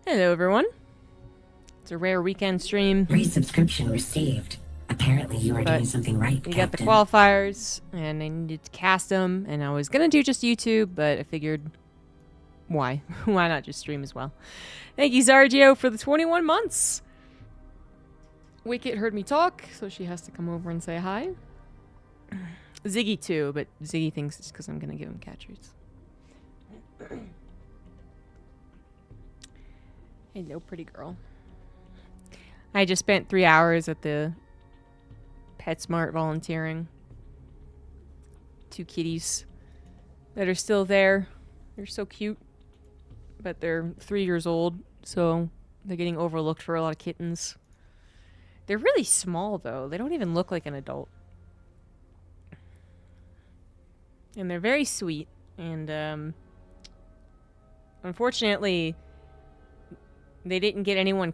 Hello, everyone. It's a rare weekend stream. Resubscription received. Apparently you are But doing something right, we got the Captain. qualifiers, and I needed to cast them, and I was gonna do just YouTube, but I figured, why? Why not just stream as well? Thank you, Zargio, for the 21 months. Wicket heard me talk, so she has to come over and say hi. Ziggy, too, but Ziggy thinks it's because I'm gonna give him cat treats. Hello, pretty girl. I just spent 3 hours at the PetSmart volunteering. 2 kitties that are still there. They're so cute, but they're 3 years old, so they're getting overlooked for a lot of kittens. They're really small, though. They don't even look like an adult. And they're very sweet, and unfortunately, they didn't get anyone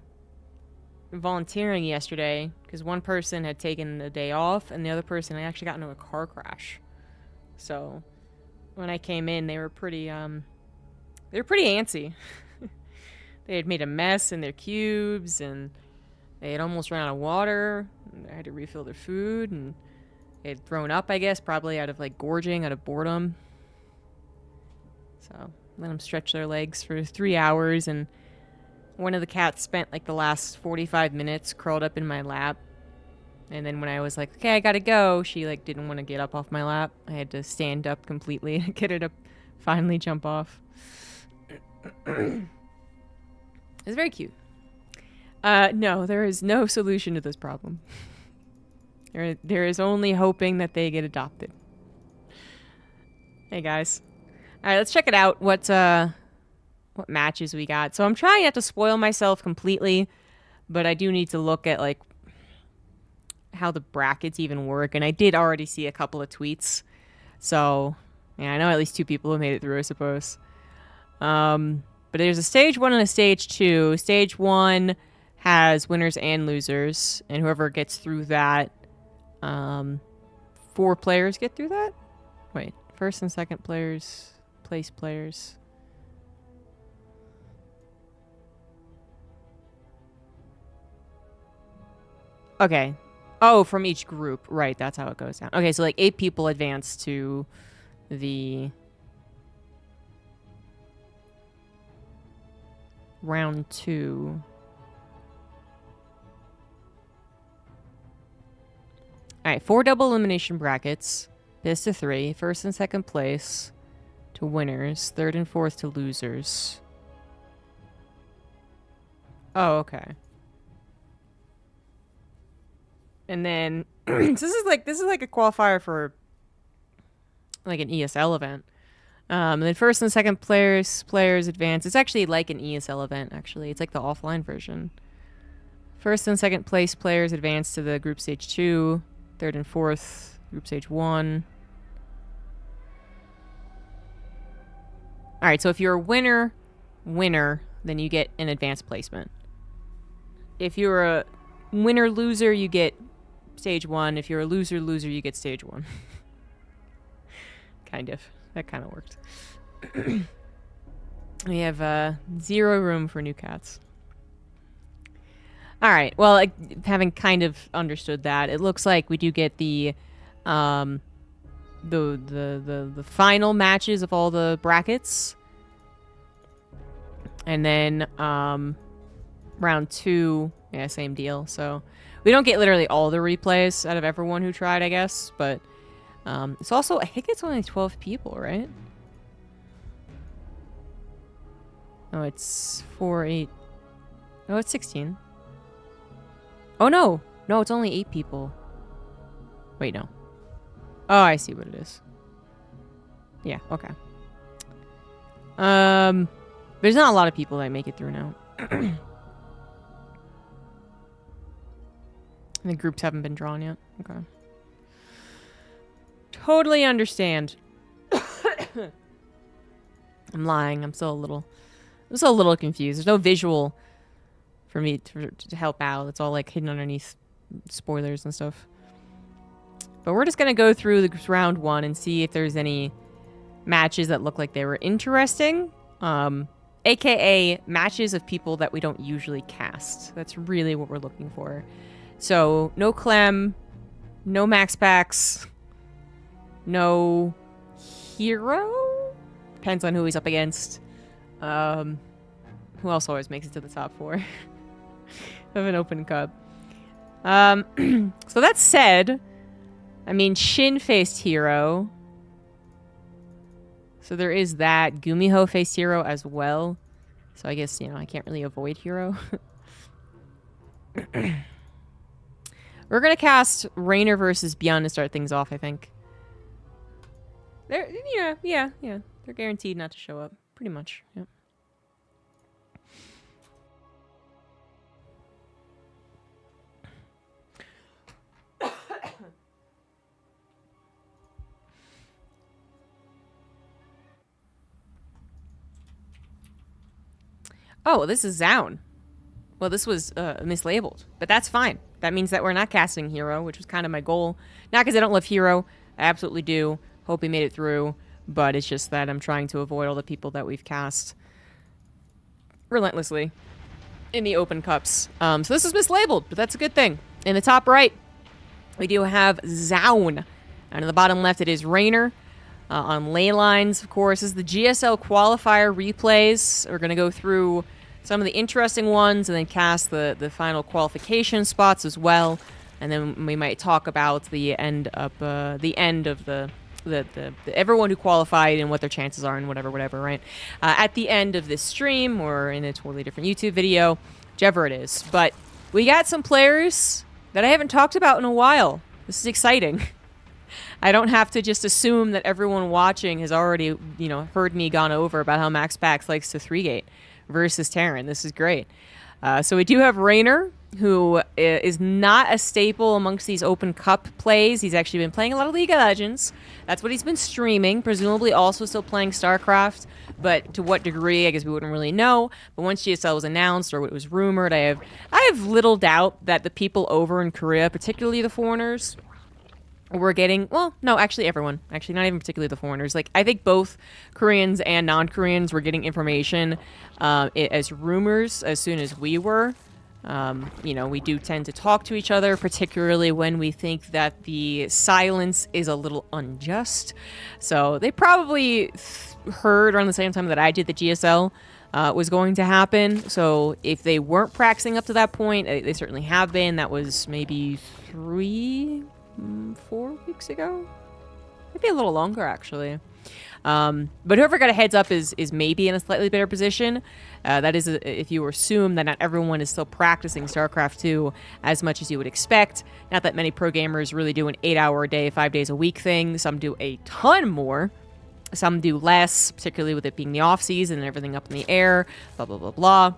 volunteering yesterday because one person had taken the day off and the other person had actually got into a car crash. So when I came in, they were pretty antsy. They had made a mess in their cubes, and they had almost run out of water. And they had to refill their food, and they had thrown up, I guess, probably out of like gorging, out of boredom. So let them stretch their legs for 3 hours, and one of the cats spent like the last 45 minutes curled up in my lap. And then when I was like, okay, I gotta go, she like didn't want to get up off my lap. I had to stand up completely to get her to finally jump off. It's very cute. No, there is no solution to this problem. There is only hoping that they get adopted. Hey guys. Alright, let's check it out. What matches we got. So I'm trying not to spoil myself completely, but I do need to look at like how the brackets even work, and I did already see a couple of tweets. So yeah, I know at least 2 people have made it through, I suppose. But there's a stage 1 and a stage 2. Stage 1 has winners and losers, and whoever gets through that, 4 players get through that? Wait, first and second place players. Okay. Oh, from each group. Right, that's how it goes down. Okay, so like 8 people advance to the round 2. Alright, 4 double elimination brackets. Best of 3. First and second place to winners. Third and fourth to losers. Oh, okay. And then this is like a qualifier for like an ESL event. And then first and second players advance. It's actually like an ESL event, actually. It's like the offline version. First and second place players advance to the group stage 2. Third and fourth, group stage 1. Alright, so if you're a winner, then you get an advanced placement. If you're a winner-loser, you get stage 1. If you're a loser, you get stage 1. Kind of. That kind of worked. We have 0 room for new cats. Alright, well, having kind of understood that, it looks like we do get the final matches of all the brackets. And then round 2, yeah, same deal. So we don't get literally all the replays out of everyone who tried, I guess, but it's also, I think it's only 12 people, right? Oh, it's 4, 8. Oh, it's 16. Oh, no. No, it's only 8 people. Wait, no. Oh, I see what it is. Yeah, okay. There's not a lot of people that make it through now. The groups haven't been drawn yet. Okay. Totally understand. I'm lying. I'm still a little confused. There's no visual for me to help out. It's all like hidden underneath spoilers and stuff. But we're just gonna go through the round 1 and see if there's any matches that look like they were interesting. AKA matches of people that we don't usually cast. That's really what we're looking for. So, no Clem, no Max Packs, no Hero? Depends on who he's up against. Who else always makes it to the top 4 of an open cup? So that said, I mean, Shin faced Hero. So there is that. Gumiho faced Hero as well. So I guess, you know, I can't really avoid Hero. We're going to cast Rainer versus Beyond to start things off, I think. Yeah. They're guaranteed not to show up. Pretty much, yeah. Oh, this is Zaun. Well, this was mislabeled, but that's fine. That means that we're not casting Hero, which was kind of my goal. Not because I don't love Hero. I absolutely do. Hope he made it through. But it's just that I'm trying to avoid all the people that we've cast relentlessly in the open cups. So this is mislabeled, but that's a good thing. In the top right, we do have Zaun. And in the bottom left, it is Rainer. On ley lines, of course, is the GSL Qualifier replays. We're going to go through some of the interesting ones and then cast the final qualification spots as well. And then we might talk about the end of the everyone who qualified and what their chances are and whatever, right? At the end of this stream or in a totally different YouTube video, whichever it is. But we got some players that I haven't talked about in a while. This is exciting. I don't have to just assume that everyone watching has already, you know, heard me gone over about how Max Pax likes to 3-gate versus Terran. This is great. So we do have Rainer, who is not a staple amongst these open cup plays. He's actually been playing a lot of League of Legends. That's what he's been streaming, presumably also still playing StarCraft. But to what degree, I guess we wouldn't really know. But once GSL was announced or it was rumored, I have little doubt that the people over in Korea, particularly the foreigners, we're getting, well, no, actually everyone. Actually, not even particularly the foreigners. Like, I think both Koreans and non-Koreans were getting information as rumors as soon as we were. You know, we do tend to talk to each other, particularly when we think that the silence is a little unjust. So they probably heard around the same time that I did the GSL was going to happen. So if they weren't practicing up to that point, they certainly have been. That was maybe 4 weeks ago, maybe a little longer actually. But whoever got a heads up is maybe in a slightly better position. That is if you assume that not everyone is still practicing StarCraft 2 as much as you would expect. Not that many pro gamers really do an 8-hour a day, 5 days a week thing. Some do a ton more. Some do less, particularly with it being the off season and everything up in the air, blah, blah, blah, blah.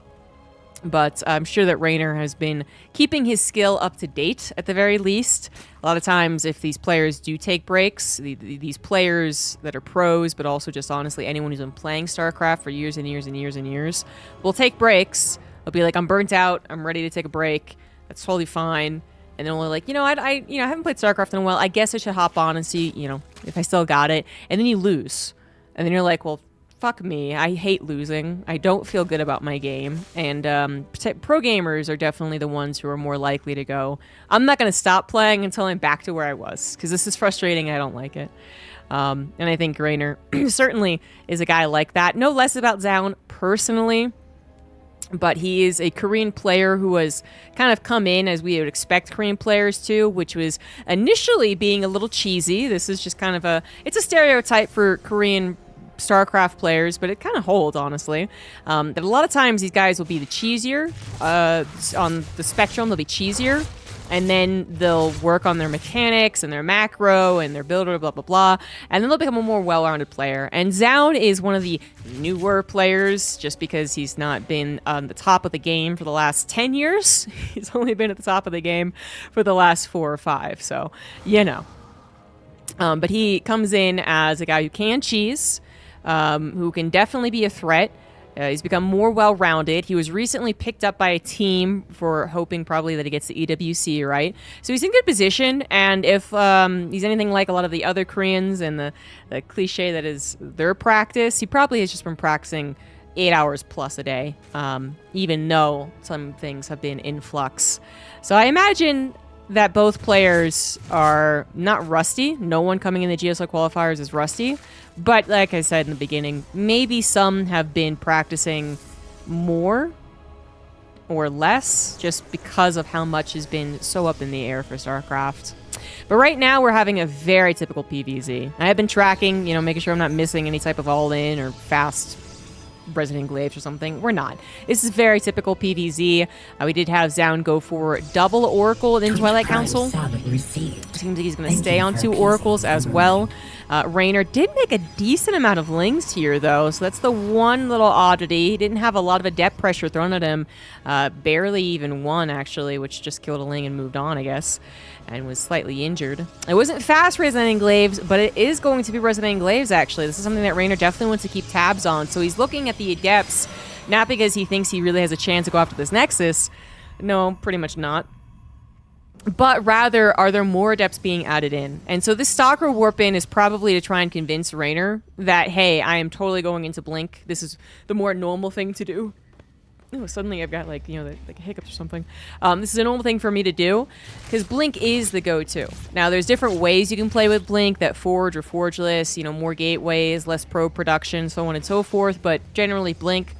But I'm sure that Rainer has been keeping his skill up to date at the very least. A lot of times, if these players do take breaks, these players that are pros, but also just honestly anyone who's been playing StarCraft for years and years and years and years, will take breaks. They'll be like, I'm burnt out, I'm ready to take a break. That's totally fine. And then we're like, you know, I haven't played StarCraft in a while. I guess I should hop on and see, you know, if I still got it. And then you lose. And then you're like, well, fuck me. I hate losing. I don't feel good about my game. And pro gamers are definitely the ones who are more likely to go, I'm not going to stop playing until I'm back to where I was, because this is frustrating. I don't like it. And I think Rainer certainly is a guy like that. No less about Zaun personally, but he is a Korean player who has kind of come in as we would expect Korean players to, which was initially being a little cheesy. This is just kind of it's a stereotype for Korean StarCraft players, but it kind of holds, honestly. That a lot of times these guys will be the cheesier. On the spectrum, they'll be cheesier. And then they'll work on their mechanics and their macro and their builder, blah, blah, blah. And then they'll become a more well-rounded player. And Zaun is one of the newer players, just because he's not been on the top of the game for the last 10 years. He's only been at the top of the game for the last 4 or 5. So, you know. But he comes in as a guy who can cheese, who can definitely be a threat. He's become more well-rounded. He was recently picked up by a team for hoping probably that he gets the EWC, right? So he's in good position, and if he's anything like a lot of the other Koreans and the cliche that is their practice, he probably has just been practicing 8 hours plus a day, even though some things have been in flux. So I imagine that both players are not rusty. No one coming in the GSL qualifiers is rusty. But like I said in the beginning, maybe some have been practicing more or less just because of how much has been so up in the air for StarCraft. But right now we're having a very typical PvZ. I have been tracking, making sure I'm not missing any type of all-in or fast Resident Glaives or something. We're not. This is very typical PvZ. We did have Zaun go for double Oracle in Twilight Council. Seems like he's going to stay on 2 Oracles as well. Raynor did make a decent amount of Lings here, though, so that's the one little oddity. He didn't have a lot of adept pressure thrown at him. Barely even one, actually, which just killed a Ling and moved on, I guess, and was slightly injured. It wasn't fast Resident Glaives, but it is going to be Resident Glaives, actually. This is something that Raynor definitely wants to keep tabs on, so he's looking at the adepts, not because he thinks he really has a chance to go after this Nexus. No, pretty much not. But rather, are there more adepts being added in? And so this Stalker warp in is probably to try and convince Raynor that, hey, I am totally going into Blink. This is the more normal thing to do. Oh, suddenly I've got, like hiccups or something. This is a normal thing for me to do, because Blink is the go-to. Now, there's different ways you can play with Blink, that Forge or Forgeless, more gateways, less probe production, so on and so forth, but generally Blink.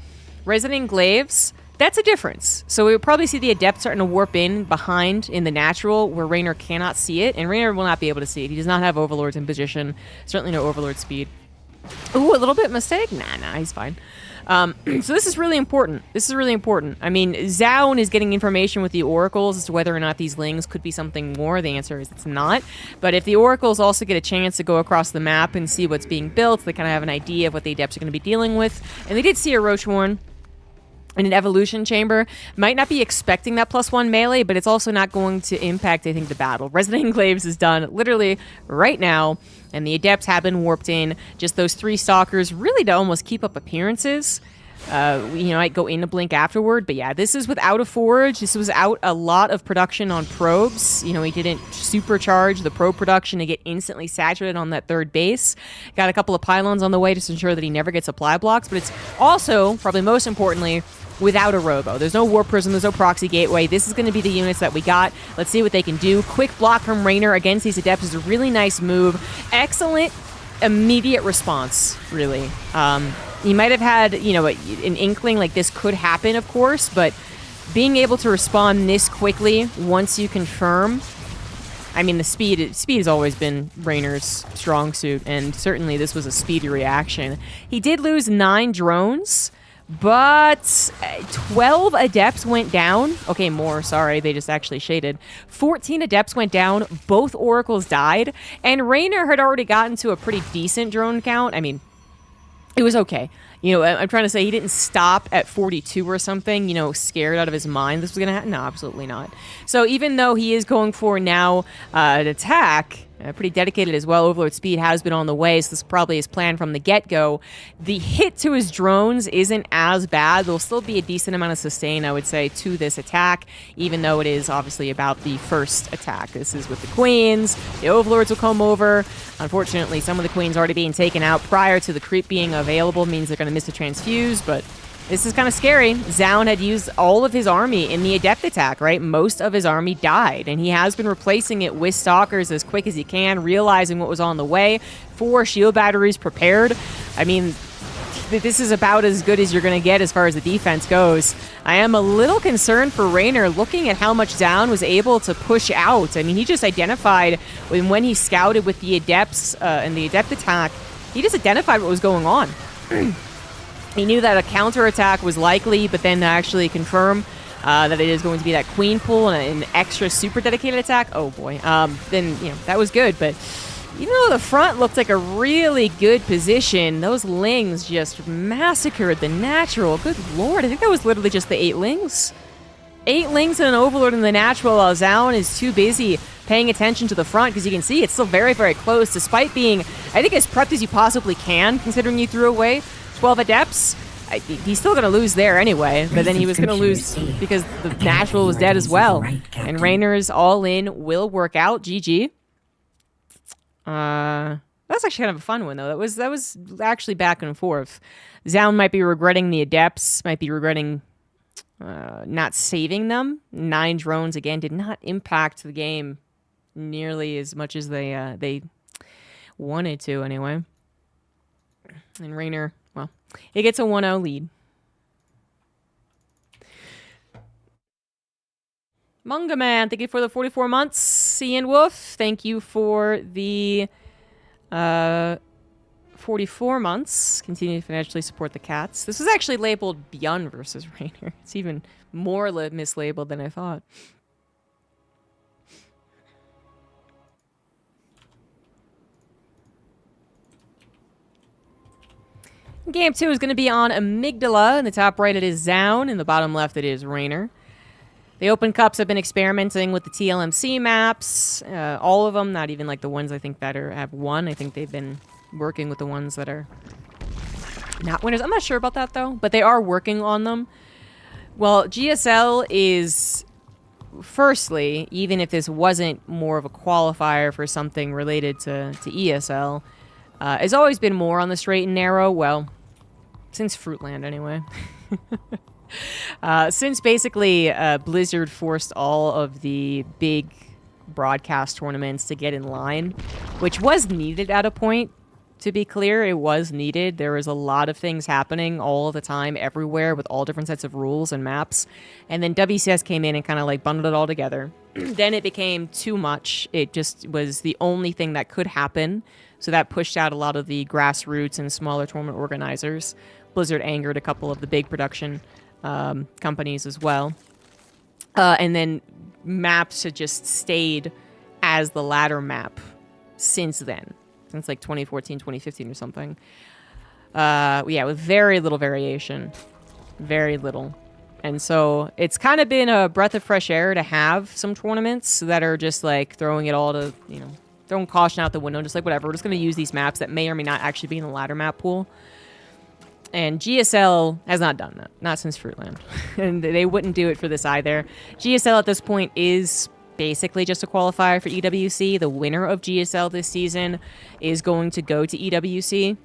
Resident Glaives, that's a difference. So we'll probably see the Adept starting to warp in behind in the natural, where Raynor cannot see it, and Raynor will not be able to see it. He does not have Overlords in position, certainly no Overlord speed. Ooh, a little bit mistake? Nah, he's fine. So this is really important. I mean, Zaun is getting information with the Oracles as to whether or not these Lings could be something more. The answer is it's not. But if the Oracles also get a chance to go across the map and see what's being built, they kind of have an idea of what the Adepts are going to be dealing with. And they did see a Roachworn in an evolution chamber. Might not be expecting that +1 melee, but it's also not going to impact, I think, the battle. Resident Glaives is done literally right now, and the Adepts have been warped in. Just those 3 Stalkers, really to almost keep up appearances. I'd go into Blink afterward, but yeah, this is without a Forge. This was out a lot of production on probes. He didn't supercharge the probe production to get instantly saturated on that 3rd base. Got a couple of pylons on the way to ensure that he never gets supply blocks, but it's also, probably most importantly, without a Robo. There's no Warp Prism, there's no Proxy Gateway. This is going to be the units that we got. Let's see what they can do. Quick block from Raynor against these Adepts is a really nice move. Excellent immediate response, really. He might have had, an inkling like this could happen, of course, but being able to respond this quickly once you confirm, I mean, the speed has always been Raynor's strong suit, and certainly this was a speedy reaction. He did lose 9 drones, but 12 Adepts went down. Okay, more, sorry, they just actually shaded. 14 Adepts went down, both Oracles died, and Raynor had already gotten to a pretty decent drone count. I mean, it was okay. I'm trying to say he didn't stop at 42 or something, scared out of his mind this was going to happen. No, absolutely not. So even though he is going for now an attack, pretty dedicated as well, Overlord speed has been on the way, so this probably is planned from the get-go. The hit to his drones isn't as bad. There'll still be a decent amount of sustain, I would say, to this attack, even though it is obviously about the first attack. This is with the Queens. The Overlords will come over. Unfortunately, some of the Queens already being taken out prior to the creep being available means they're going to miss the transfuse, but this is kind of scary. Zaun had used all of his army in the Adept attack, right? Most of his army died, and he has been replacing it with Stalkers as quick as he can, realizing what was on the way. 4 shield batteries prepared. I mean, this is about as good as you're going to get as far as the defense goes. I am a little concerned for Raynor looking at how much Zaun was able to push out. I mean, he just identified when he scouted with the Adepts and the Adept attack, he just identified what was going on. He knew that a counterattack was likely, but then to actually confirm that it is going to be that Queen pool and an extra super dedicated attack, oh boy, then, that was good. But even though the front looked like a really good position, those Lings just massacred the natural. Good lord, I think that was literally just the 8 Lings. 8 Lings and an Overlord in the natural, while Zaun is too busy paying attention to the front, because you can see it's still very, very close, despite being, I think, as prepped as you possibly can, considering you threw away 12 Adepts. He's still going to lose there anyway, but then he was going to lose because the natural was dead as well. And Raynor's all-in will work out. GG. That's actually kind of a fun one, though. That was actually back and forth. Zaun might be regretting the Adepts, might be regretting not saving them. 9 drones, again, did not impact the game nearly as much as they wanted to, anyway. And Raynor, well, he gets a 1-0 lead. Manga Man, thank you for the 44 months. Ian Wolf, thank you for the 44 months. Continue to financially support the cats. This was actually labeled Beyond versus Raynor. It's even more mislabeled than I thought. Game 2 is going to be on Amygdala. In the top right, it is Zaun. In the bottom left, it is Raynor. The Open Cups have been experimenting with the TLMC maps. All of them, not even like the ones I think that have won. I think they've been working with the ones that are not winners. I'm not sure about that, though, but they are working on them. Well, GSL is, firstly, even if this wasn't more of a qualifier for something related to ESL, has always been more on the straight and narrow. Well, since Fruitland, anyway. Since basically Blizzard forced all of the big broadcast tournaments to get in line, which was needed at a point, to be clear, it was needed. There was a lot of things happening all the time, everywhere, with all different sets of rules and maps. And then WCS came in and kind of like bundled it all together. Then it became too much. It just was the only thing that could happen. So that pushed out a lot of the grassroots and smaller tournament organizers. Blizzard angered a couple of the big production companies as well. And then maps had just stayed as the ladder map since then. Since like 2014, 2015 or something. Yeah, with very little variation. Very little. And so it's kind of been a breath of fresh air to have some tournaments that are just like throwing it all to, you know, throwing caution out the window. Just like, whatever, we're just going to use these maps that may or may not actually be in the ladder map pool. And GSL has not done that. Not since Fruitland. And they wouldn't do it for this either. GSL at this point is basically just a qualifier for EWC. The winner of GSL this season is going to go to EWC.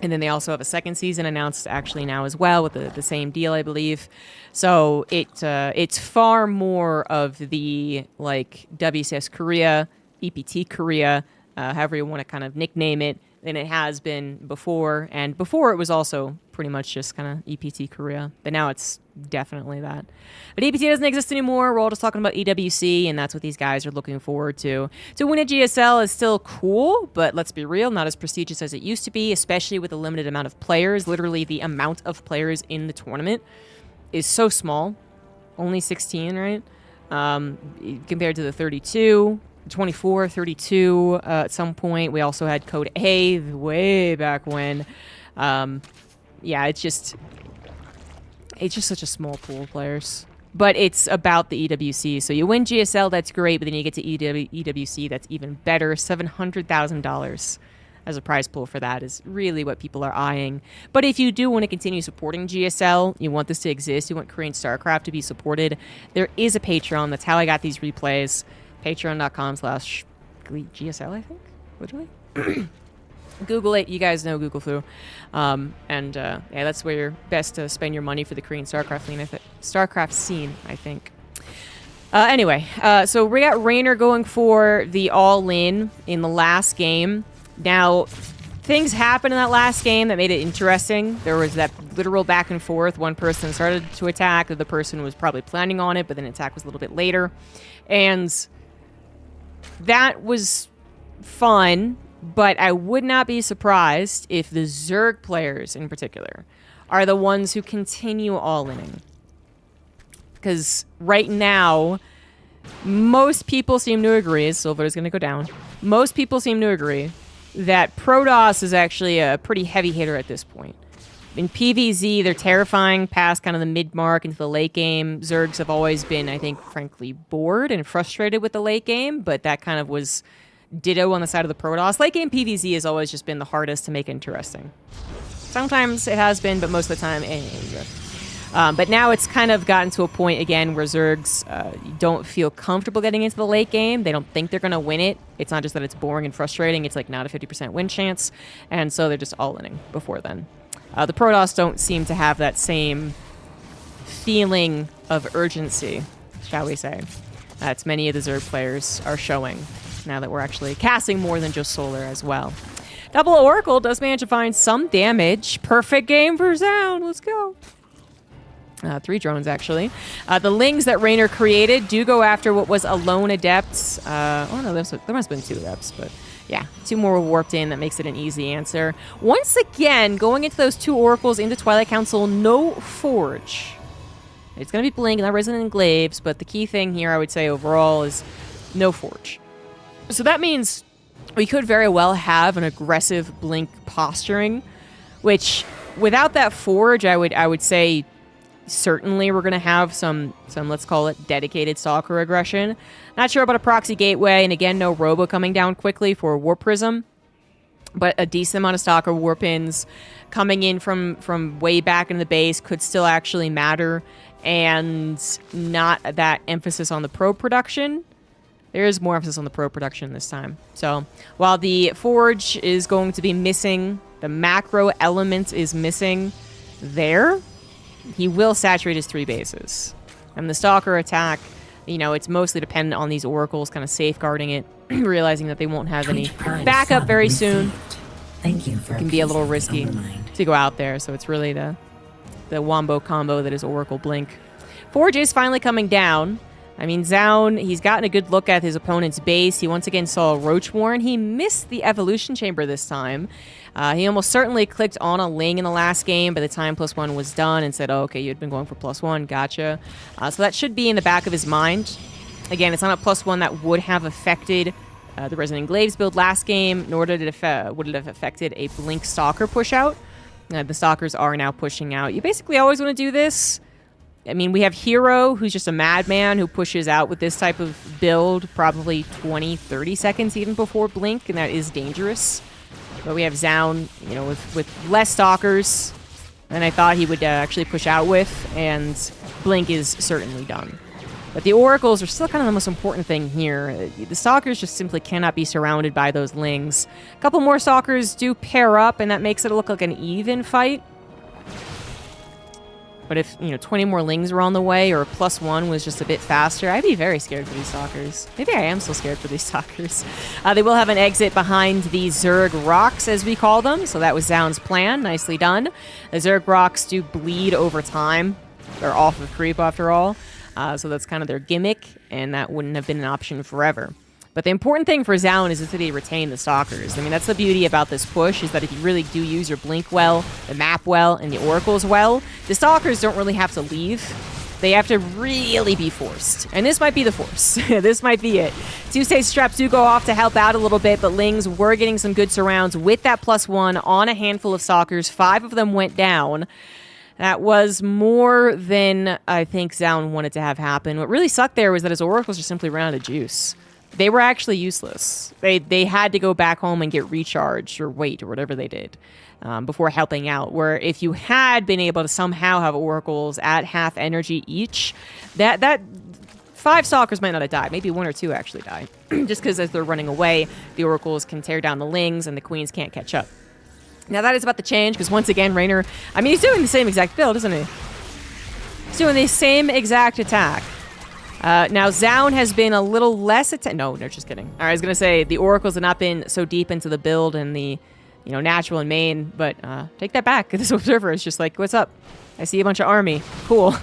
And then they also have a second season announced actually now as well with the same deal, I believe. So it's far more of the like WCS Korea, EPT Korea, however you want to kind of nickname it, than it has been before. And before it was also pretty much just kind of EPT Korea. But now it's definitely that. But EPT doesn't exist anymore. We're all just talking about EWC, and that's what these guys are looking forward to. To win a GSL is still cool, but let's be real, not as prestigious as it used to be, especially with a limited amount of players. Literally, the amount of players in the tournament is so small. Only 16, right? Compared to the 32, 24, 32 at some point. We also had Code A way back when. Yeah, it's just such a small pool of players. But it's about the EWC. So you win GSL, that's great, but then you get to EWC, that's even better. $700,000 as a prize pool for that is really what people are eyeing. But if you do want to continue supporting GSL, you want this to exist, you want Korean StarCraft to be supported, there is a Patreon. That's how I got these replays. Patreon.com/GSL, I think, literally. Google it. You guys know Google flu. Yeah, that's where you're best to spend your money for the Korean StarCraft scene, I think. Anyway, so we got Raynor going for the all-in in the last game. Now, things happened in that last game that made it interesting. There was that literal back and forth. One person started to attack. The other person was probably planning on it, but then attack was a little bit later. And that was fun. But I would not be surprised if the Zerg players in particular are the ones who continue all-inning. Because right now, most people seem to agree, Silver is going to go down, most people seem to agree that Protoss is actually a pretty heavy hitter at this point. In PvZ, they're terrifying past kind of the mid-mark into the late game. Zergs have always been, I think, frankly, bored and frustrated with the late game, but that kind of was ditto on the side of the Protoss. Late game PvZ has always just been the hardest to make interesting. Sometimes it has been, but most of the time, but now it's kind of gotten to a point again where Zergs don't feel comfortable getting into the late game. They don't think they're going to win it. It's not just that it's boring and frustrating. It's like not a 50% win chance. And so they're just all-inning before then. The Protoss don't seem to have that same feeling of urgency, shall we say, that many of the Zerg players are showing, now that we're actually casting more than just Solar as well. Double Oracle does manage to find some damage. Perfect game for Sound. Let's go. 3 drones, actually. The Lings that Raynor created do go after what was a lone Adept. Oh, no, there must have been 2 Adepts, but yeah, 2 more warped in. That makes it an easy answer. Once again, going into those 2 Oracles into Twilight Council, no Forge. It's going to be Blink, not Resonant Glaives, but the key thing here, I would say, overall, is no Forge. So that means we could very well have an aggressive Blink posturing, which, without that Forge, I would say certainly we're going to have some, let's call it, dedicated Stalker aggression. Not sure about a Proxy Gateway, and again, no Robo coming down quickly for Warp Prism, but a decent amount of Stalker Warpins coming in from way back in the base could still actually matter, and not that emphasis on the probe production. There is more emphasis on the probe production this time. So while the Forge is going to be missing, the macro element is missing there, he will saturate his 3 bases. And the Stalker attack, you know, it's mostly dependent on these Oracles kind of safeguarding it, realizing that they won't have any backup very soon. Thank you for it can be a little risky to go out there, so it's really the wombo combo that is Oracle Blink. Forge is finally coming down. I mean, Zaun, he's gotten a good look at his opponent's base. He once again saw a Roach Warren. He missed the Evolution Chamber this time. He almost certainly clicked on a Ling in the last game by the time +1 was done and said, oh, okay, you'd been going for +1, gotcha. So that should be in the back of his mind. Again, it's not a +1 that would have affected the Resonant Glaives build last game, nor would it have affected a Blink Stalker push out. The Stalkers are now pushing out. You basically always want to do this. I mean, we have Hero, who's just a madman who pushes out with this type of build probably 20, 30 seconds even before Blink, and that is dangerous. But we have Zaun, you know, with less Stalkers than I thought he would actually push out with, and Blink is certainly done. But the Oracles are still kind of the most important thing here. The Stalkers just simply cannot be surrounded by those Lings. A couple more Stalkers do pair up, and that makes it look like an even fight. But if, you know, 20 more Lings were on the way, or +1 was just a bit faster, I'd be very scared for these Stalkers. Maybe I am still scared for these Stalkers. They will have an exit behind the Zerg Rocks, as we call them. So that was Zaun's plan. Nicely done. The Zerg Rocks do bleed over time. They're off of creep, after all. So that's kind of their gimmick, and that wouldn't have been an option forever. But the important thing for Zaun is that he retain the Stalkers. I mean, that's the beauty about this push, is that if you really do use your Blink well, the map well, and the Oracles well, the Stalkers don't really have to leave. They have to really be forced. And this might be the force. This might be it. Tuesday's straps do go off to help out a little bit, but Lings were getting some good surrounds with that +1 on a handful of Stalkers. 5 of them went down. That was more than I think Zaun wanted to have happen. What really sucked there was that his Oracles just simply ran out of juice. They were actually useless. They had to go back home and get recharged or wait or whatever they did before helping out. Where if you had been able to somehow have Oracles at half energy each, that 5 Stalkers might not have died. Maybe 1 or 2 actually died. Just because as they're running away, the Oracles can tear down the Lings and the Queens can't catch up. Now that is about to change, because once again, Raynor, I mean, he's doing the same exact build, isn't he? He's doing the same exact attack. Now, Zaun has been a little less... No, just kidding. All right, I was going to say, the Oracles have not been so deep into the build and the, you know, natural and main, but take that back. This Observer is just like, what's up? I see a bunch of army. Cool.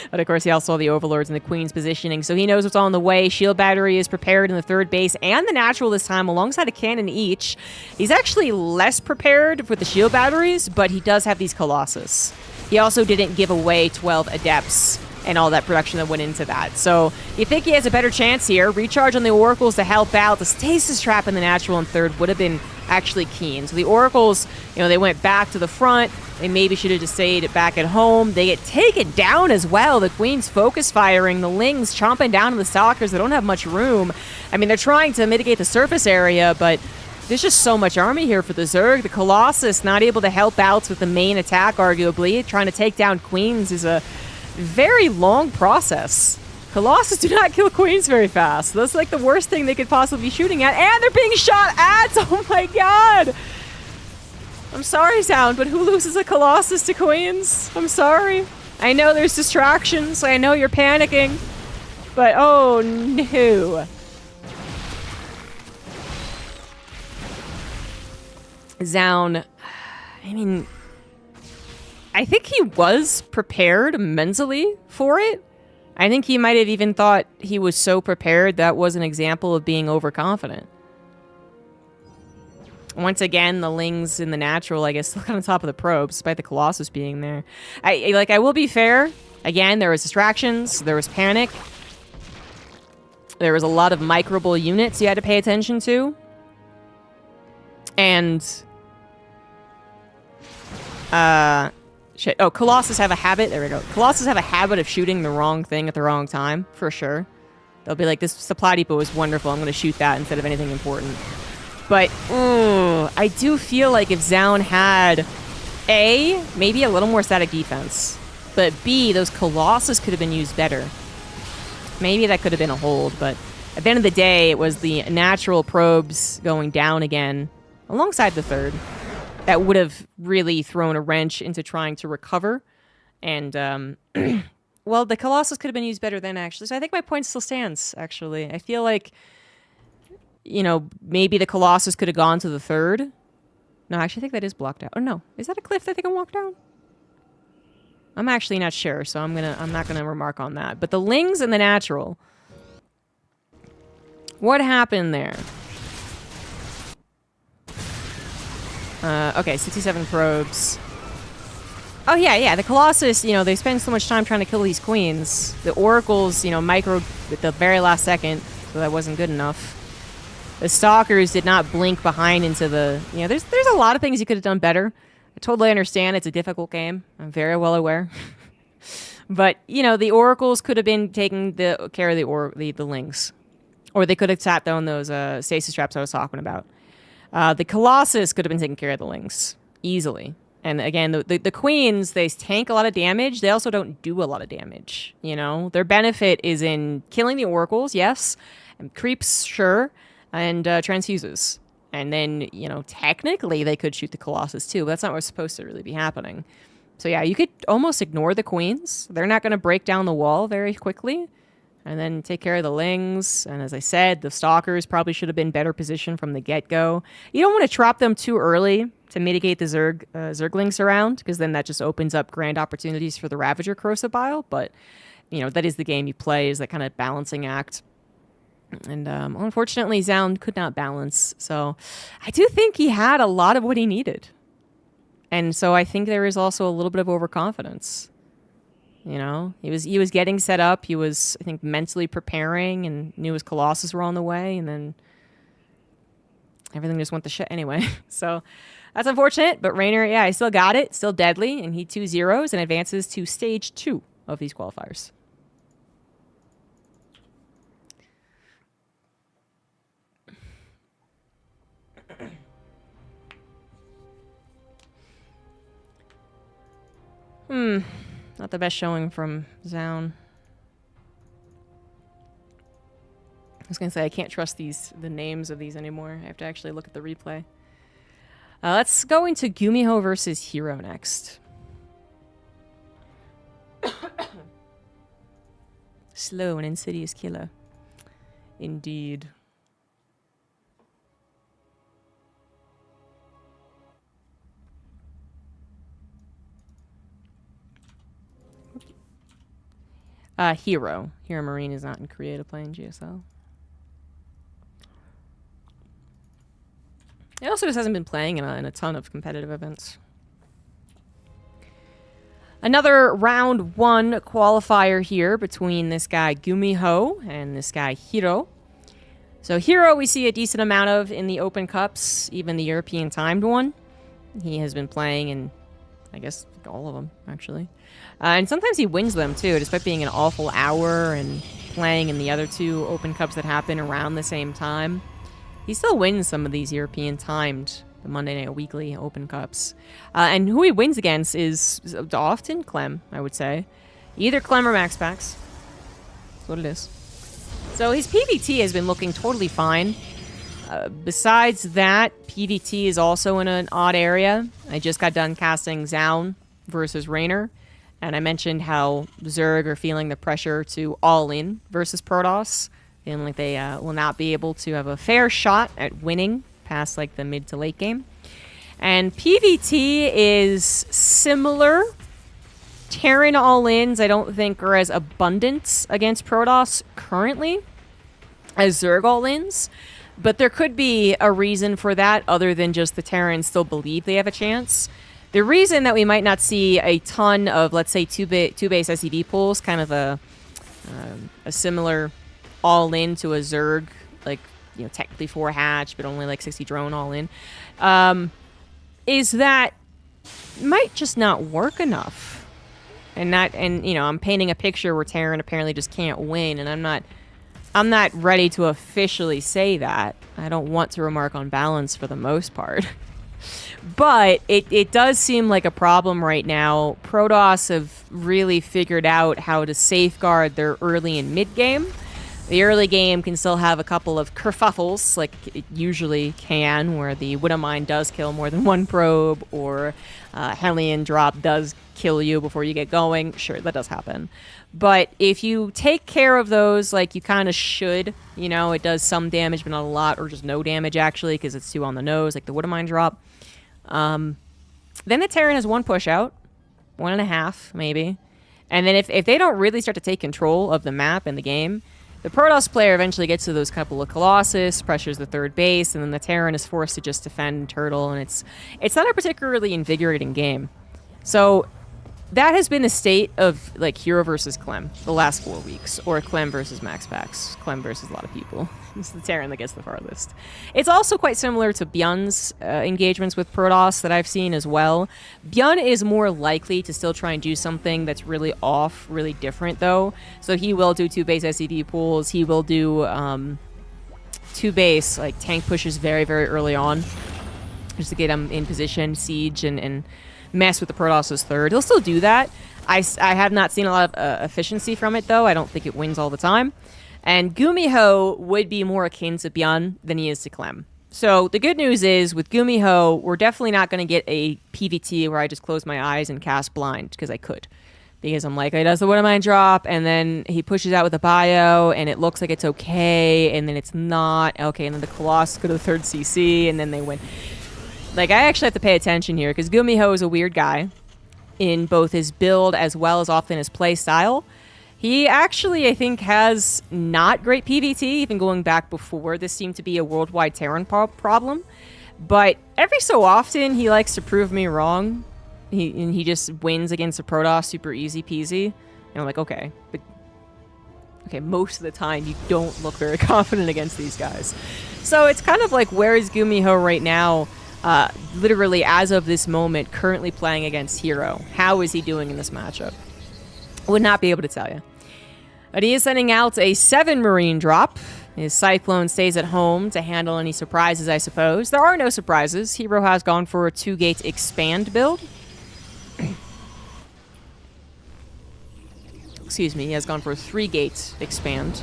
But of course, he also saw the Overlords and the Queen's positioning, so he knows what's on the way. Shield Battery is prepared in the 3rd base and the Natural this time, alongside a cannon each. He's actually less prepared with the Shield Batteries, but he does have these Colossus. He also didn't give away 12 Adepts and all that production that went into that. So you think he has a better chance here. Recharge on the Oracles to help out. The Stasis Trap in the Natural and 3rd would have been actually keen. So the Oracles, you know, they went back to the front. They maybe should have just stayed back at home. They get taken down as well. The Queen's focus firing. The Lings chomping down on the Stalkers. They don't have much room. I mean, they're trying to mitigate the surface area, but there's just so much army here for the Zerg. The Colossus not able to help out with the main attack, arguably. Trying to take down Queens is a very long process. Colossus do not kill Queens very fast. That's like the worst thing they could possibly be shooting at. And they're being shot at! Oh my god! I'm sorry, Sound, but who loses a Colossus to Queens? I'm sorry. I know there's distractions. I know you're panicking. But oh no. Zound. I mean, I think he was prepared mentally for it. I think he might have even thought he was so prepared that was an example of being overconfident. Once again, the Lings in the natural, I guess, look on top of the probe, despite the Colossus being there. I will be fair. Again, there was distractions. There was panic. There was a lot of microble units you had to pay attention to. And... shit. Oh, Colossus have a habit. There we go. Colossus have a habit of shooting the wrong thing at the wrong time, for sure. They'll be like, this supply depot is wonderful. I'm going to shoot that instead of anything important. But, I do feel like if Zound had, A, maybe a little more static defense, but B, those Colossus could have been used better. Maybe that could have been a hold, but at the end of the day, it was the natural probes going down again, alongside the third, that would have really thrown a wrench into trying to recover. And, well, the Colossus could have been used better then, actually. So I think my point still stands, actually. I feel like... You know, maybe the Colossus could have gone to the third. No, actually, I think that is blocked out. Oh, no. Is that a cliff that they can walk down? I'm actually not sure, so I'm not gonna remark on that. But the Lings and the natural. What happened there? Okay, 67 probes. Oh, yeah. The Colossus, you know, they spend so much time trying to kill these queens. The Oracles, you know, microed at the very last second, so that wasn't good enough. The Stalkers did not blink behind into the... You know, there's a lot of things you could have done better. I totally understand it's a difficult game. I'm very well aware. But, you know, the Oracles could have been taking care of the Lings. Or they could have tapped down those stasis traps I was talking about. The Colossus could have been taking care of the Lings. Easily. And again, the Queens, they tank a lot of damage. They also don't do a lot of damage. You know? Their benefit is in killing the Oracles, yes. And creeps, sure. And transfuses. And then, you know, technically they could shoot the Colossus too, but that's not what's supposed to really be happening. So yeah, you could almost ignore the Queens. They're not going to break down the wall very quickly. And then take care of the Lings. And as I said, the Stalkers probably should have been better positioned from the get-go. You don't want to trap them too early to mitigate the Zerglings around, because then that just opens up grand opportunities for the Ravager Corrosive Bile. But, you know, that is the game you play, is that kind of balancing act. And unfortunately, Zound could not balance. So I do think he had a lot of what he needed. And so I think there is also a little bit of overconfidence. You know, he was getting set up. He was, I think, mentally preparing and knew his Colossus were on the way. And then everything just went to shit anyway. So that's unfortunate. But Raynor, yeah, he still got it. Still deadly. And he 2-0s and advances to stage 2 of these qualifiers. Not the best showing from Zound. I was gonna say I can't trust the names of these anymore. I have to actually look at the replay. Let's go into Gumiho versus Hero next. Slow and insidious killer. Indeed. Hero. Hero Marine is not in creative play in GSL. It also just hasn't been playing in a ton of competitive events. Another round 1 qualifier here between this guy Gumiho and this guy Hero. So Hero we see a decent amount of in the Open Cups, even the European timed one. He has been playing in, I guess, all of them, actually. And sometimes he wins them, too, despite being an awful hour and playing in the other 2 Open Cups that happen around the same time. He still wins some of these European timed, the Monday Night Weekly Open Cups. And who he wins against is often Clem, I would say. Either Clem or Max Pax. That's what it is. So his PvT has been looking totally fine. Besides that, PvT is also in an odd area. I just got done casting Zaun versus Raynor, and I mentioned how Zerg are feeling the pressure to all-in versus Protoss, feeling like they will not be able to have a fair shot at winning past like the mid to late game. And PvT is similar. Terran all-ins I don't think are as abundant against Protoss currently as Zerg all-ins. But there could be a reason for that other than just the Terrans still believe they have a chance. The reason that we might not see a ton of, let's say, two-base SEV pulls, kind of a similar all-in to a Zerg, like, you know, technically 4 hatch, but only like 60 drone all-in, is that might just not work enough. And you know, I'm painting a picture where Terran apparently just can't win, and I'm not ready to officially say that. I don't want to remark on balance for the most part. But it does seem like a problem right now. Protoss have really figured out how to safeguard their early and mid game. The early game can still have a couple of kerfuffles, like it usually can, where the Widow Mine does kill more than one probe, or Hellion drop does kill you before you get going. Sure, that does happen. But if you take care of those like you kind of should, you know, it does some damage, but not a lot, or just no damage actually, because it's too on the nose, like the Widow Mine drop. Then the Terran has 1 push out, 1.5 maybe. And then if they don't really start to take control of the map and the game, the Protoss player eventually gets to those couple of Colossus, pressures the 3rd base, and then the Terran is forced to just defend and turtle, and it's not a particularly invigorating game. So that has been the state of like Hero versus Clem the last 4 weeks, or Clem versus Max Pax. Clem versus a lot of people. It's the Terran that gets the farthest. It's also quite similar to Bjorn's engagements with Protoss that I've seen as well. Bjorn is more likely to still try and do something that's really off, really different though. So he will do 2-base SEV pools. He will do 2-base like tank pushes very, very early on, just to get him in position, siege, and mess with the Protoss's 3rd. He'll still do that. I have not seen a lot of efficiency from it though. I don't think it wins all the time. And Gumiho would be more akin to Bjorn than he is to Clem. So the good news is, with Gumiho, we're definitely not going to get a PvT where I just close my eyes and cast blind, because I could. Because I'm like, he does the Widow Mine drop, and then he pushes out with a bio, and it looks like it's okay, and then it's not. Okay, and then the Colossus go to the 3rd CC, and then they win. Like, I actually have to pay attention here, because Gumiho is a weird guy in both his build as well as often his play style. He actually, I think, has not great PvT, even going back before this seemed to be a worldwide Terran problem. But every so often, he likes to prove me wrong. He just wins against a Protoss super easy peasy. And I'm like, okay. But okay, most of the time, you don't look very confident against these guys. So it's kind of like, where is Gumiho right now? Literally, as of this moment, currently playing against Hero. How is he doing in this matchup? Would not be able to tell you. But he is sending out a 7 Marine drop. His Cyclone stays at home to handle any surprises, I suppose. There are no surprises. Hero has gone for a 2-gate expand build. Excuse me, he has gone for a 3-gate expand.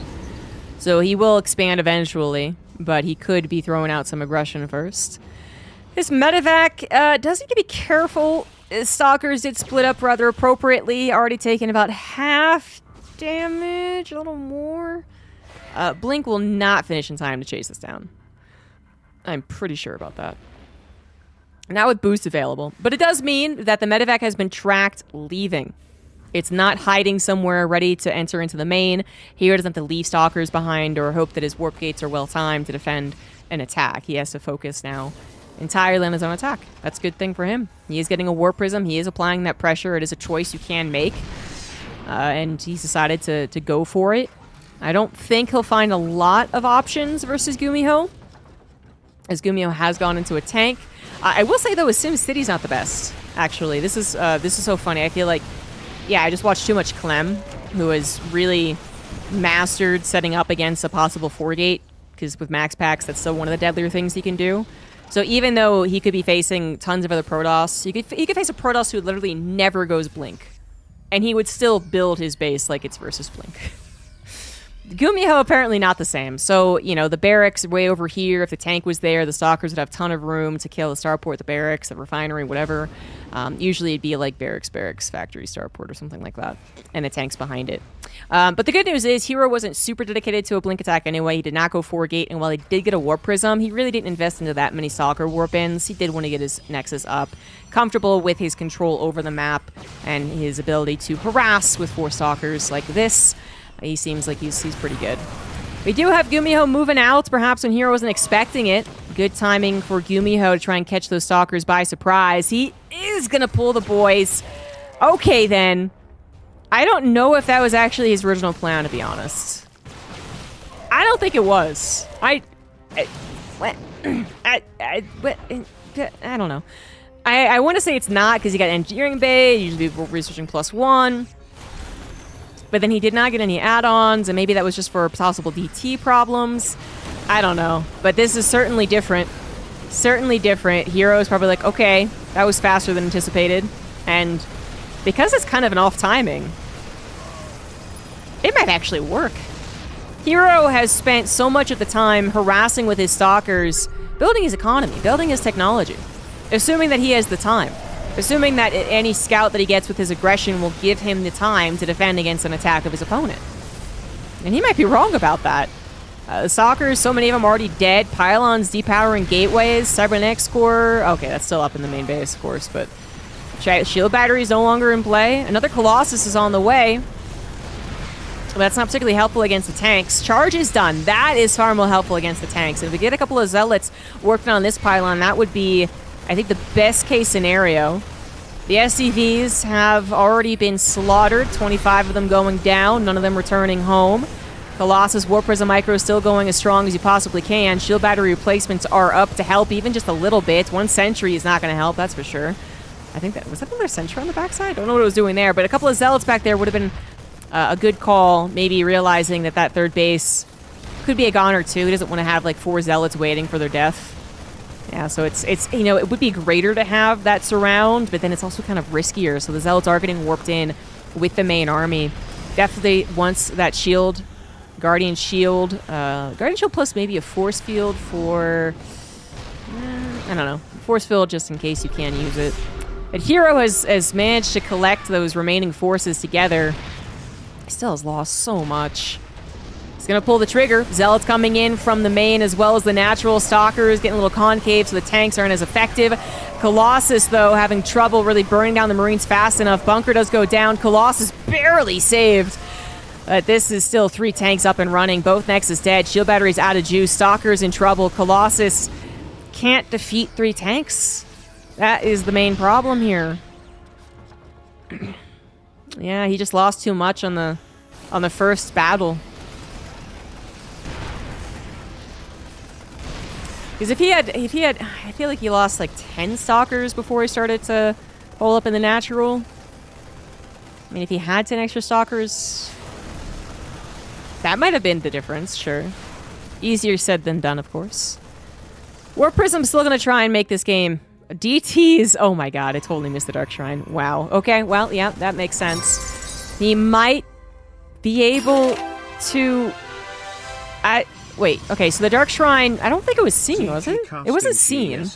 So he will expand eventually, but he could be throwing out some aggression first. His medevac does need to be careful. His Stalkers did split up rather appropriately, already taken about half damage, a little more. Blink will not finish in time to chase this down. I'm pretty sure about that. Not with boost available. But it does mean that the medevac has been tracked leaving. It's not hiding somewhere ready to enter into the main. Hero doesn't have to leave Stalkers behind or hope that his warp gates are well timed to defend an attack. He has to focus now entirely on his own attack. That's a good thing for him. He is getting a Warp Prism. He is applying that pressure. It is a choice you can make. And he's decided to go for it. I don't think he'll find a lot of options versus Gumiho, as Gumiho has gone into a tank. I will say, though, his SimCity's not the best, actually. This is so funny. I feel like, yeah, I just watched too much Clem, who has really mastered setting up against a possible 4-gate, because with Max Pax, that's still one of the deadlier things he can do. So even though he could be facing tons of other Protoss, he could face a Protoss who literally never goes Blink. And he would still build his base like it's versus Blink. Gumiho apparently not the same. So, you know, the barracks way over here, if the tank was there, the stalkers would have a ton of room to kill the starport, the barracks, the refinery, whatever. Usually it'd be like barracks, factory, starport, or something like that. And the tank's behind it. But the good news is Hero wasn't super dedicated to a blink attack anyway. He did not go 4-gate, and while he did get a warp prism, he really didn't invest into that many stalker warp-ins. He did want to get his Nexus up, comfortable with his control over the map and his ability to harass with 4 stalkers like this. He seems like he's pretty good. We do have Gumiho moving out, perhaps when Hero wasn't expecting it. Good timing for Gumiho to try and catch those stalkers by surprise. He is going to pull the boys. Okay, then. I don't know if that was actually his original plan, to be honest. I don't think it was. I don't know. I want to say it's not, because he got Engineering Bay, usually researching +1. But then he did not get any add-ons, and maybe that was just for possible DT problems. I don't know. But this is certainly different. Certainly different. Hero is probably like, okay, that was faster than anticipated. And because it's kind of an off timing, it might actually work. Hero has spent so much of the time harassing with his stalkers, building his economy, building his technology, assuming that he has the time. Assuming that any scout that he gets with his aggression will give him the time to defend against an attack of his opponent. And he might be wrong about that. The stalkers, so many of them already dead. Pylons depowering gateways. Cybernetics core. Okay, that's still up in the main base, of course, but shield battery is no longer in play. Another Colossus is on the way. But that's not particularly helpful against the tanks. Charge is done. That is far more helpful against the tanks. And if we get a couple of zealots working on this pylon, that would be, I think, the best case scenario. The SCVs have already been slaughtered, 25 of them going down, none of them returning home. Colossus Warp Prism Micro is still going as strong as you possibly can. Shield battery replacements are up to help even just a little bit. 1 sentry is not going to help, that's for sure. I think was that another sentry on the backside? I don't know what it was doing there, but a couple of zealots back there would have been a good call, maybe realizing that that third base could be a goner too. He doesn't want to have like 4 zealots waiting for their death. Yeah, so it's you know, it would be greater to have that surround, but then it's also kind of riskier. So the zealots are getting warped in with the main army. Definitely wants that shield, Guardian Shield plus maybe a force field for, I don't know, force field just in case you can use it. But Hero has managed to collect those remaining forces together. He still has lost so much. He's going to pull the trigger. Zealots coming in from the main as well as the natural stalkers, getting a little concave so the tanks aren't as effective. Colossus, though, having trouble really burning down the Marines fast enough. Bunker does go down. Colossus barely saved. But this is still 3 tanks up and running. Both Nexus dead. Shield batteries out of juice. Stalkers in trouble. Colossus can't defeat 3 tanks. That is the main problem here. Yeah, he just lost too much on the first battle. Because if he had, I feel like he lost like 10 stalkers before he started to hole up in the natural. I mean, if he had 10 extra stalkers, that might have been the difference, sure. Easier said than done, of course. Warp Prism's still going to try and make this game. DTs, oh my god, I totally missed the Dark Shrine. Wow. Okay, well, yeah, that makes sense. He might be able to... Wait, okay, so the Dark Shrine, I don't think it was seen, was it? It wasn't seen.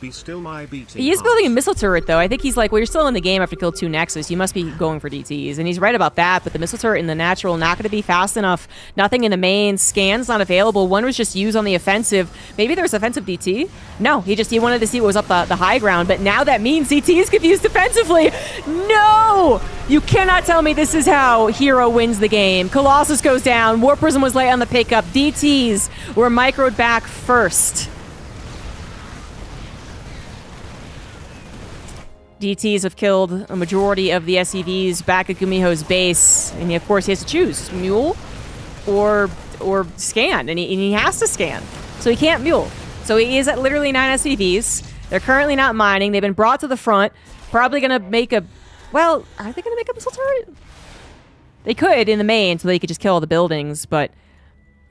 Be still my beating He is building a missile turret, though. I think he's like, well, you're still in the game after kill 2 Nexus. You must be going for DTs. And he's right about that, but the missile turret in the natural, not going to be fast enough. Nothing in the main. Scan's not available. One was just used on the offensive. Maybe there was offensive DT? No, he wanted to see what was up the high ground, but now that means DTs could be used defensively. No! You cannot tell me this is how Hero wins the game. Colossus goes down. Warp Prism was late on the pickup. DTs were microed back first. DTs have killed a majority of the SCVs back at Gumiho's base, and of course he has to choose mule or scan, and he has to scan, so he can't mule. So he is at literally 9 SCVs. They're currently not mining. They've been brought to the front. Probably gonna make a, well, are they gonna make a missile turret? They could in the main, so they could just kill all the buildings, but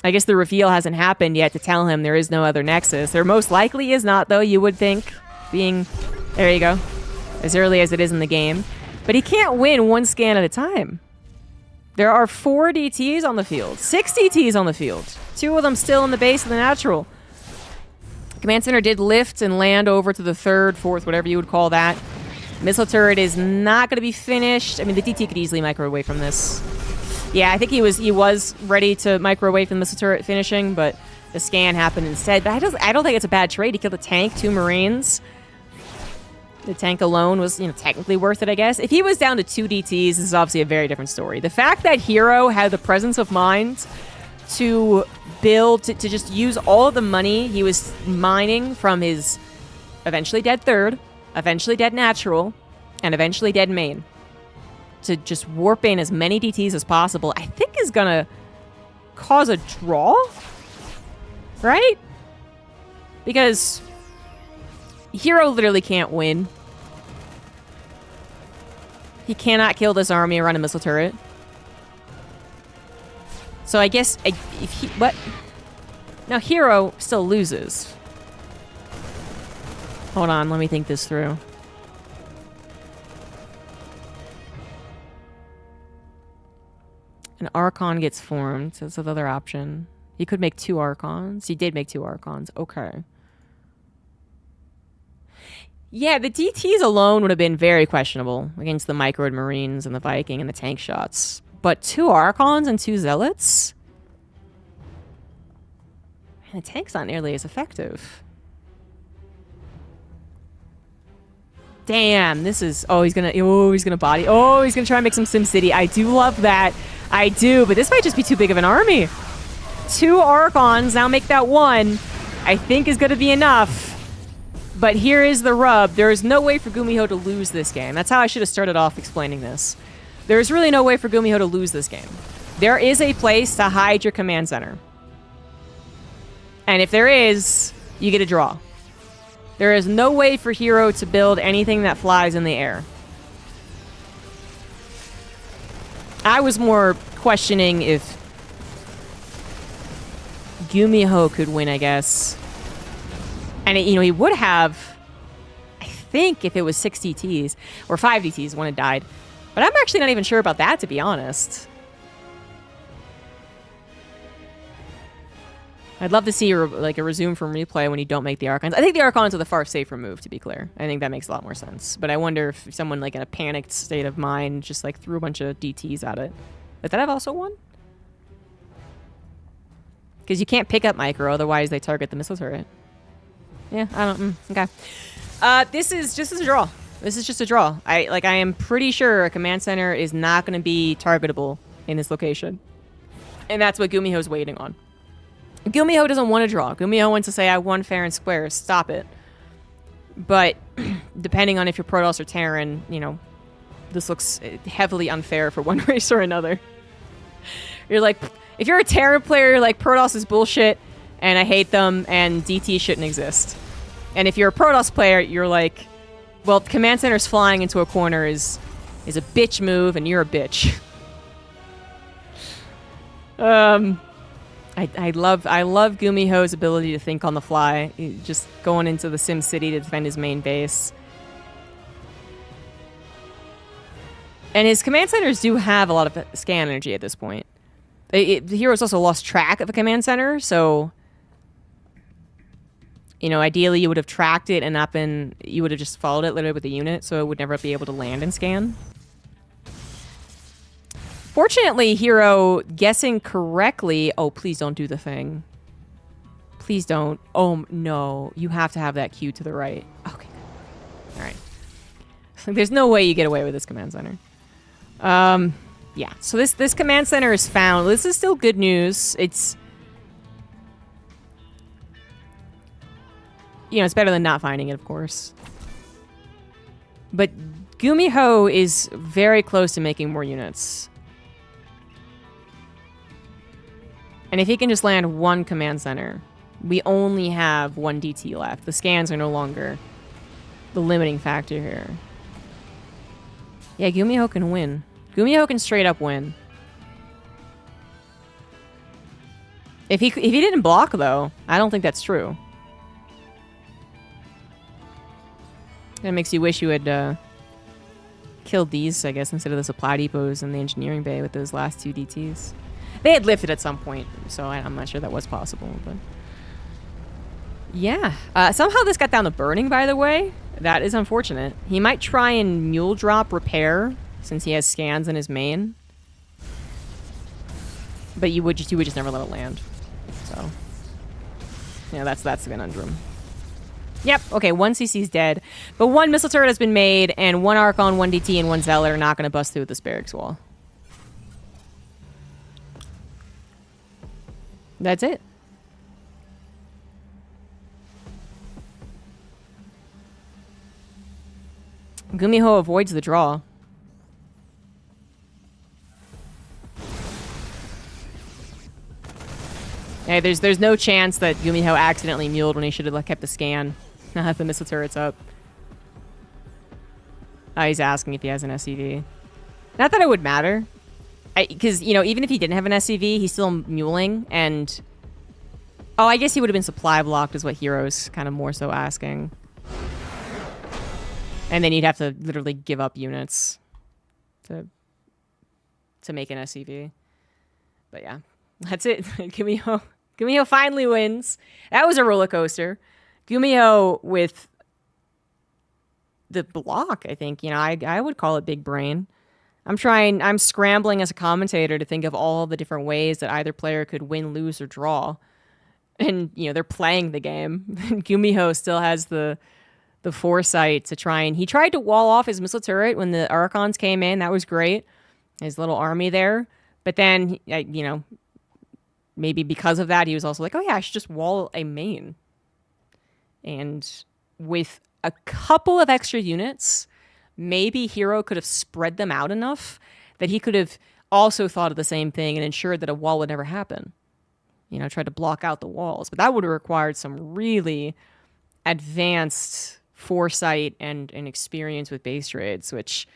I guess the reveal hasn't happened yet to tell him there is no other Nexus. There most likely is not, though, you would think, being, there you go, as early as it is in the game. But he can't win 1 scan at a time. There are 4 DTs on the field. 6 DTs on the field. 2 of them still in the base of the natural. Command Center did lift and land over to the 3rd, 4th, whatever you would call that. Missile turret is not going to be finished. I mean, the DT could easily micro away from this. Yeah, I think he was ready to micro away from the missile turret finishing, but the scan happened instead. But I don't think it's a bad trade. He killed a tank, 2 Marines. The tank alone was, technically worth it, I guess. If he was down to 2 DTs, this is obviously a very different story. The fact that Hero had the presence of mind to build, to just use all of the money he was mining from his eventually dead 3rd, eventually dead natural, and eventually dead main, to just warp in as many DTs as possible, I think is gonna cause a draw, right? Because Hero literally can't win. He cannot kill this army around a missile turret. So I guess if he... What? Now Hero still loses. Hold on, let me think this through. An Archon gets formed. So that's another option. He could make 2 Archons. He did make 2 Archons. Okay. Yeah, the DTs alone would have been very questionable against the Microid Marines and the Viking and the tank shots. But 2 Archons and 2 Zealots? Man, the tank's not nearly as effective. Damn, this is... Oh, he's gonna body... Oh, he's gonna try and make some SimCity. I do love that. I do, but this might just be too big of an army. 2 Archons, now make that 1, I think is gonna be enough. But here is the rub. There is no way for Gumiho to lose this game. That's how I should have started off explaining this. There is really no way for Gumiho to lose this game. There is a place to hide your command center. And if there is, you get a draw. There is no way for Hero to build anything that flies in the air. I was more questioning if Gumiho could win, I guess. And, he would have, I think, if it was 6 DTs, or 5 DTs, one had died. But I'm actually not even sure about that, to be honest. I'd love to see, a resume from replay when you don't make the Archons. I think the Archons are the far safer move, to be clear. I think that makes a lot more sense. But I wonder if someone, in a panicked state of mind, just, threw a bunch of DTs at it. Did that have also won? Because you can't pick up micro, otherwise they target the missile turret. Yeah, I don't... okay. This is just a draw. This is just a draw. I am pretty sure a command center is not going to be targetable in this location. And that's what Gumiho's waiting on. Gumiho doesn't want to draw. Gumiho wants to say, I won fair and square. Stop it. But depending on if you're Protoss or Terran, this looks heavily unfair for one race or another. You're like... If you're a Terran player, you're like, Protoss is bullshit, and I hate them, and DT shouldn't exist. And if you're a Protoss player, you're like, well, command center's flying into a corner is a bitch move, and you're a bitch. I love Gumiho's ability to think on the fly, just going into the Sim City to defend his main base. And his command centers do have a lot of scan energy at this point. The Hero's also lost track of a command center, so... ideally you would have tracked it and not been... You would have just followed it literally with the unit, so it would never be able to land and scan. Fortunately, Hero, guessing correctly... Oh, please don't do the thing. Please don't. Oh, no. You have to have that queue to the right. Okay. Alright. There's no way you get away with this command center. Yeah, so this command center is found. This is still good news. It's... it's better than not finding it, of course. But Gumiho is very close to making more units. And if he can just land 1 command center, we only have 1 DT left. The scans are no longer the limiting factor here. Yeah, Gumiho can win. Gumiho can straight up win. If he didn't block, though, I don't think that's true. That makes you wish you had killed these, I guess, instead of the supply depots and the engineering bay with those last 2 DTs. They had lifted at some point, so I'm not sure that was possible, but... Yeah. Somehow this got down to burning, by the way. That is unfortunate. He might try and mule drop repair, since he has scans in his main. But you would just never let it land. So... Yeah, that's the conundrum. Yep, okay, 1 CC's dead. But 1 missile turret has been made, and 1 Archon, 1 DT, and 1 Zealot are not going to bust through this barracks wall. That's it. Gumiho avoids the draw. Hey, there's no chance that Gumiho accidentally muled when he should have kept the scan. Now have the missile turrets up. Oh, he's asking if he has an SCV. Not that it would matter. Because, you know, even if he didn't have an SCV, he's still muling, and... Oh, I guess he would have been supply blocked is what Hero's kind of more so asking. And then you'd have to literally give up units to make an SCV. But yeah, that's it. Gumiho finally wins. That was a roller coaster. Gumiho with the block, I think. You know, I would call it big brain. I'm scrambling as a commentator to think of all the different ways that either player could win, lose, or draw. And, you know, they're playing the game. Gumiho still has the foresight to try, and he tried to wall off his missile turret when the Archons came in. That was great. His little army there. But then, you know, maybe because of that, he was also like, oh yeah, I should just wall a main. And with a couple of extra units, maybe Hero could have spread them out enough that he could have also thought of the same thing and ensured that a wall would never happen. You know, tried to block out the walls. But that would have required some really advanced foresight and experience with base trades, which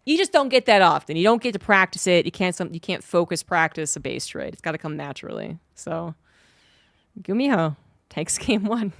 you just don't get that often. You don't get to practice it. You can't focus practice a base trade. It's got to come naturally. So, Gumiho takes game 1.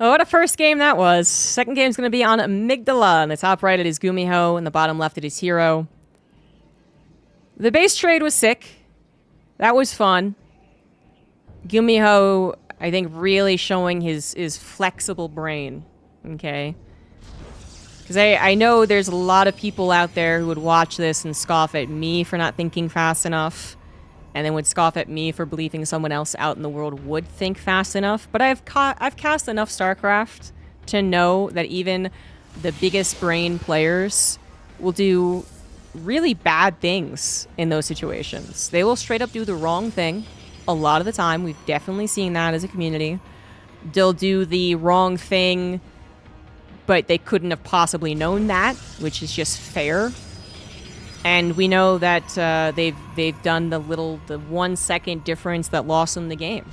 Oh, what a first game that was. Second game's going to be on Amygdala. In the top right, it is Gumiho. In the bottom left, it is Hero. The base trade was sick. That was fun. Gumiho, I think, really showing his flexible brain. Okay? Because I know there's a lot of people out there who would watch this and scoff at me for not thinking fast enough. And then would scoff at me for believing someone else out in the world would think fast enough. But I've cast enough StarCraft to know that even the biggest brain players will do really bad things in those situations. They will straight up do the wrong thing a lot of the time. We've definitely seen that as a community. They'll do the wrong thing, but they couldn't have possibly known that, which is just fair. And we know that they've done the 1 second difference that lost them the game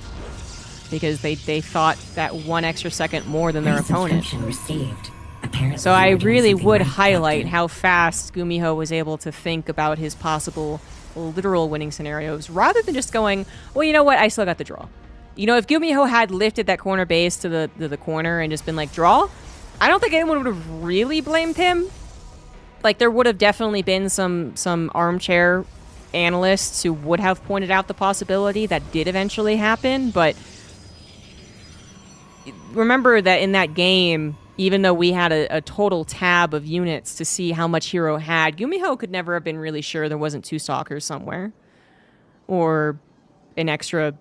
because they thought that 1 extra second more than their opponent. Received. Apparently So I really would highlight how fast Gumiho was able to think about his possible literal winning scenarios rather than just going, well, you know what, I still got the draw. You know, if Gumiho had lifted that corner base to the corner and just been like, draw, I don't think anyone would have really blamed him. Like, there would have definitely been some armchair analysts who would have pointed out the possibility that did eventually happen, but remember that in that game, even though we had a total tab of units to see how much Hero had, Gumiho could never have been really sure there wasn't 2 stalkers somewhere. Or an extra...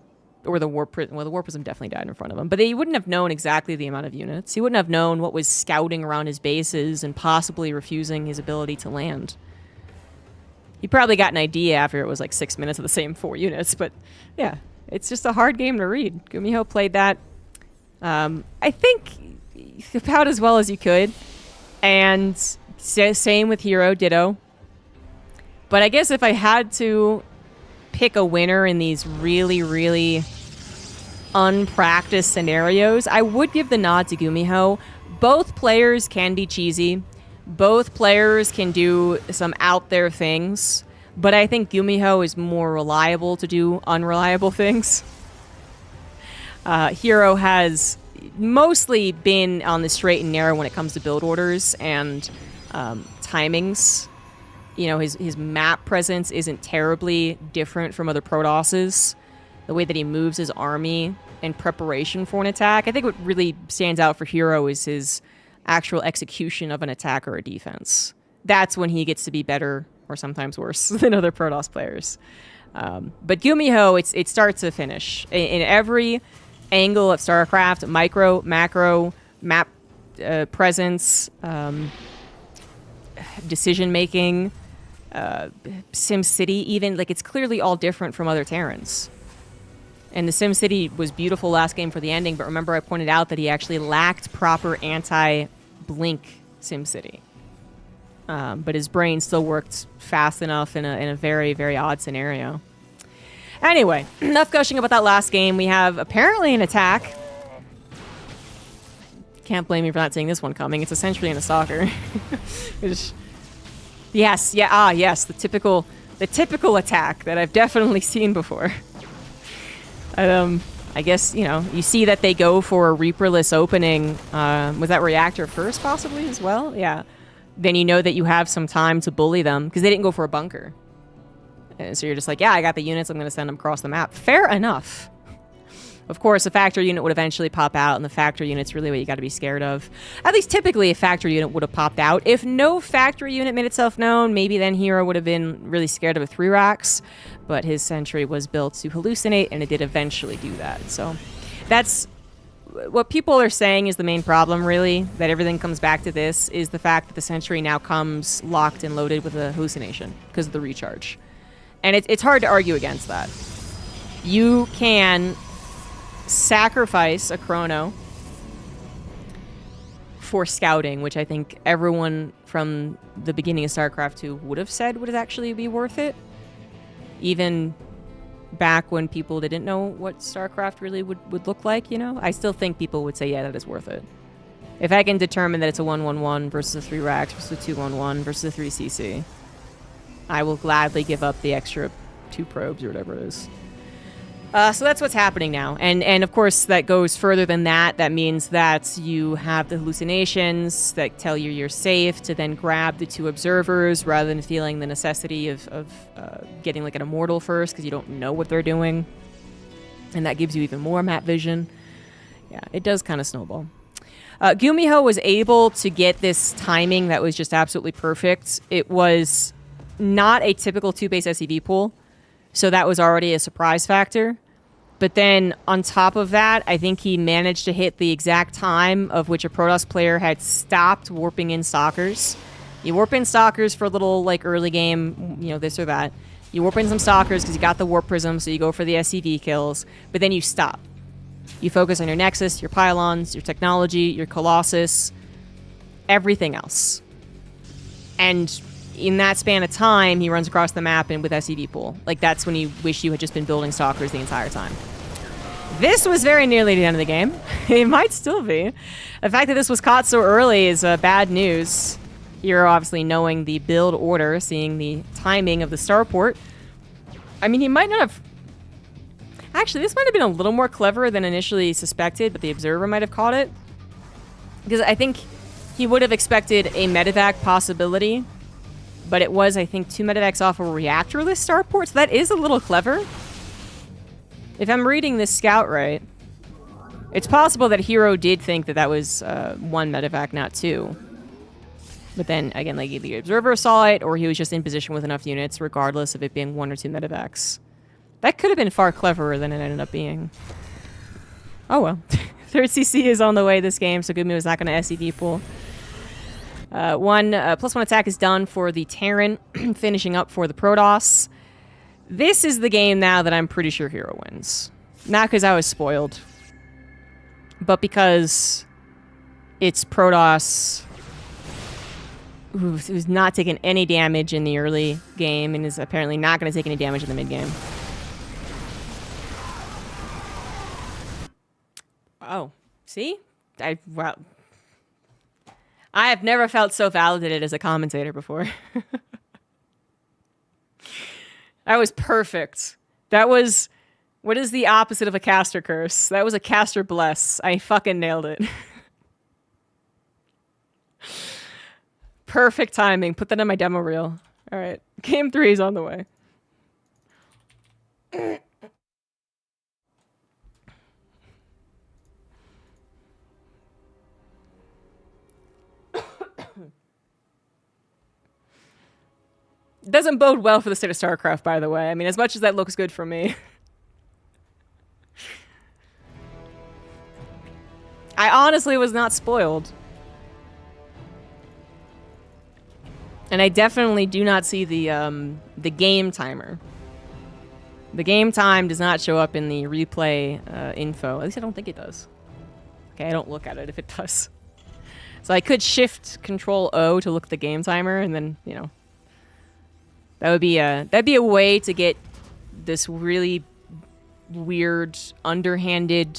Or the Warp Prism. Well, the Warp Prism definitely died in front of him. But he wouldn't have known exactly the amount of units. He wouldn't have known what was scouting around his bases and possibly refusing his ability to land. He probably got an idea after it was like 6 minutes of the same 4 units. But yeah, it's just a hard game to read. Gumiho played that, I think, about as well as you could. And same with Hero, ditto. But I guess if I had to pick a winner in these really, really unpracticed scenarios, I would give the nod to Gumiho, both players can be cheesy. Both players can do some out there things, but I think Gumiho is more reliable to do unreliable things. Hero has mostly been on the straight and narrow when it comes to build orders and timings. You know, his map presence isn't terribly different from other Protosses. The way that he moves his army in preparation for an attack. I think what really stands out for Hero is his actual execution of an attack or a defense. That's when he gets to be better or sometimes worse than other Protoss players. But Gumiho, it's start to finish. In every angle of StarCraft, micro, macro, map presence, decision making, SimCity even, like it's clearly all different from other Terrans. And the SimCity was beautiful last game for the ending, but remember I pointed out that he actually lacked proper anti-blink SimCity. But his brain still worked fast enough in a very, very odd scenario. Anyway, enough gushing about that last game. We have apparently an attack. Can't blame me for not seeing this one coming. It's a Sentry and a Stalker. Yes, yes, the typical attack that I've definitely seen before. I guess, you know, you see that they go for a Reaperless opening. Was that reactor first, possibly, as well? Yeah. Then you know that you have some time to bully them, because they didn't go for a bunker. And so you're just like, yeah, I got the units, I'm going to send them across the map. Fair enough. Of course, a factory unit would eventually pop out, and the factory unit's really what you got to be scared of. At least typically a factory unit would have popped out. If no factory unit made itself known, maybe then Hero would have been really scared of a 3 racks. But his Sentry was built to hallucinate, and it did eventually do that. So that's what people are saying is the main problem, really, that everything comes back to this, is the fact that the Sentry now comes locked and loaded with a hallucination because of the recharge. And it's hard to argue against that. You can sacrifice a chrono for scouting, which I think everyone from the beginning of StarCraft 2 would have said would actually be worth it. Even back when people didn't know what StarCraft really would look like, you know? I still think people would say, yeah, that is worth it. If I can determine that it's a 1-1-1 versus a 3 racks versus a 2-1-1 versus a 3 CC, I will gladly give up the extra 2 probes or whatever it is. So that's what's happening now. And of course, that goes further than that. That means that you have the hallucinations that tell you you're safe to then grab the 2 observers rather than feeling the necessity of getting like an immortal first because you don't know what they're doing. And that gives you even more map vision. Yeah, it does kind of snowball. Gumiho was able to get this timing that was just absolutely perfect. It was not a typical 2-base SCV pool, so that was already a surprise factor. But then on top of that, I think he managed to hit the exact time of which a Protoss player had stopped warping in Stalkers. You warp in Stalkers for a little like early game, you know, this or that. You warp in some Stalkers because you got the Warp Prism, so you go for the SCV kills, but then you stop. You focus on your Nexus, your Pylons, your technology, your Colossus, everything else. And in that span of time, he runs across the map and with SCV pool. Like, that's when you wish you had just been building Stalkers the entire time. This was very nearly the end of the game. It might still be. The fact that this was caught so early is bad news. Hero obviously knowing the build order, seeing the timing of the starport. I mean, he might not have... Actually, this might have been a little more clever than initially suspected, but the observer might have caught it. Because I think he would have expected a medevac possibility. But it was, I think, 2 medevacs off a reactorless starport, so that is a little clever. If I'm reading this scout right, it's possible that Hero did think that that was 1 medevac, not 2. But then, again, like, the observer saw it, or he was just in position with enough units, regardless of it being 1 or 2 medevacs. That could have been far cleverer than it ended up being. Oh well. 3rd CC is on the way this game, so Gumiho is not going to SCV pool. +1 attack is done for the Terran, finishing up for the Protoss. This is the game now that I'm pretty sure Hero wins. Not because I was spoiled, but because it's Protoss who's not taking any damage in the early game and is apparently not going to take any damage in the mid game. Oh, see? Well, I have never felt so validated as a commentator before. That was perfect. That was... What is the opposite of a caster curse? That was a caster bless. I fucking nailed it. Perfect timing. Put that in my demo reel. All right. Game 3 is on the way. Doesn't bode well for the state of StarCraft, by the way. I mean, as much as that looks good for me. I honestly was not spoiled. And I definitely do not see the game timer. The game time does not show up in the replay info. At least I don't think it does. Okay, I don't look at it if it does. So I could shift Control O to look at the game timer, and then, you know, that'd be a way to get this really weird, underhanded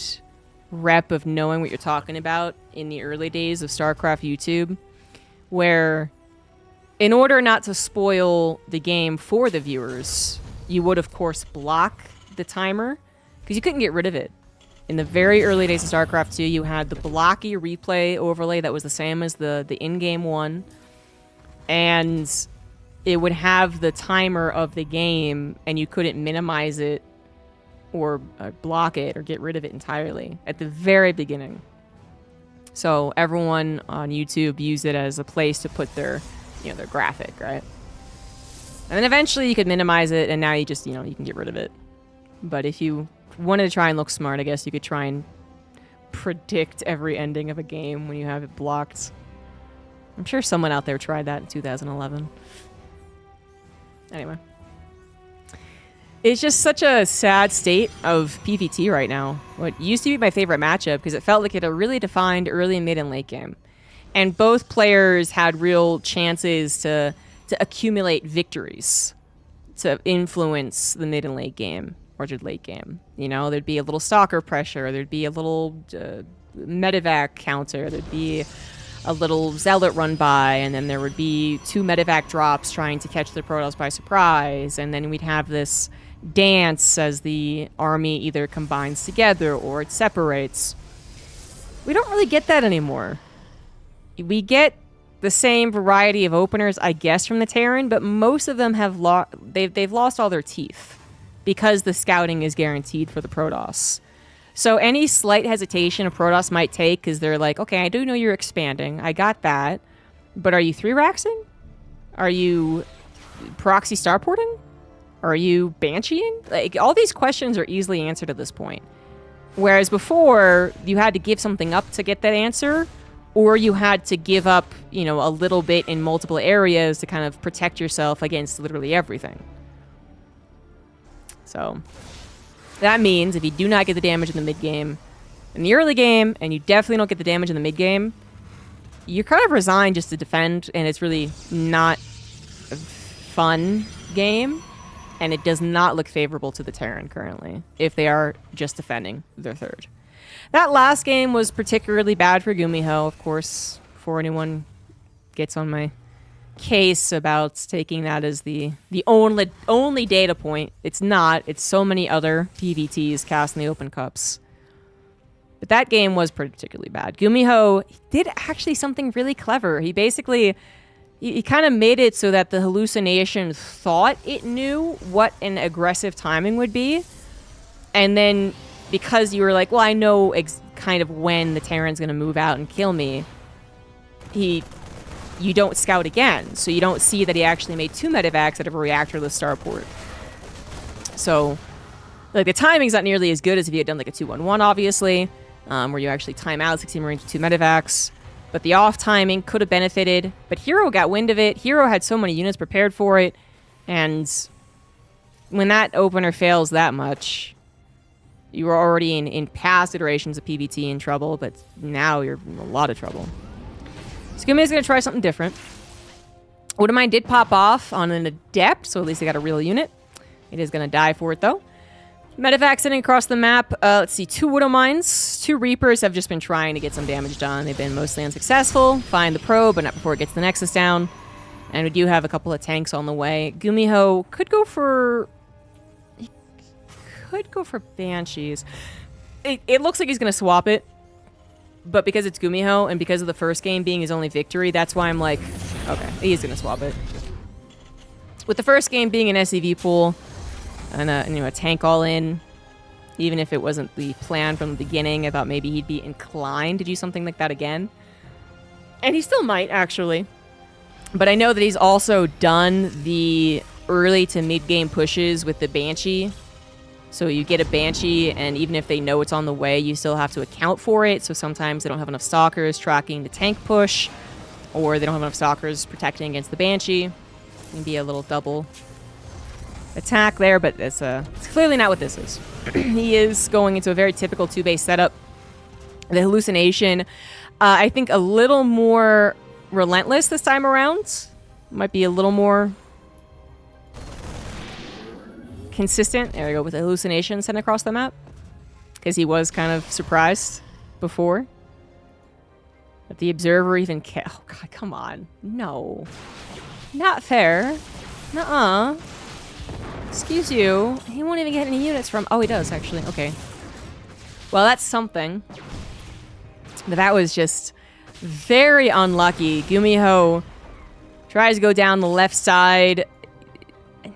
rep of knowing what you're talking about in the early days of StarCraft YouTube, where in order not to spoil the game for the viewers, you would of course block the timer, because you couldn't get rid of it. In the very early days of StarCraft 2, you had the blocky replay overlay that was the same as the in-game one, and it would have the timer of the game, and you couldn't minimize it or block it or get rid of it entirely at the very beginning. So everyone on YouTube used it as a place to put their, you know, their graphic, right? And then eventually you could minimize it, and now you just, you know, you can get rid of it. But if you wanted to try and look smart, I guess you could try and predict every ending of a game when you have it blocked. I'm sure someone out there tried that in 2011. Anyway. It's just such a sad state of PvT right now. What used to be my favorite matchup, because it felt like it had a really defined early, mid, and late game. And both players had real chances to accumulate victories to influence the mid and late game, or the late game. You know, there'd be a little stalker pressure, there'd be a little medevac counter, there'd be a little zealot run by, and then there would be 2 medevac drops trying to catch the Protoss by surprise, and then we'd have this dance as the army either combines together or it separates. We don't really get that anymore. We get the same variety of openers, I guess, from the Terran, but most of them have they've lost all their teeth because the scouting is guaranteed for the Protoss. So any slight hesitation a Protoss might take, because they're like, okay, I do know you're expanding, I got that, but are you 3-raxing? Are you proxy starporting? Are you bansheeing? Like, all these questions are easily answered at this point. Whereas before, you had to give something up to get that answer, or you had to give up, you know, a little bit in multiple areas to kind of protect yourself against literally everything. So that means if you do not get the damage in the mid-game, in the early game, and you definitely don't get the damage in the mid-game, you're kind of resigned just to defend, and it's really not a fun game, and it does not look favorable to the Terran currently, if they are just defending their third. That last game was particularly bad for Gumiho, of course, before anyone gets on my case about taking that as the only data point. It's not. It's so many other PVTs cast in the Open Cups. But that game was particularly bad. Gumiho did actually something really clever. He basically... He kind of made it so that the hallucination thought it knew what an aggressive timing would be. And then, because you were like, well, I know kind of when the Terran's going to move out and kill me, you don't scout again. So you don't see that he actually made 2 medevacs out of a reactorless starport. So, like, the timing's not nearly as good as if you had done, like, a 2-1-1, obviously, where you actually time out 16 Marines with 2 medevacs. But the off timing could have benefited. But Hero got wind of it. Hero had so many units prepared for it. And when that opener fails that much, you were already in past iterations of PvT in trouble, but now you're in a lot of trouble. Scooby is going to try something different. Odamine did pop off on an Adept, so at least they got a real unit. It is going to die for it, though. Medevac sitting across the map. Let's see, 2 Widow Mines. 2 Reapers have just been trying to get some damage done. They've been mostly unsuccessful. Find the probe, but not before it gets the Nexus down. And we do have a couple of tanks on the way. Gumiho could go for... He could go for Banshees. It looks like he's going to swap it. But because it's Gumiho, and because of the first game being his only victory, that's why I'm like, okay, he's going to swap it. With the first game being an SCV pool, and a tank all in, even if it wasn't the plan from the beginning, I thought maybe he'd be inclined to do something like that again. And he still might, actually. But I know that he's also done the early to mid-game pushes with the Banshee. So you get a Banshee, and even if they know it's on the way, you still have to account for it. So sometimes they don't have enough stalkers tracking the tank push, or they don't have enough stalkers protecting against the Banshee. It can be a little double attack there, but it's clearly not what this is. He is going into a very typical 2-base setup. The hallucination, I think a little more relentless this time around. Might be a little more consistent. There we go, with the hallucination sent across the map. Because he was kind of surprised before. That the observer even oh god, come on. No. Not fair. Nuh-uh. Excuse you. He won't even get any units from... Oh, he does, actually. Okay. Well, that's something. But that was just very unlucky. Gumiho tries to go down the left side.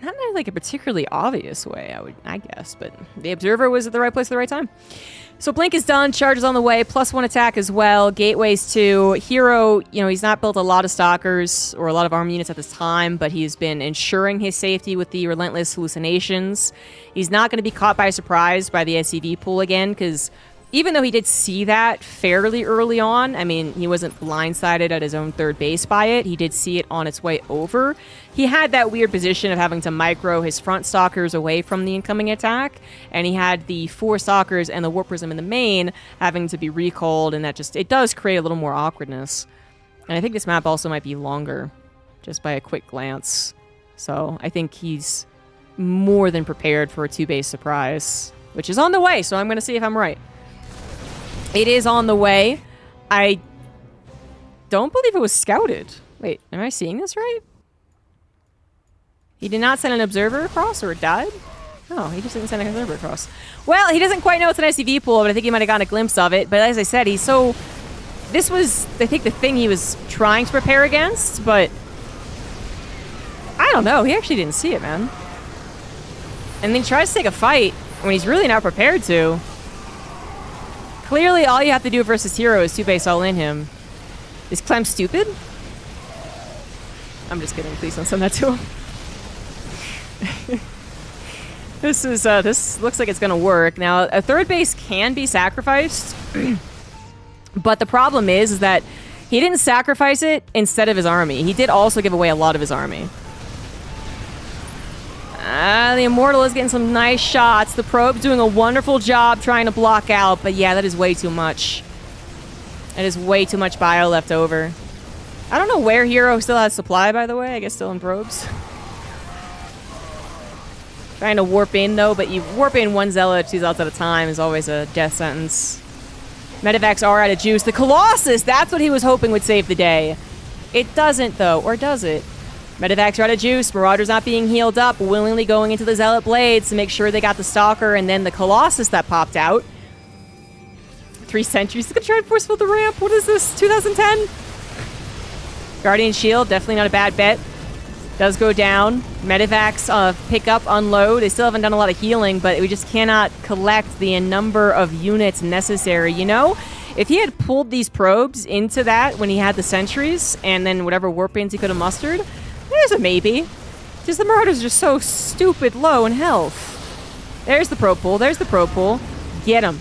Not in like a particularly obvious way, I guess. But the observer was at the right place at the right time. So Blink is done. Charges on the way. +1 attack as well. Gateways 2. Hero, he's not built a lot of stalkers or a lot of arm units at this time, but he's been ensuring his safety with the relentless hallucinations. He's not going to be caught by surprise by the SCV pool again, because even though he did see that fairly early on, I mean, he wasn't blindsided at his own third base by it. He did see it on its way over. He had that weird position of having to micro his front stalkers away from the incoming attack, and he had the 4 stalkers and the Warp Prism in the main having to be recalled, and that just, it does create a little more awkwardness. And I think this map also might be longer, just by a quick glance. So I think he's more than prepared for a 2-base surprise, which is on the way, so I'm going to see if I'm right. It is on the way. I don't believe it was scouted. Wait, am I seeing this right? He did not send an observer across, or it died? Oh, he just didn't send an observer across. Well, he doesn't quite know it's an SCV pool, but I think he might have gotten a glimpse of it. But as I said, he's so... This was, I think, the thing he was trying to prepare against, but... I don't know. He actually didn't see it, man. And then he tries to take a fight when he's really not prepared to. Clearly, all you have to do versus Hero is 2-base all in him. Is Clem stupid? I'm just kidding. Please don't send that to him. This looks like it's gonna work. Now, a 3rd base can be sacrificed, but the problem is that he didn't sacrifice it instead of his army. He did also give away a lot of his army. The Immortal is getting some nice shots. The Probe's doing a wonderful job trying to block out, but yeah, that is way too much. That is way too much bio left over. I don't know where Hero still has supply, by the way. I guess still in Probes. Trying to warp in, though, but you warp in 1 Zealot, 2 Zealots at a time is always a death sentence. Medivacs are out of juice. The Colossus, that's what he was hoping would save the day. It doesn't, though, or does it? Medivacs are out of juice. Marauder's not being healed up, willingly going into the Zealot Blades to make sure they got the Stalker, and then the Colossus that popped out. 3 Sentries. He's gonna try and force field the ramp. What is this, 2010? Guardian Shield, definitely not a bad bet. Does go down. Medivacs pick up, unload. They still haven't done a lot of healing, but we just cannot collect the number of units necessary. You know, if he had pulled these probes into that when he had the sentries, and then whatever warp ins he could have mustered, there's a maybe. Just the Marauders are just so stupid low in health. There's the probe pool. There's the probe pool. Get him.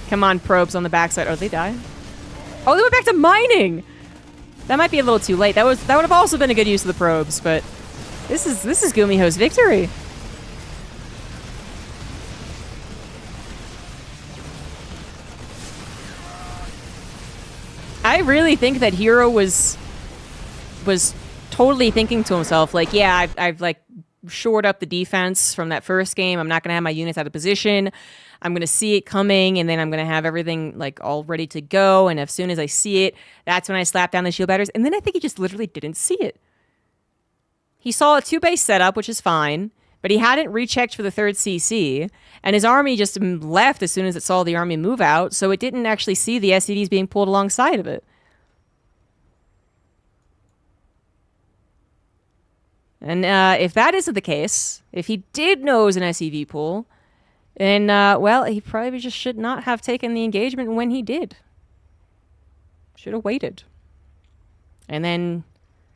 Come on, probes on the backside. Oh, they died. Oh, they went back to mining. That might be a little too late. That would have also been a good use of the probes, but this is Gumiho's victory. I really think that Hero was totally thinking to himself, like, yeah, I've like shored up the defense from that first game. I'm not going to have my units out of position. I'm going to see it coming, and then I'm going to have everything like all ready to go. And as soon as I see it, that's when I slap down the shield batters. And then I think he just literally didn't see it. He saw a 2-base setup, which is fine, but he hadn't rechecked for the 3rd CC, and his army just left as soon as it saw the army move out, so it didn't actually see the SCVs being pulled alongside of it. And if that isn't the case, if he did know it was an SCV pull, then, well, he probably just should not have taken the engagement when he did. Should have waited. And then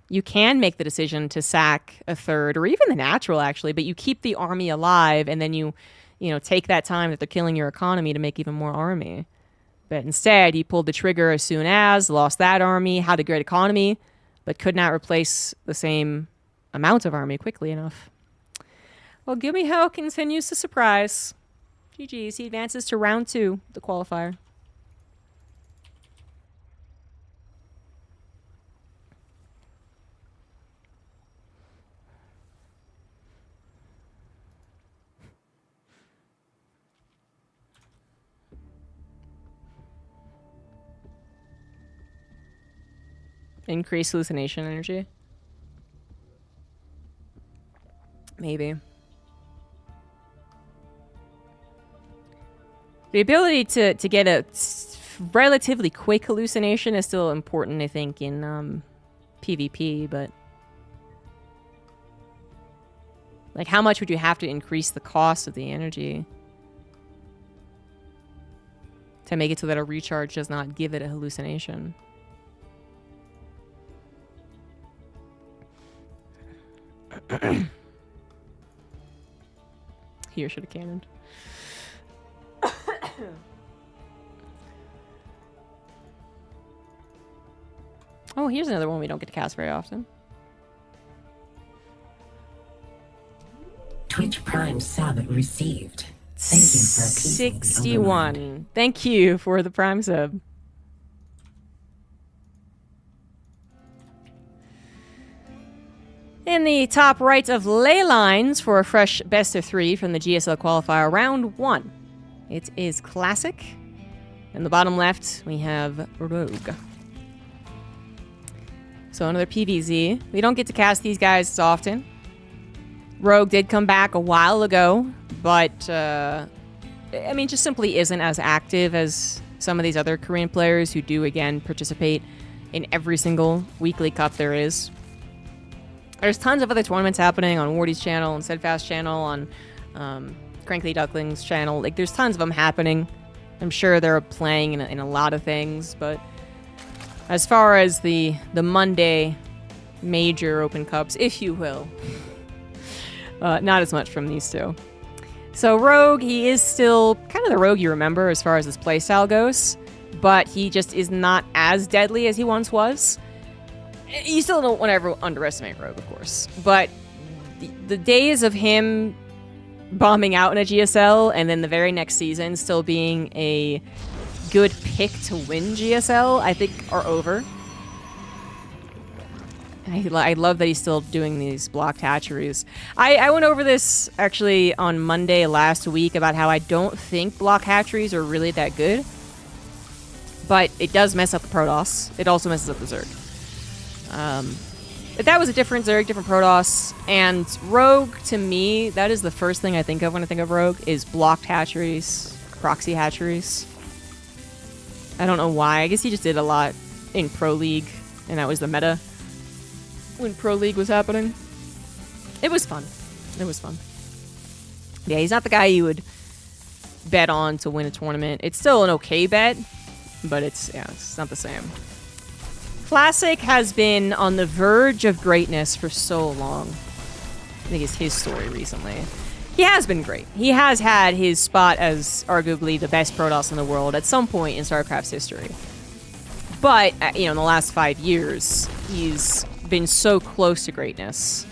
you can make the decision to sack a 3rd, or even the natural, actually, but you keep the army alive, and then you take that time that they're killing your economy to make even more army. But instead, he pulled the trigger as soon as, lost that army, had a great economy, but could not replace the same amount of army quickly enough. Well, Gumiho continues to surprise. GG's. He advances to round 2, the qualifier. Increase hallucination energy. Maybe. The ability to get a relatively quick hallucination is still important, I think, in PvP, but like, how much would you have to increase the cost of the energy to make it so that a recharge does not give it a hallucination? Here should have cannoned. Oh, here's another one we don't get to cast very often. Twitch Prime sub received. Thank you for appeasing the 61. overlord. Thank you for the Prime sub. In the top right of ley lines for a fresh best of 3 from the GSL Qualifier round 1. It is Classic. In the bottom left, we have Rogue. So another PVZ. We don't get to cast these guys as often. Rogue did come back a while ago, but I mean, just simply isn't as active as some of these other Korean players who do, again, participate in every single weekly cup there is. There's tons of other tournaments happening on Wardy's channel and Steadfast channel, on Crankly Duckling's channel. Like, there's tons of them happening. I'm sure they're playing in a lot of things, but as far as the Monday major Open Cups, if you will, not as much from these two. So Rogue, he is still kind of the Rogue you remember as far as his playstyle goes, but he just is not as deadly as he once was. You still don't want to ever underestimate Rogue, of course. But the days of him bombing out in a GSL and then the very next season still being a good pick to win GSL, I think, are over. I love that he's still doing these blocked hatcheries. I went over this, actually, on Monday last week about how I don't think block hatcheries are really that good. But it does mess up the Protoss. It also messes up the Zerg. But that was a different Zerg, different Protoss, and Rogue, to me, that is the first thing I think of when I think of Rogue, is blocked hatcheries, proxy hatcheries. I don't know why. I guess he just did a lot in Pro League, and that was the meta when Pro League was happening. It was fun. It was fun. Yeah, he's not the guy you would bet on to win a tournament. It's still an okay bet, but it's not the same. Classic has been on the verge of greatness for so long. I think it's his story recently. He has been great. He has had his spot as arguably the best Protoss in the world at some point in StarCraft's history. But, in the last 5 years, he's been so close to greatness.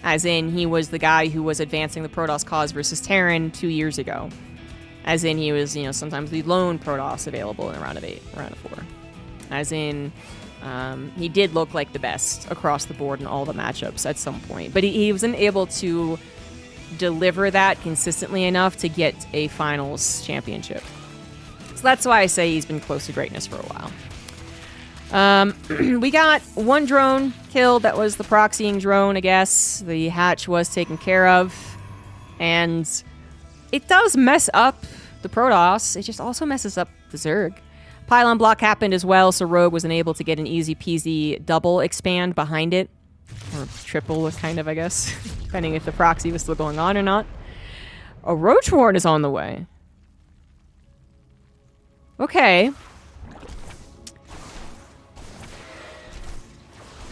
As in, he was the guy who was advancing the Protoss cause versus Terran 2 years ago. As in, he was, sometimes the lone Protoss available in a round of 8, round of 4. As in, He did look like the best across the board in all the matchups at some point. But he wasn't able to deliver that consistently enough to get a finals championship. So that's why I say he's been close to greatness for a while. We got one drone killed. That was the proxying drone, I guess. The hatch was taken care of. And it does mess up the Protoss. It just also messes up the Zerg. Pylon block happened as well, so Rogue wasn't able to get an easy peasy double expand behind it. Or triple, kind of, I guess. Depending if the proxy was still going on or not. A Roach Warren is on the way. Okay.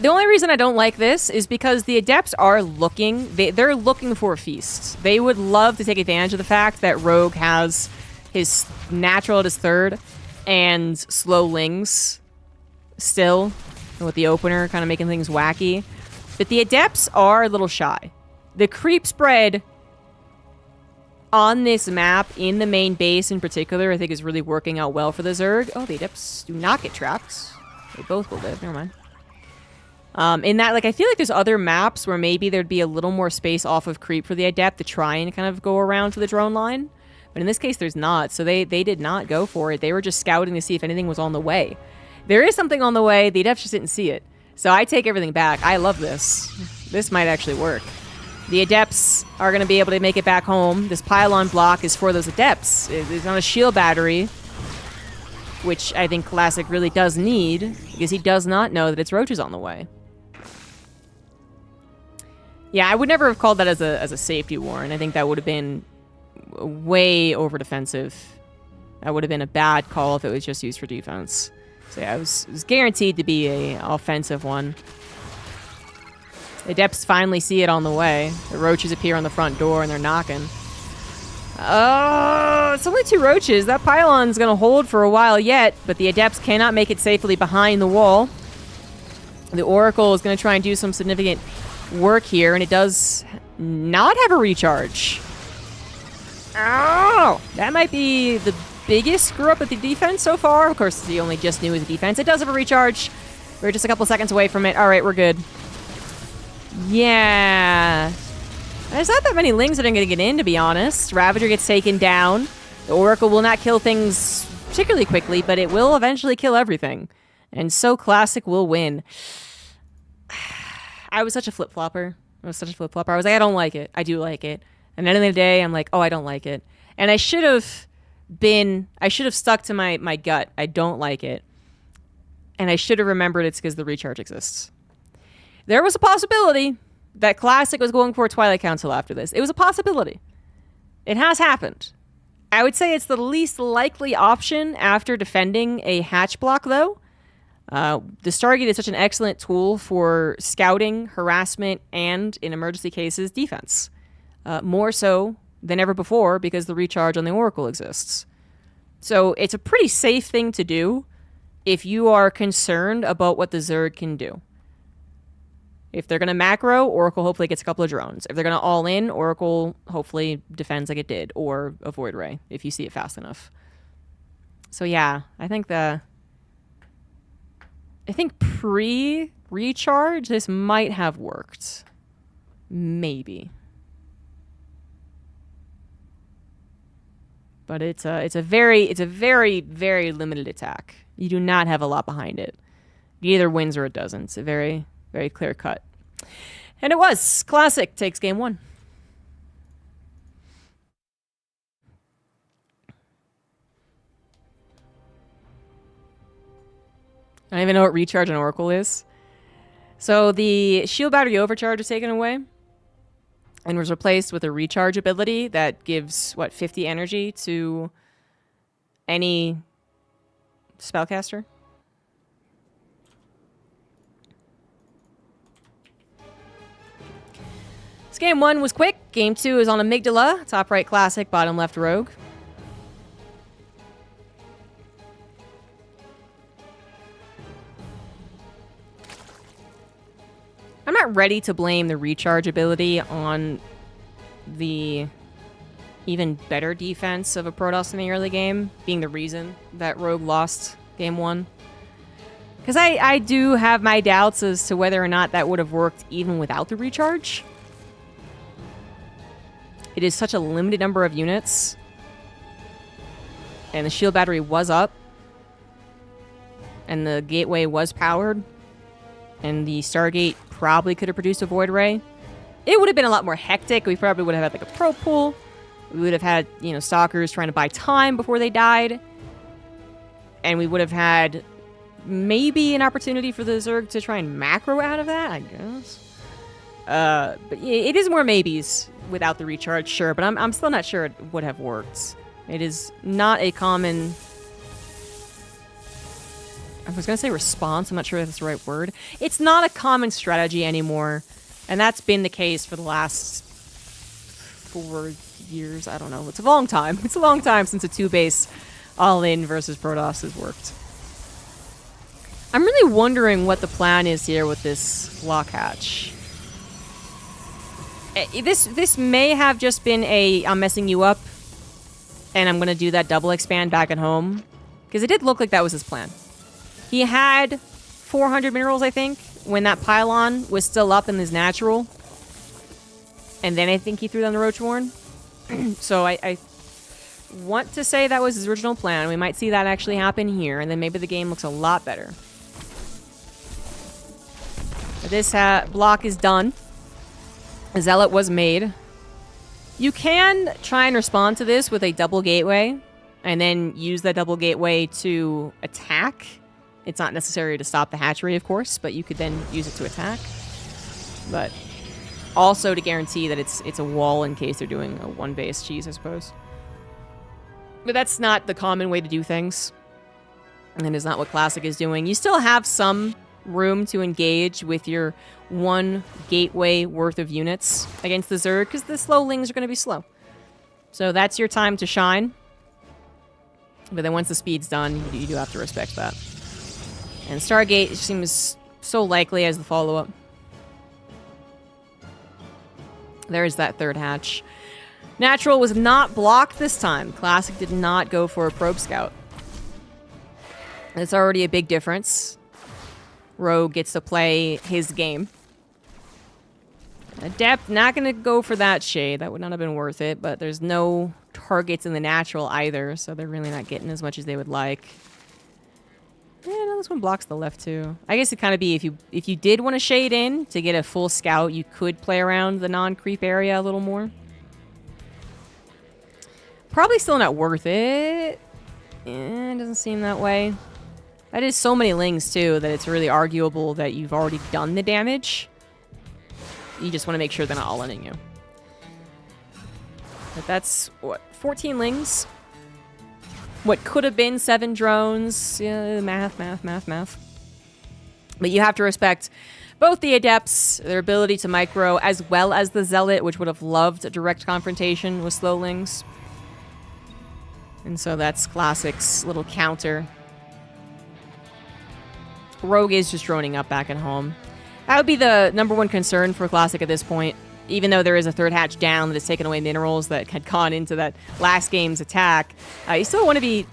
The only reason I don't like this is because the Adepts are looking... They're looking for a feast. They would love to take advantage of the fact that Rogue has his natural at his third and slow lings still with the opener kind of making things wacky. But the Adepts are a little shy. The creep spread on this map, in the main base in particular, I think is really working out well for the Zerg. Oh, the Adepts do not get trapped. They both will live. Never mind. In that, like, I feel like there's other maps where maybe there'd be a little more space off of creep for the Adept to try and kind of go around to the drone line. But in this case, there's not. So they did not go for it. They were just scouting to see if anything was on the way. There is something on the way. The Adepts just didn't see it. So I take everything back. I love this. This might actually work. The Adepts are going to be able to make it back home. This pylon block is for those Adepts. It's not a shield battery, which I think Classic really does need, because he does not know that it's Roaches on the way. Yeah, I would never have called that as a safety warren. I think that would have been way over defensive. That would have been a bad call if it was just used for defense. So yeah, it was guaranteed to be a offensive one. The Adepts finally see it on the way. The Roaches appear on the front door and they're knocking. Oh, it's only 2 Roaches. That pylon's gonna hold for a while yet, but the Adepts cannot make it safely behind the wall. The Oracle is gonna try and do some significant work here, and it does not have a recharge. Oh, that might be the biggest screw up with the defense so far. Of course, he only just knew his defense. It does have a recharge. We're just a couple seconds away from it. All right, we're good. Yeah. There's not that many Lings that are going to get in, to be honest. Ravager gets taken down. The Oracle will not kill things particularly quickly, but it will eventually kill everything. And so Classic will win. I was such a flip-flopper. I was like, I don't like it. I do like it. And at the end of the day, I'm like, oh, I don't like it. And I should have stuck to my gut. I don't like it. And I should have remembered it's because the recharge exists. There was a possibility that Classic was going for a Twilight Council after this. It was a possibility. It has happened. I would say it's the least likely option after defending a hatch block, though. The Stargate is such an excellent tool for scouting, harassment, and, in emergency cases, defense. More so than ever before because the recharge on the Oracle exists. So it's a pretty safe thing to do if you are concerned about what the Zerg can do. If they're going to macro, Oracle hopefully gets a couple of drones. If they're going to all in, Oracle hopefully defends like it did, or avoid Ray if you see it fast enough. So yeah, I think pre-recharge, this might have worked. Maybe. But it's a very, very limited attack. You do not have a lot behind it. It either wins or it doesn't. It's a very, very clear cut. And it was. Classic takes game 1. I don't even know what recharge on Oracle is. So the shield battery overcharge is taken away and was replaced with a recharge ability that gives, 50 energy to any spellcaster? This game 1 was quick. Game 2 is on Amygdala, top right Classic, bottom left Rogue. I'm not ready to blame the recharge ability on the even better defense of a Protoss in the early game being the reason that Rogue lost game 1. Because I do have my doubts as to whether or not that would have worked even without the recharge. It is such a limited number of units. And the shield battery was up. And the gateway was powered. And the Stargate probably could have produced a Void Ray. It would have been a lot more hectic. We probably would have had like a pro pool. We would have had, you know, stalkers trying to buy time before they died. And we would have had maybe an opportunity for the Zerg to try and macro out of that, I guess. But yeah, it is more maybes without the recharge, sure. But I'm still not sure it would have worked. It is not a common... I was going to say response. I'm not sure if that's the right word. It's not a common strategy anymore. And that's been the case for the last 4 years. I don't know. It's a long time. It's a long time since a 2-base all-in versus Protoss has worked. I'm really wondering what the plan is here with this block hatch. This may have just been a I'm messing you up and I'm going to do that double expand back at home. Because it did look like that was his plan. He had 400 minerals, I think, when that pylon was still up in his natural. And then I think he threw down the Roachborn. So I want to say that was his original plan. We might see that actually happen here, and then maybe the game looks a lot better. But this block is done. A Zealot was made. You can try and respond to this with a double gateway, and then use that double gateway to attack. It's not necessary to stop the hatchery, of course, but you could then use it to attack. But also to guarantee that it's a wall in case they're doing a 1-base cheese, I suppose. But that's not the common way to do things. And that is not what Classic is doing. You still have some room to engage with your 1 gateway worth of units against the Zerg, because the slowlings are going to be slow. So that's your time to shine. But then once the speed's done, you do have to respect that. And Stargate seems so likely as the follow-up. There's that third hatch. Natural was not blocked this time. Classic did not go for a probe scout. It's already a big difference. Rogue gets to play his game. Adept, not going to go for that shade. That would not have been worth it, but there's no targets in the natural either, so they're really not getting as much as they would like. Yeah, no, this one blocks the left too. I guess it'd kind of be if you did want to shade in to get a full scout, you could play around the non-creep area a little more. Probably still not worth it. Yeah, it doesn't seem that way. That is so many lings too that it's really arguable that you've already done the damage. You just want to make sure they're not all in you. But that's what, 14 lings. What could have been 7 drones. Yeah, math. But you have to respect both the Adepts, their ability to micro, as well as the Zealot, which would have loved a direct confrontation with slowlings. And so that's Classic's little counter. Rogue is just droning up back at home. That would be the #1 concern for Classic at this point. Even though there is a third hatch down that has taken away minerals that had gone into that last game's attack, you still want to be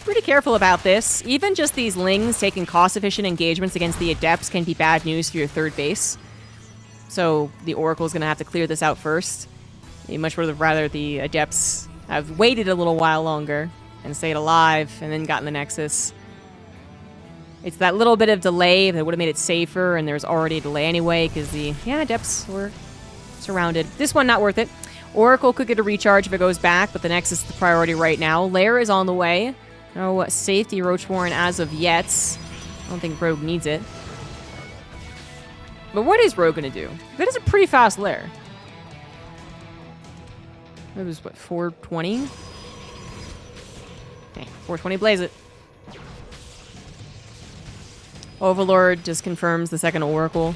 pretty careful about this. Even just these lings taking cost-efficient engagements against the Adepts can be bad news for your third base. So the Oracle's going to have to clear this out first. You much would have rather the Adepts have waited a little while longer and stayed alive and then gotten the Nexus. It's that little bit of delay that would have made it safer, and there's already a delay anyway because the Adepts were surrounded. This one, not worth it. Oracle could get a recharge if it goes back, but the Nexus is the priority right now. Lair is on the way. No safety Roachborn as of yet. I don't think Rogue needs it. But what is Rogue going to do? That is a pretty fast Lair. It was, what, 420? Okay, 420, blaze it. Overlord just confirms the second Oracle.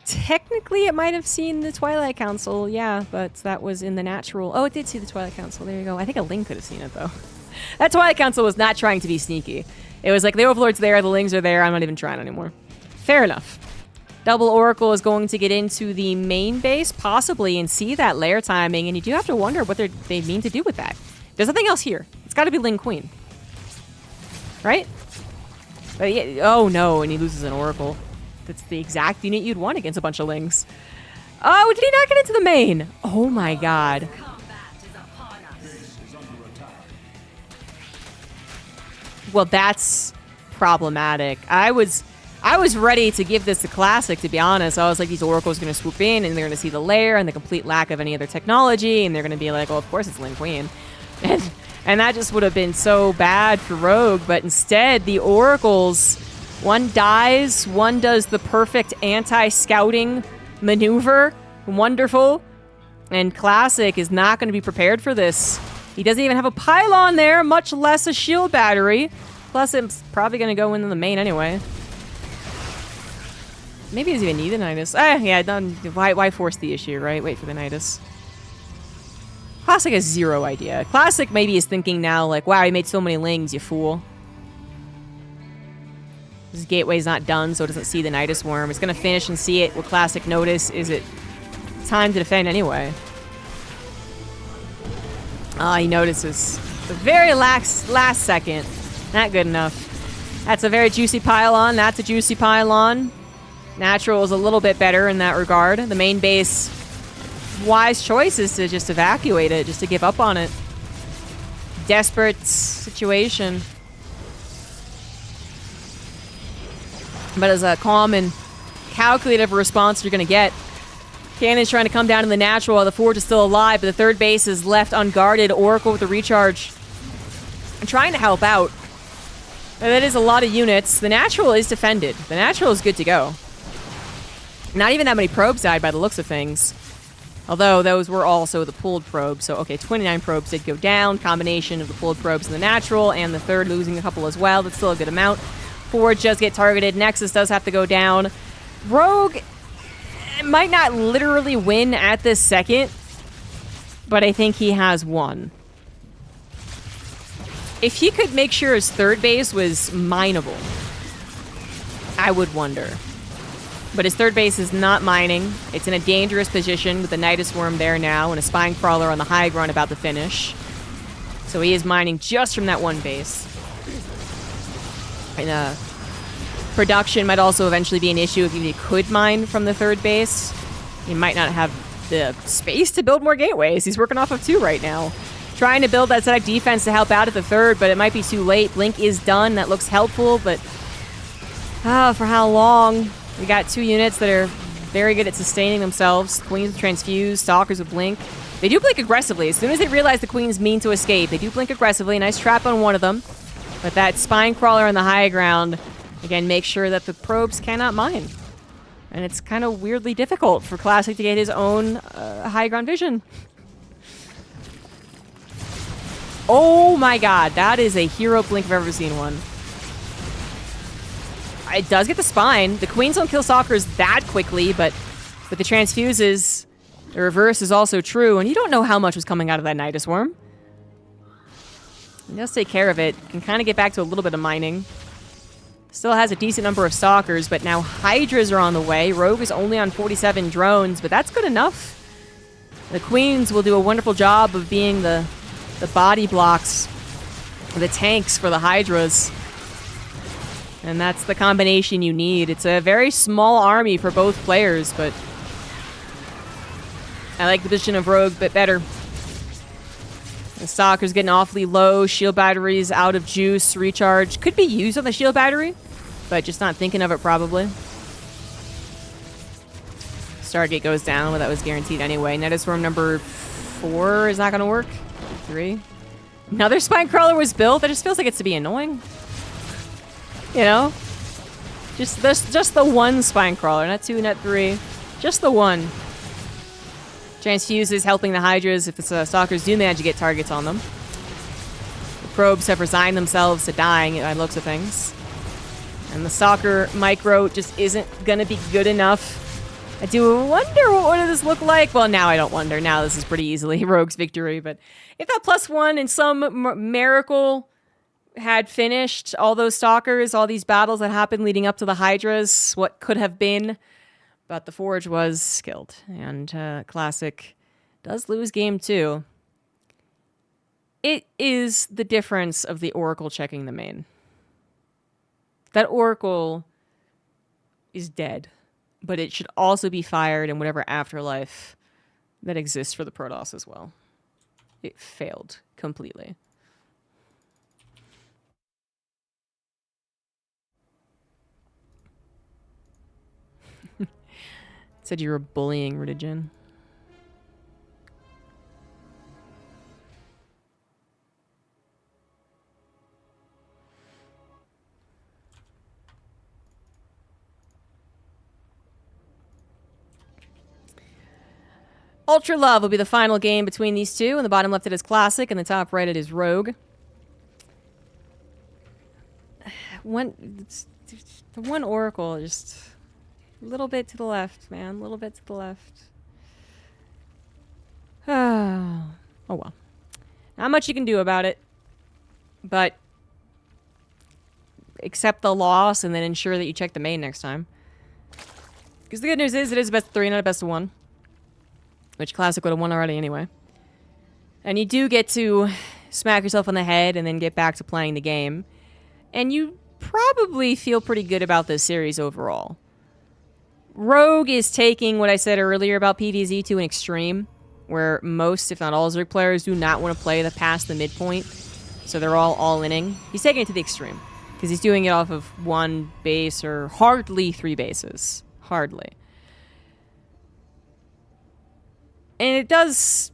Technically, it might have seen the Twilight Council, yeah, but that was in the natural. Oh, it did see the Twilight Council. There you go. I think a Ling could have seen it, though. That Twilight Council was not trying to be sneaky. It was like, the Overlord's there, the Lings are there, I'm not even trying anymore. Fair enough. Double Oracle is going to get into the main base, possibly, and see that lair timing, and you do have to wonder what they mean to do with that. There's nothing else here. It's got to be Ling Queen. Right? But yeah, oh no, and he loses an Oracle. That's the exact unit you'd want against a bunch of Lings. Oh, did he not get into the main? Oh my god. Well, that's problematic. I was ready to give this a classic, to be honest. I was like, these Oracles are going to swoop in, and they're going to see the lair and the complete lack of any other technology, and they're going to be like, oh, of course it's Lin Queen. And that just would have been so bad for Rogue, but instead, the Oracles, one dies, one does the perfect anti-scouting maneuver. Wonderful. And Classic is not going to be prepared for this. He doesn't even have a pylon there, much less a shield battery. Plus, it's probably going to go into the main anyway. Maybe he doesn't even need the Nidus. Yeah, why force the issue, right? Wait for the Nidus. Classic has zero idea. Classic maybe is thinking now, like, wow, you made so many Lings, you fool. This gateway's not done, so it doesn't see the Nidus Worm. It's going to finish and see it. Will Classic notice? Is it time to defend anyway? He notices. The very last second. Not good enough. That's a very juicy pylon. That's a juicy pylon. Natural is a little bit better in that regard. The main base, wise choice is to just evacuate it, just to give up on it. Desperate situation. But as a calm and calculative response you're going to get. Cannon's trying to come down in the natural while the Forge is still alive, but the third base is left unguarded. Oracle with the recharge. I'm trying to help out. And that is a lot of units. The natural is defended. The natural is good to go. Not even that many probes died by the looks of things. Although those were also the pulled probes. So, okay, 29 probes did go down. Combination of the pulled probes and the natural, and the third losing a couple as well. That's still a good amount. Forge does get targeted. Nexus does have to go down. Rogue might not literally win at this second, but I think he has won. If he could make sure his third base was mineable, I would wonder. But his third base is not mining. It's in a dangerous position with the Nidus Worm there now and a Spine Crawler on the high ground about to finish. So he is mining just from that one base. And production might also eventually be an issue if he could mine from the third base. He might not have the space to build more gateways. He's working off of 2 right now. Trying to build that static defense to help out at the third, but it might be too late. Blink is done. That looks helpful, but for how long? We got 2 units that are very good at sustaining themselves. Queens with Transfuse, Stalkers with Blink. They do blink aggressively. As soon as they realize the Queens mean to escape, they do blink aggressively. Nice trap on one of them. But that Spine Crawler on the high ground, again, make sure that the probes cannot mine. And it's kind of weirdly difficult for Classic to get his own high ground vision. Oh my god, that is a hero blink if I've ever seen one. It does get the spine. The Queens don't kill Stalkers that quickly, but with the transfuses, the reverse is also true, and you don't know how much was coming out of that Nidus Worm. He does take care of it. Can kind of get back to a little bit of mining. Still has a decent number of Stalkers, but now Hydras are on the way. Rogue is only on 47 drones, but that's good enough. The Queens will do a wonderful job of being the body blocks, the tanks for the Hydras. And that's the combination you need. It's a very small army for both players, but I like the position of Rogue a bit better. The Stalker's getting awfully low. Shield batteries out of juice. Recharge could be used on the shield battery, but just not thinking of it probably. Stargate goes down, but that was guaranteed anyway. Nidus Worm number 4 is not going to work. 3. Another Spine Crawler was built. That just feels like it's to be annoying. You know? Just the one Spine Crawler. Not 2, not 3. Just the one. Transfuse is helping the Hydras if the Stalkers do manage to get targets on them. The probes have resigned themselves to dying by the looks of things. And the Stalker micro just isn't going to be good enough. I do wonder what would this look like. Well, now I don't wonder. Now this is pretty easily Rogue's victory. But if that +1 in some miracle had finished all those Stalkers, all these battles that happened leading up to the Hydras, what could have been. But the Forge was killed. And Classic does lose game 2. It is the difference of the Oracle checking the main. That Oracle is dead, but it should also be fired in whatever afterlife that exists for the Protoss as well. It failed completely. Said you were bullying religion. Ultra Love will be the final game between these two. In the bottom left it is Classic, and the top right it is Rogue. The one Oracle, just a little bit to the left, man. A little bit to the left. Oh well. Not much you can do about it. But accept the loss and then ensure that you check the main next time. Because the good news is it is a best of 3, not a best of 1. Which Classic would have won already anyway. And you do get to smack yourself on the head and then get back to playing the game. And you probably feel pretty good about this series overall. Rogue is taking what I said earlier about PvZ to an extreme, where most, if not all, Zerg players do not want to play past the midpoint. So they're all-inning. He's taking it to the extreme. Because he's doing it off of 1 base or hardly 3 bases. Hardly. And it does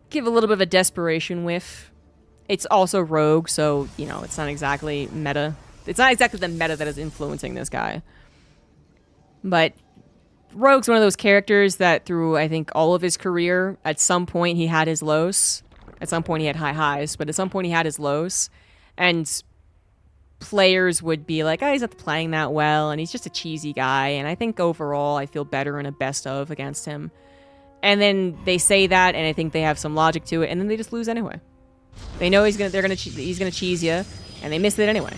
give a little bit of a desperation whiff. It's also Rogue, so, you know, it's not exactly meta. It's not exactly the meta that is influencing this guy. But Rogue's one of those characters that through, I think, all of his career, at some point he had his lows. At some point he had high highs, but at some point he had his lows. And players would be like, oh, he's not playing that well, and he's just a cheesy guy. And I think overall I feel better in a best of against him. And then they say that, and I think they have some logic to it, and then they just lose anyway. They know he's gonna cheese you, and they miss it anyway.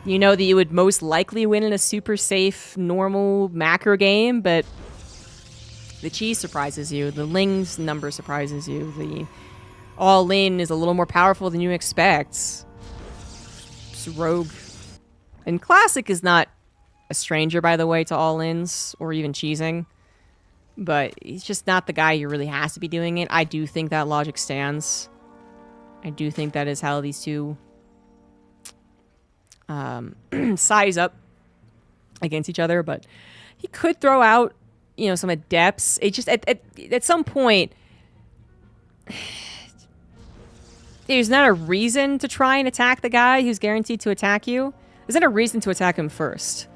You know that you would most likely win in a super safe, normal macro game, but the cheese surprises you. The Ling's number surprises you. The all-in is a little more powerful than you expect. It's Rogue. And Classic is not a stranger, by the way, to all-ins or even cheesing. But he's just not the guy who really has to be doing it. I do think that logic stands. I do think that is how these two size up against each other. But he could throw out, you know, some adepts. It just at some point, there's not a reason to try and attack the guy who's guaranteed to attack you. There's not a reason to attack him first.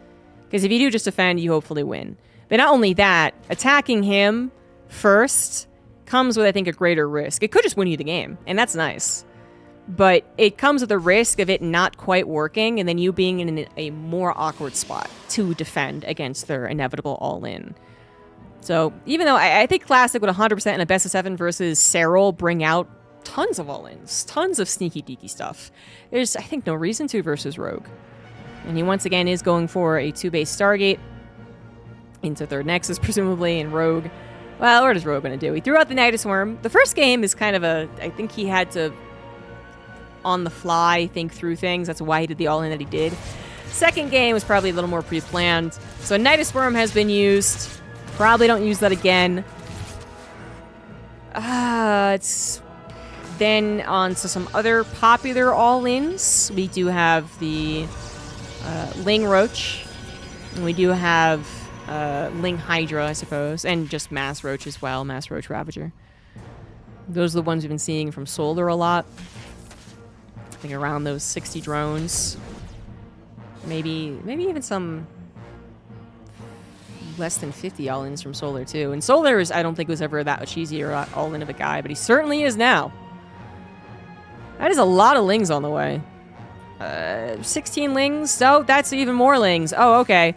Because if you do just defend, you hopefully win. But not only that, attacking him first comes with, I think, a greater risk. It could just win you the game, and that's nice. But it comes with a risk of it not quite working, and then you being in a more awkward spot to defend against their inevitable all-in. So even though I think Classic would 100% in a best of 7 versus Serral bring out tons of all-ins, tons of sneaky-deaky stuff, there's, I think, no reason to versus Rogue. And he once again is going for a 2-base Stargate into 3rd Nexus, presumably, and Rogue. Well, what is Rogue going to do? He threw out the Nidus Worm. The first game is kind of a... I think he had to, on the fly, think through things. That's why he did the all-in that he did. Second game was probably a little more pre-planned. So Nidus Worm has been used. Probably don't use that again. It's then on to some other popular all-ins. We do have the Ling Roach. And we do have Ling Hydra, I suppose. And just Mass Roach as well. Mass Roach Ravager. Those are the ones we've been seeing from Solar a lot. I think around those 60 drones. Maybe even some less than 50 all-ins from Solar, too. And Solar, I don't think was ever that cheesy or all-in of a guy, but he certainly is now. That is a lot of Lings on the way. 16 Lings? Oh, that's even more Lings. Oh, okay.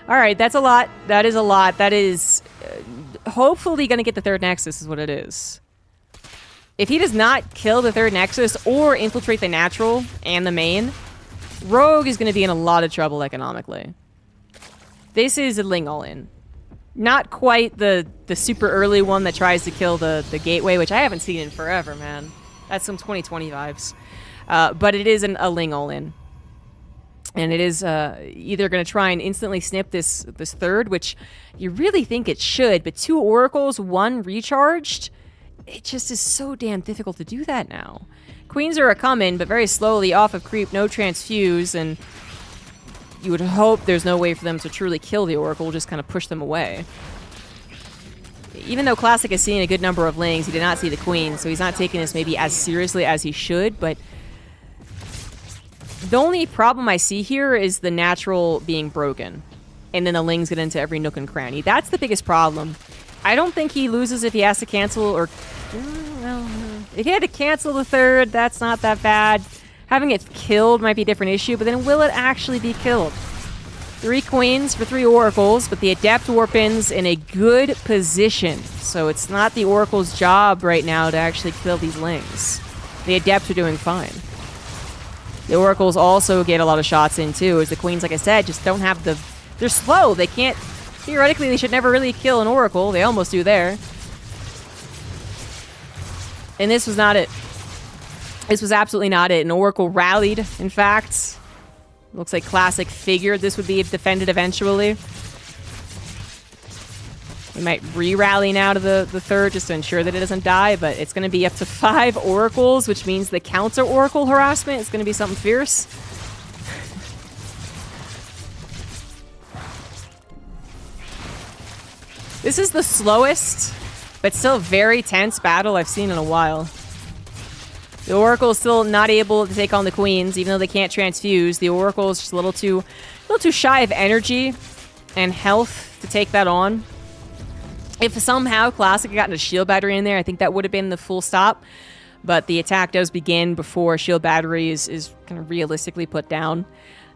Alright, that's a lot. That is a lot. That is hopefully going to get the 3rd Nexus is what it is. If he does not kill the 3rd Nexus or infiltrate the natural and the main, Rogue is going to be in a lot of trouble economically. This is a Ling all-in. Not quite the super early one that tries to kill the gateway, which I haven't seen in forever, man. That's some 2020 vibes. But it is a Ling all-in. And it is either going to try and instantly snip this third, which you really think it should, but 2 oracles, 1 recharged. It just is so damn difficult to do that now. Queens are a-coming, but very slowly, off of creep, no transfuse, and you would hope there's no way for them to truly kill the oracle, just kind of push them away. Even though Classic has seen a good number of Lings, he did not see the queen, so he's not taking this maybe as seriously as he should, but the only problem I see here is the natural being broken, and then the Lings get into every nook and cranny. That's the biggest problem. I don't think he loses if he has to cancel, or... well, if he had to cancel the third, that's not that bad. Having it killed might be a different issue, but then will it actually be killed? 3 queens for 3 oracles, but the Adept Warpin's in a good position. So it's not the oracle's job right now to actually kill these Lings. The Adepts are doing fine. The oracles also get a lot of shots in too, as the queens, like I said, just don't have the... They're slow. They can't... Theoretically, they should never really kill an oracle. They almost do there. And this was not it. This was absolutely not it. An oracle rallied, in fact. Looks like Classic figured this would be defended eventually. We might re-rally now to the third just to ensure that it doesn't die, but it's going to be up to 5 oracles, which means the counter-oracle harassment is going to be something fierce. This is the slowest, but still very tense battle I've seen in a while. The Oracle is still not able to take on the Queens, even though they can't transfuse. The Oracle is just a little too shy of energy and health to take that on. If somehow Classic had gotten a shield battery in there, I think that would have been the full stop. But the attack does begin before shield battery is kind of realistically put down.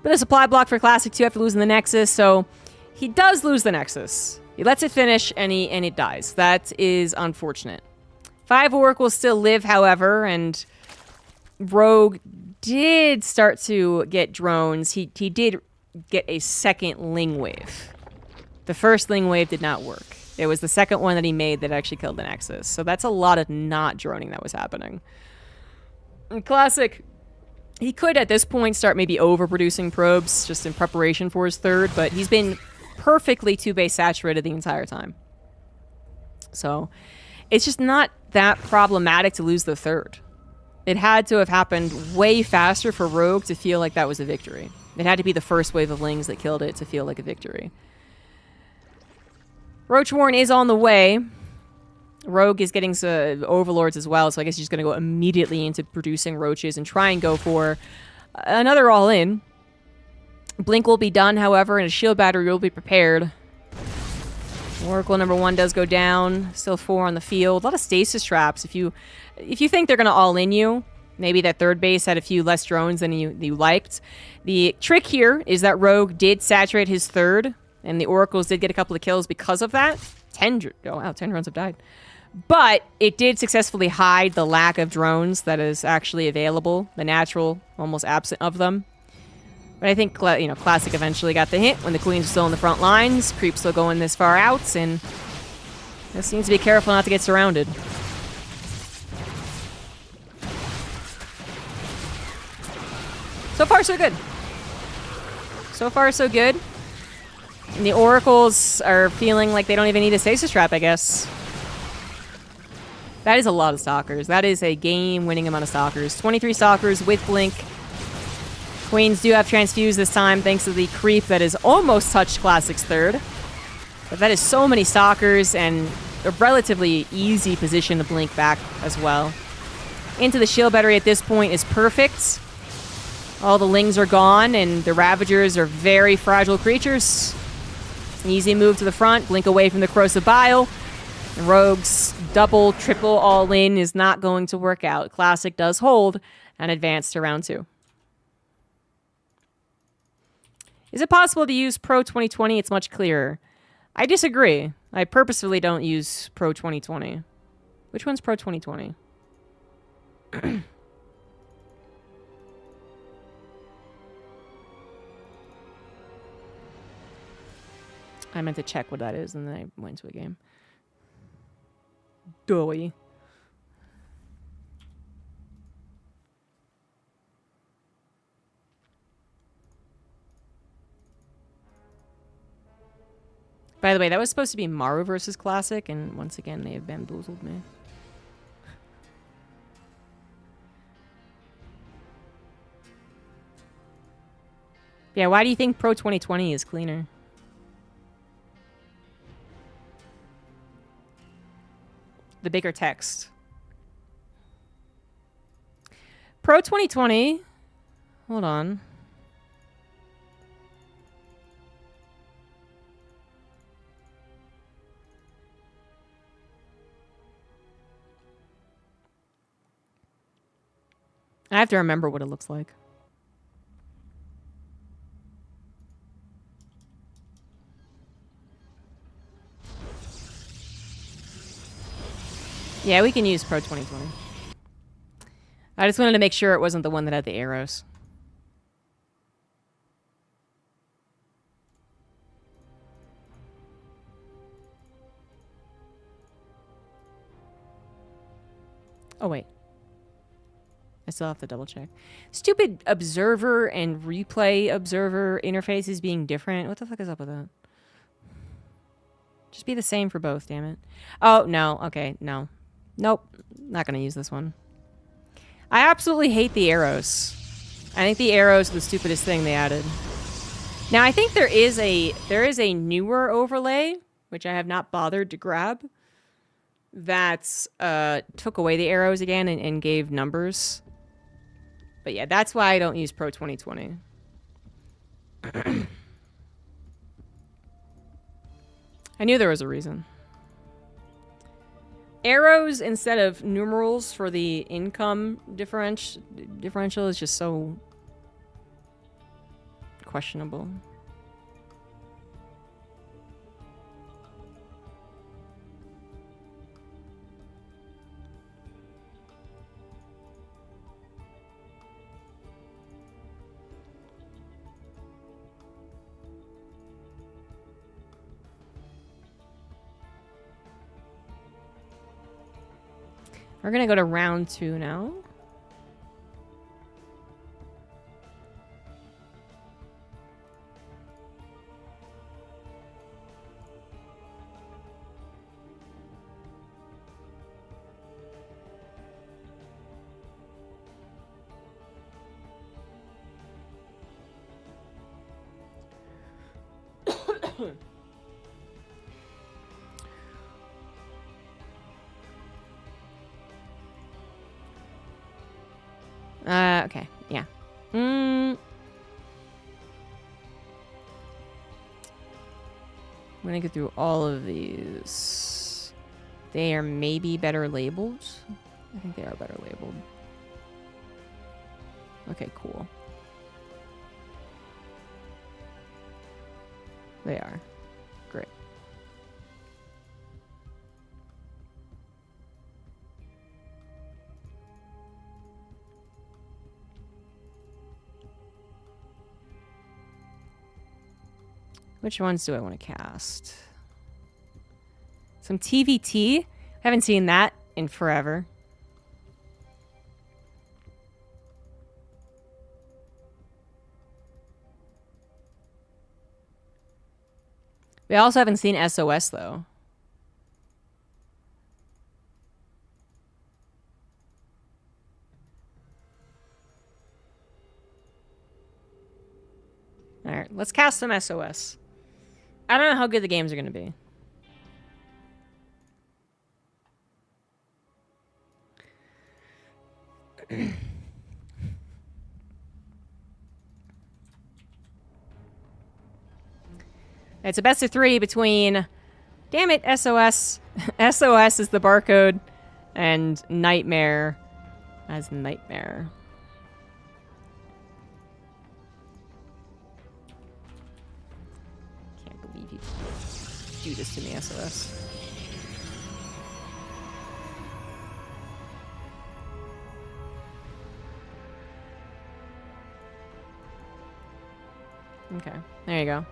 But a supply block for Classic too after losing the Nexus, so he does lose the Nexus. He lets it finish and it dies. That is unfortunate. 5 Oracles still live, however, and Rogue did start to get drones. He did get a second Ling Wave. The first Ling Wave did not work. It was the second one that he made that actually killed the Nexus. So that's a lot of not droning that was happening. And Classic, he could at this point start maybe overproducing probes just in preparation for his third, but he's been perfectly 2-base saturated the entire time. So it's just not that problematic to lose the third. It had to have happened way faster for Rogue to feel like that was a victory. It had to be the first wave of Lings that killed it to feel like a victory. Roachwarren is on the way. Rogue is getting some Overlords as well, so I guess he's going to go immediately into producing Roaches and try and go for another all-in. Blink will be done, however, and a shield battery will be prepared. Oracle number 1 does go down. Still 4 on the field. A lot of stasis traps. If you think they're going to all-in you, maybe that third base had a few less drones than you liked. The trick here is that Rogue did saturate his third, and the Oracles did get a couple of kills because of that. 10 drones have died. But it did successfully hide the lack of drones that is actually available. The natural, almost absent of them. But I think, Classic eventually got the hint when the Queens are still in the front lines. Creep's still going this far out, and just needs to be careful not to get surrounded. So far, so good. So far, so good. And the Oracles are feeling like they don't even need a stasis trap, I guess. That is a lot of Stalkers. That is a game-winning amount of Stalkers. 23 Stalkers with Blink. Queens do have Transfuse this time, thanks to the creep that has almost touched Classic's third. But that is so many Stalkers, and a relatively easy position to Blink back as well. Into the shield battery at this point is perfect. All the Lings are gone, and the Ravagers are very fragile creatures. Easy move to the front, Blink away from the Corrosive Bile. And Rogue's double, triple all-in is not going to work out. Classic does hold and advance to round 2. Is it possible to use Pro 2020? It's much clearer. I disagree. I purposefully don't use Pro 2020. Which one's Pro 2020? I meant to check what that is, and then I went to a game. Doy. By the way, that was supposed to be Maru versus Classic, and once again, they have bamboozled me. Yeah, why do you think Pro 2020 is cleaner? The bigger text. Pro 2020. Hold on. I have to remember what it looks like. Yeah, we can use Pro 2020. I just wanted to make sure it wasn't the one that had the arrows. Oh, wait. I still have to double check. Stupid observer and replay observer interfaces being different. What the fuck is up with that? Just be the same for both, damn it. Oh, no. Okay, no. Nope. Not going to use this one. I absolutely hate the arrows. I think the arrows are the stupidest thing they added. Now, I think there is a newer overlay, which I have not bothered to grab, that took away the arrows again and gave numbers. But yeah, that's why I don't use Pro 2020. I knew there was a reason. Arrows instead of numerals for the income differential is just so questionable. We're gonna go to round 2 now. Okay, yeah. I'm gonna go through all of these. They are maybe better labeled. I think they are better labeled. Okay, cool. They are. Great. Which ones do I want to cast? Some TVT? Haven't seen that in forever. We also haven't seen SOS though. Alright, let's cast some SOS. I don't know how good the games are going to be. It's a best of 3 between, damn it, SOS. SOS is the barcode, and Nightmare as Nightmare. Can't believe you do this to me, SOS. Okay, there you go.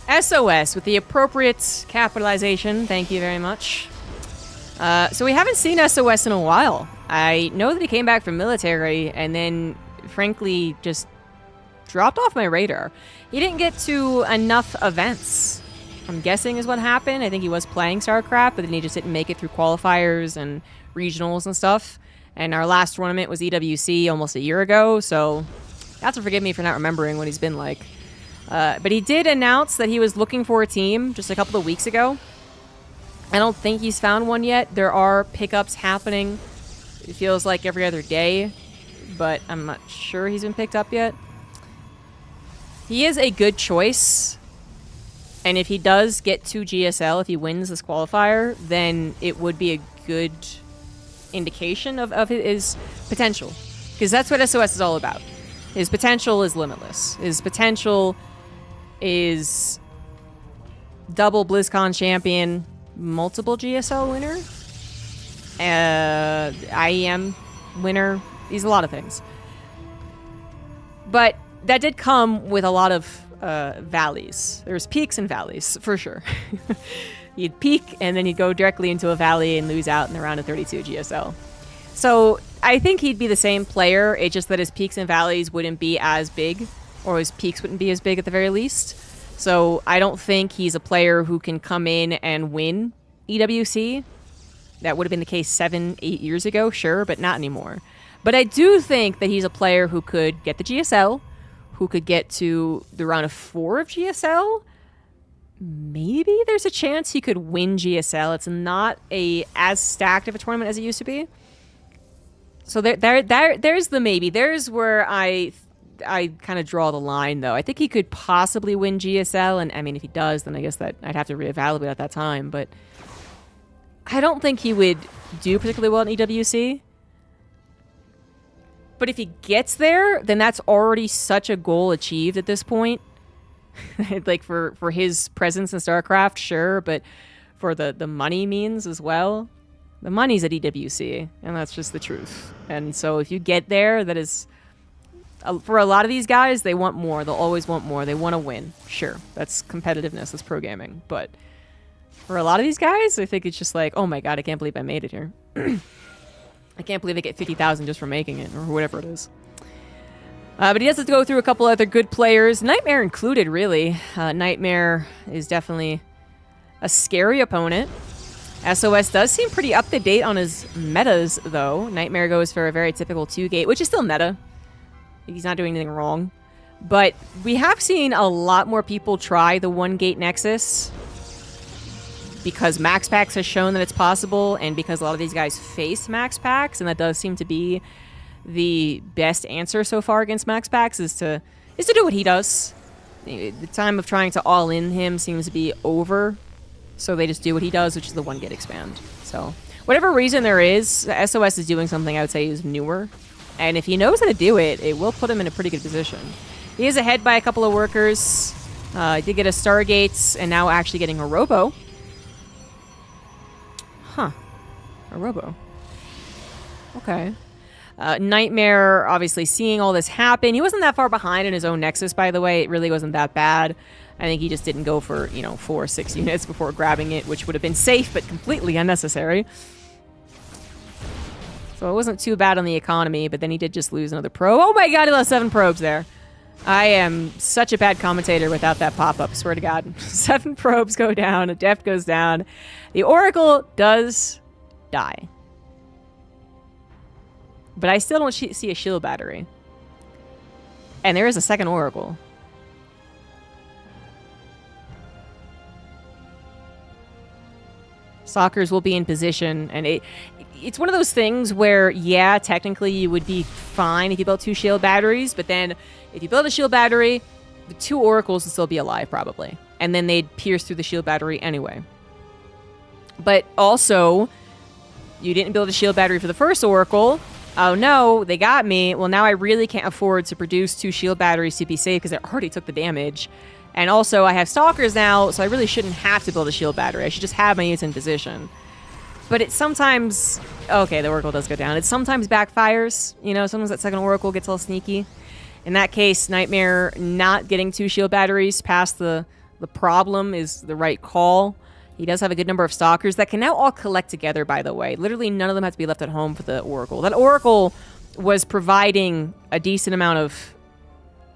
SOS with the appropriate capitalization. Thank you very much. So we haven't seen SOS in a while. I know that he came back from military and then, frankly, just dropped off my radar. He didn't get to enough events, I'm guessing is what happened. I think he was playing StarCraft, but then he just didn't make it through qualifiers and regionals and stuff. And our last tournament was EWC almost a year ago, so you have to forgive me for not remembering what he's been like. But he did announce that he was looking for a team just a couple of weeks ago. I don't think he's found one yet. There are pickups happening. It feels like every other day, but I'm not sure he's been picked up yet. He is a good choice, and if he does get to GSL, if he wins this qualifier, then it would be a good indication of his potential, because that's what SOS is all about. His potential is limitless. His potential is double BlizzCon champion, multiple GSL winner, IEM winner. He's a lot of things. But that did come with a lot of valleys. There's peaks and valleys, for sure. You'd peak, and then you'd go directly into a valley and lose out in the round of 32 GSL. So I think he'd be the same player, it's just that his peaks and valleys wouldn't be as big, or his peaks wouldn't be as big at the very least. So I don't think he's a player who can come in and win EWC. That would have been the case 7-8 years ago, sure, but not anymore. But I do think that he's a player who could get the GSL, who could get to the round of 4 of GSL. Maybe there's a chance he could win GSL. It's not as stacked of a tournament as it used to be. So there's the maybe. There's where I kind of draw the line, though. I think he could possibly win GSL, and I mean, if he does, then I guess that I'd have to reevaluate at that time. But I don't think he would do particularly well in EWC. But if he gets there, then that's already such a goal achieved at this point. Like for his presence in StarCraft, sure, but for the money means as well. The money's at EWC, and that's just the truth. And so if you get there, that is... For a lot of these guys, they want more. They'll always want more. They want to win. Sure, that's competitiveness. That's pro gaming. But for a lot of these guys, I think it's just like, oh my god, I can't believe I made it here. I can't believe I get 50,000 just for making it, or whatever it is. But he has to go through a couple other good players, Nightmare included, really. Nightmare is definitely a scary opponent. SOS does seem pretty up to date on his metas, though. Nightmare goes for a very typical 2-gate, which is still meta. He's not doing anything wrong. But we have seen a lot more people try the 1-gate Nexus because Max Packs has shown that it's possible, and because a lot of these guys face Max Packs, and that does seem to be the best answer so far against Max Packs is to do what he does. The time of trying to all-in him seems to be over, so they just do what he does, which is the 1-gate expand. So whatever reason there is, SOS is doing something I would say is newer. And if he knows how to do it, it will put him in a pretty good position. He is ahead by a couple of workers. He did get a Stargates, and now actually getting a Robo. Huh. A Robo. Okay. Nightmare, obviously, seeing all this happen. He wasn't that far behind in his own Nexus, by the way. It really wasn't that bad. I think he just didn't go for, 4 or 6 units before grabbing it, which would have been safe, but completely unnecessary. So it wasn't too bad on the economy, but then he did just lose another probe. Oh my god, he lost 7 probes there. I am such a bad commentator without that pop-up, swear to god. 7 probes go down, a deft goes down. The Oracle does die. But I still don't see a shield battery. And there is a second Oracle. Stalkers will be in position, and it's one of those things where, yeah, technically you would be fine if you built 2 shield batteries, but then if you build a shield battery, the 2 oracles would still be alive, probably. And then they'd pierce through the shield battery anyway. But also, you didn't build a shield battery for the first oracle. Oh no, they got me. Well, now I really can't afford to produce 2 shield batteries to be safe because I already took the damage. And also, I have stalkers now, so I really shouldn't have to build a shield battery. I should just have my units in position. But it sometimes... Okay, the Oracle does go down. It sometimes backfires. Sometimes that second Oracle gets all sneaky. In that case, Nightmare not getting 2 shield batteries past the problem is the right call. He does have a good number of Stalkers that can now all collect together, by the way. Literally, none of them have to be left at home for the Oracle. That Oracle was providing a decent amount of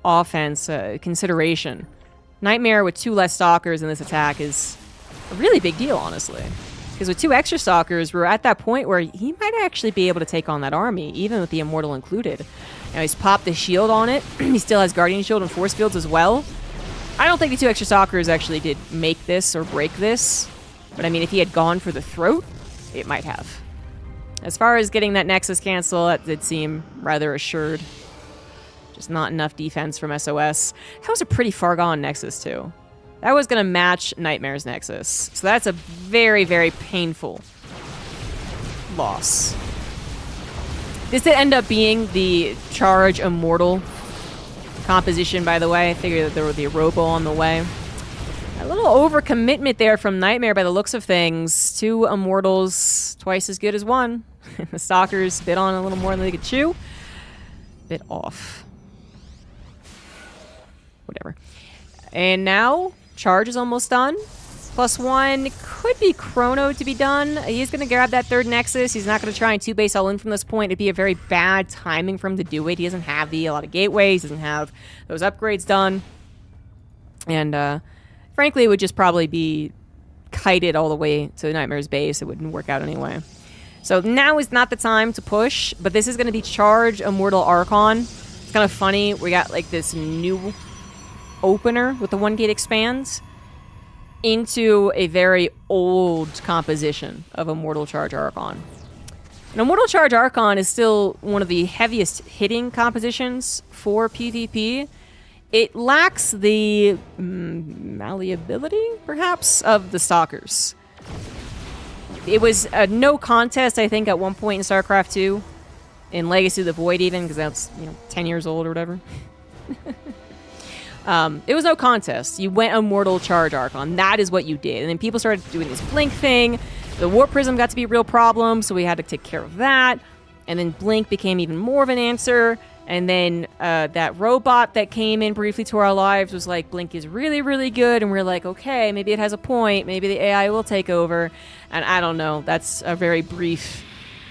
offense consideration. Nightmare with 2 less stalkers in this attack is a really big deal, honestly. Because with 2 extra stalkers, we're at that point where he might actually be able to take on that army, even with the Immortal included. Now he's popped the shield on it. He still has Guardian Shield and Force Fields as well. I don't think the 2 extra stalkers actually did make this or break this. But I mean, if he had gone for the throat, it might have. As far as getting that Nexus cancel, that did seem rather assured. Just not enough defense from SOS. That was a pretty far gone Nexus, too. That was going to match Nightmare's Nexus. So that's a very, very painful loss. This did end up being the Charge Immortal composition, by the way. I figured that there would be a Robo on the way. A little overcommitment there from Nightmare by the looks of things. 2 Immortals, twice as good as 1. The Stalkers bit on a little more than they could chew. Bit off. Whatever. And now, Charge is almost done. +1 could be Chrono to be done. He's going to grab that 3rd Nexus. He's not going to try and 2-base all in from this point. It'd be a very bad timing for him to do it. He doesn't have a lot of gateways. He doesn't have those upgrades done. And, frankly, it would just probably be kited all the way to Nightmare's base. It wouldn't work out anyway. So now is not the time to push, but this is going to be Charge Immortal Archon. It's kind of funny. We got, like, this new opener with the 1-gate expands into a very old composition of Immortal Charge Archon. And Immortal Charge Archon is still one of the heaviest hitting compositions for PvP. It lacks the malleability, perhaps, of the Stalkers. It was a no contest, I think, at one point in StarCraft 2. In Legacy of the Void, even, because that's, 10 years old or whatever. It was no contest. You went Immortal Charge Archon. That is what you did. And then people started doing this Blink thing. The Warp Prism got to be a real problem, so we had to take care of that. And then Blink became even more of an answer. And then that robot that came in briefly to our lives was like, Blink is really, really good. And we're like, okay, maybe it has a point. Maybe the AI will take over. And I don't know. That's a very brief,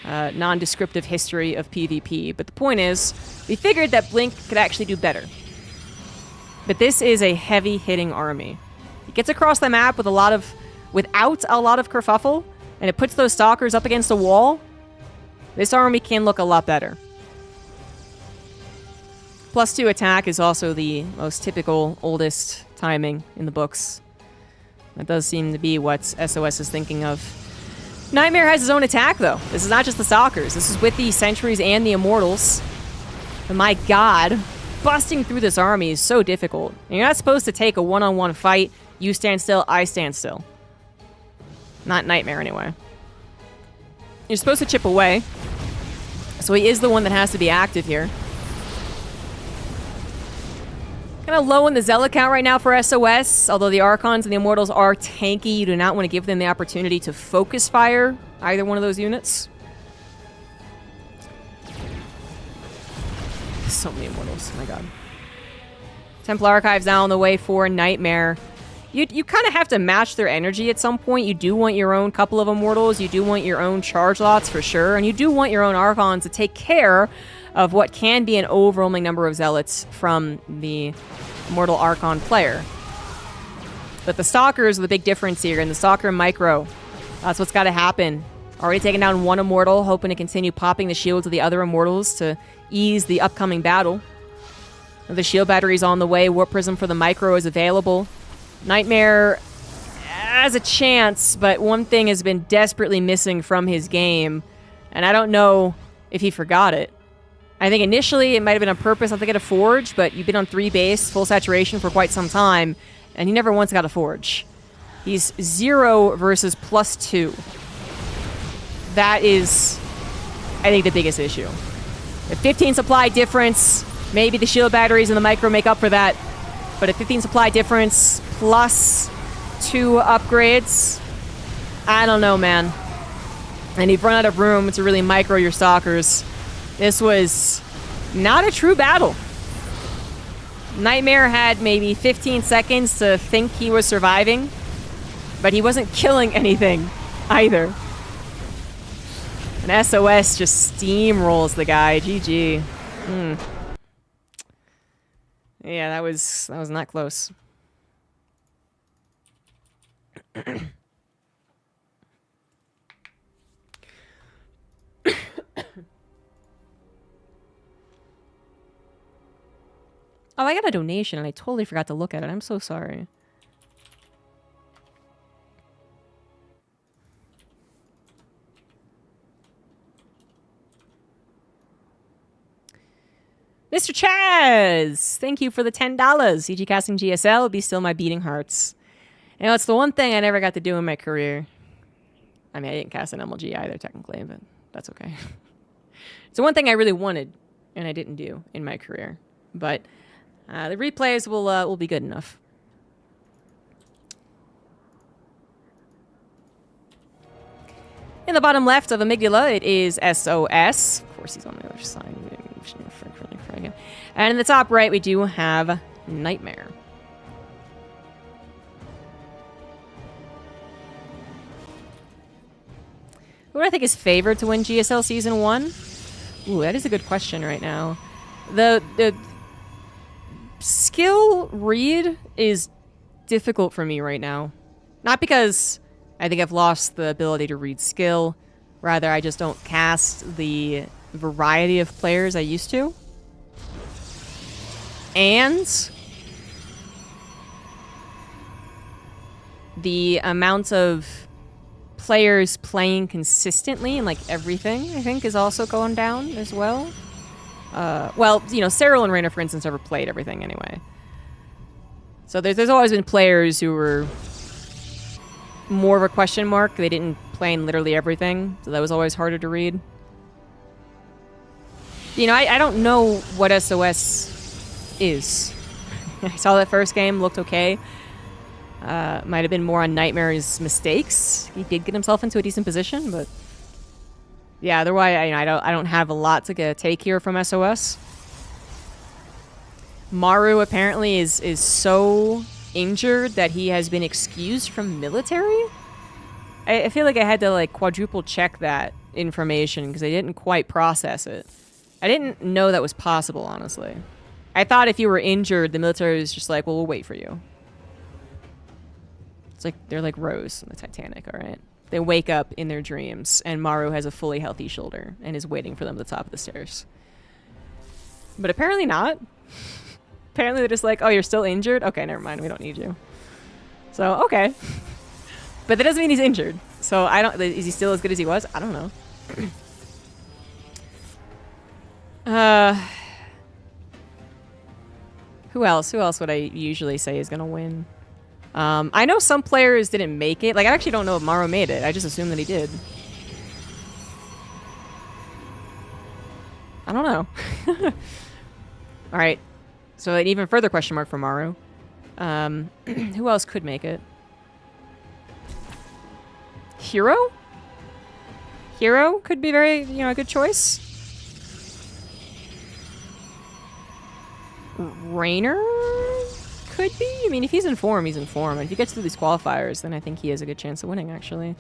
non-descriptive history of PvP. But the point is, we figured that Blink could actually do better. But this is a heavy-hitting army. It gets across the map with without a lot of kerfuffle, and it puts those Stalkers up against a wall. This army can look a lot better. +2 attack is also the most typical, oldest timing in the books. That does seem to be what SOS is thinking of. Nightmare has his own attack, though. This is not just the Stalkers. This is with the Sentries and the Immortals. And my god, busting through this army is so difficult. And you're not supposed to take a one-on-one fight. You stand still, I stand still. Not Nightmare, anyway. You're supposed to chip away. So he is the one that has to be active here. Kind of low in the Zealot count right now for SOS. Although the Archons and the Immortals are tanky, you do not want to give them the opportunity to focus fire either one of those units. So many Immortals, oh my god. Templar Archives now on the way for Nightmare. You kind of have to match their energy at some point. You do want your own couple of Immortals. You do want your own charge lots for sure. And you do want your own Archons to take care of what can be an overwhelming number of Zealots from the Immortal Archon player. But the Stalkers are the big difference here. And the Stalker Micro, that's what's got to happen. Already taken down one Immortal, hoping to continue popping the shields of the other Immortals to ease the upcoming battle. The shield battery's on the way. Warp Prism for the Micro is available. Nightmare has a chance, but one thing has been desperately missing from his game, and I don't know if he forgot it. I think initially it might have been on purpose not to get a Forge, but you've been on 3 base, full saturation for quite some time, and he never once got a Forge. He's 0 versus +2. That is, I think, the biggest issue. A 15 supply difference, maybe the shield batteries and the Micro make up for that. But a 15 supply difference plus 2 upgrades, I don't know, man. And you've run out of room to really micro your Stalkers. This was not a true battle. Nightmare had maybe 15 seconds to think he was surviving, but he wasn't killing anything either. And SOS just steamrolls the guy. GG. Yeah, that was not close. Oh, I got a donation and I totally forgot to look at it. I'm so sorry. Mr. Chaz! Thank you for the $10. CG casting GSL, be still my beating hearts. You know, it's the one thing I never got to do in my career. I mean, I didn't cast an MLG either, technically, but that's okay. It's the one thing I really wanted, and I didn't do in my career. But the replays will be good enough. In the bottom left of Amygdala, it is SOS. Of course, he's on the other side. And in the top right, we do have Nightmare. Who do I think is favored to win GSL Season 1? Ooh, that is a good question right now. The skill read is difficult for me right now. Not because I think I've lost the ability to read skill. Rather, I just don't cast the variety of players I used to. And the amount of players playing consistently and like everything, I think, is also going down as well. Well, you know, Cyril and Rainer, for instance, never played everything anyway. So there's always been players who were more of a question mark. They didn't play in literally everything, so that was always harder to read. You know, I don't know what SOS is. I saw that first game, looked okay. Might have been more on Nightmare's mistakes. He did get himself into a decent position, but yeah, otherwise, I don't have a lot to take here from SOS. Maru apparently is so injured that he has been excused from military. I feel like I had to like quadruple check that information because I didn't quite process it. I didn't know that was possible, honestly. I thought if you were injured, the military was just like, well, we'll wait for you. It's like, they're like Rose in the Titanic, all right? They wake up in their dreams, and Maru has a fully healthy shoulder and is waiting for them at the top of the stairs. But apparently not. Apparently they're just like, oh, you're still injured? Okay, never mind, we don't need you. So, okay. But that doesn't mean he's injured. So, is he still as good as he was? I don't know. Who else? Who else would I usually say is going to win? I know some players didn't make it. Like, I actually don't know if Maru made it. I just assumed that he did. I don't know. All right. So an even further question mark for Maru. Who else could make it? Hero? Hero could be very, a good choice. Rainer could be. I mean, if he's in form, he's in form. And if he gets through these qualifiers, then I think he has a good chance of winning, actually.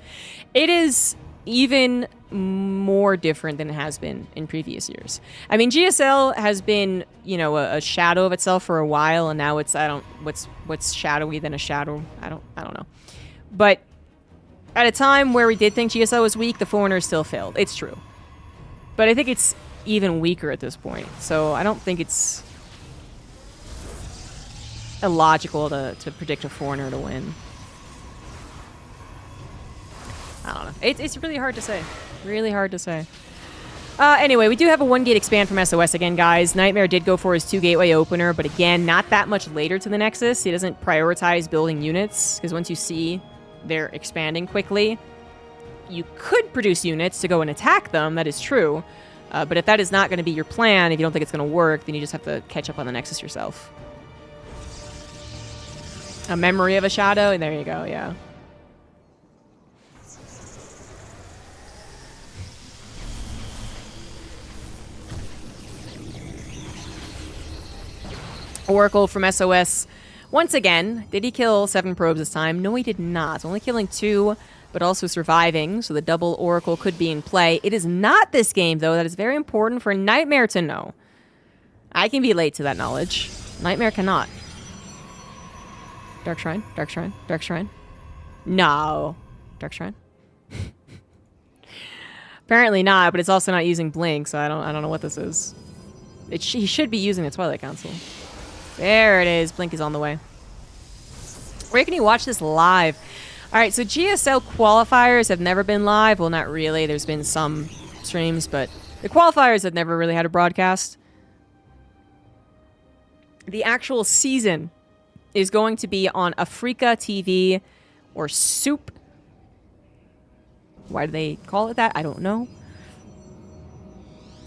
It is even more different than it has been in previous years. I mean, GSL has been, a shadow of itself for a while, and now it's, what's shadowy than a shadow? I don't know. But at a time where we did think GSL was weak, the Foreigners still failed. It's true. But I think it's even weaker at this point. So I don't think it's illogical to predict a Foreigner to win. I don't know. It's really hard to say. Really hard to say. Anyway, we do have a 1-gate expand from SOS again, guys. Nightmare did go for his 2-gateway opener, but again, not that much later to the Nexus. He doesn't prioritize building units, because once you see they're expanding quickly, you could produce units to go and attack them. That is true. But if that is not going to be your plan, if you don't think it's going to work, then you just have to catch up on the Nexus yourself. A memory of a shadow, and there you go, yeah. Oracle from SOS. Once again, did he kill 7 probes this time? No, he did not. Only killing 2, but also surviving, so the double Oracle could be in play. It is not this game, though. That is very important for Nightmare to know. I can be late to that knowledge. Nightmare cannot. Dark Shrine, Dark Shrine, Dark Shrine. No. Dark Shrine. Apparently not, but it's also not using Blink, so I don't know what this is. He should be using the Twilight Council. There it is. Blink is on the way. Where can you watch this live? All right, so GSL qualifiers have never been live. Well, not really. There's been some streams, but the qualifiers have never really had a broadcast. The actual season is going to be on Africa TV or Soup. Why do they call it that? I don't know.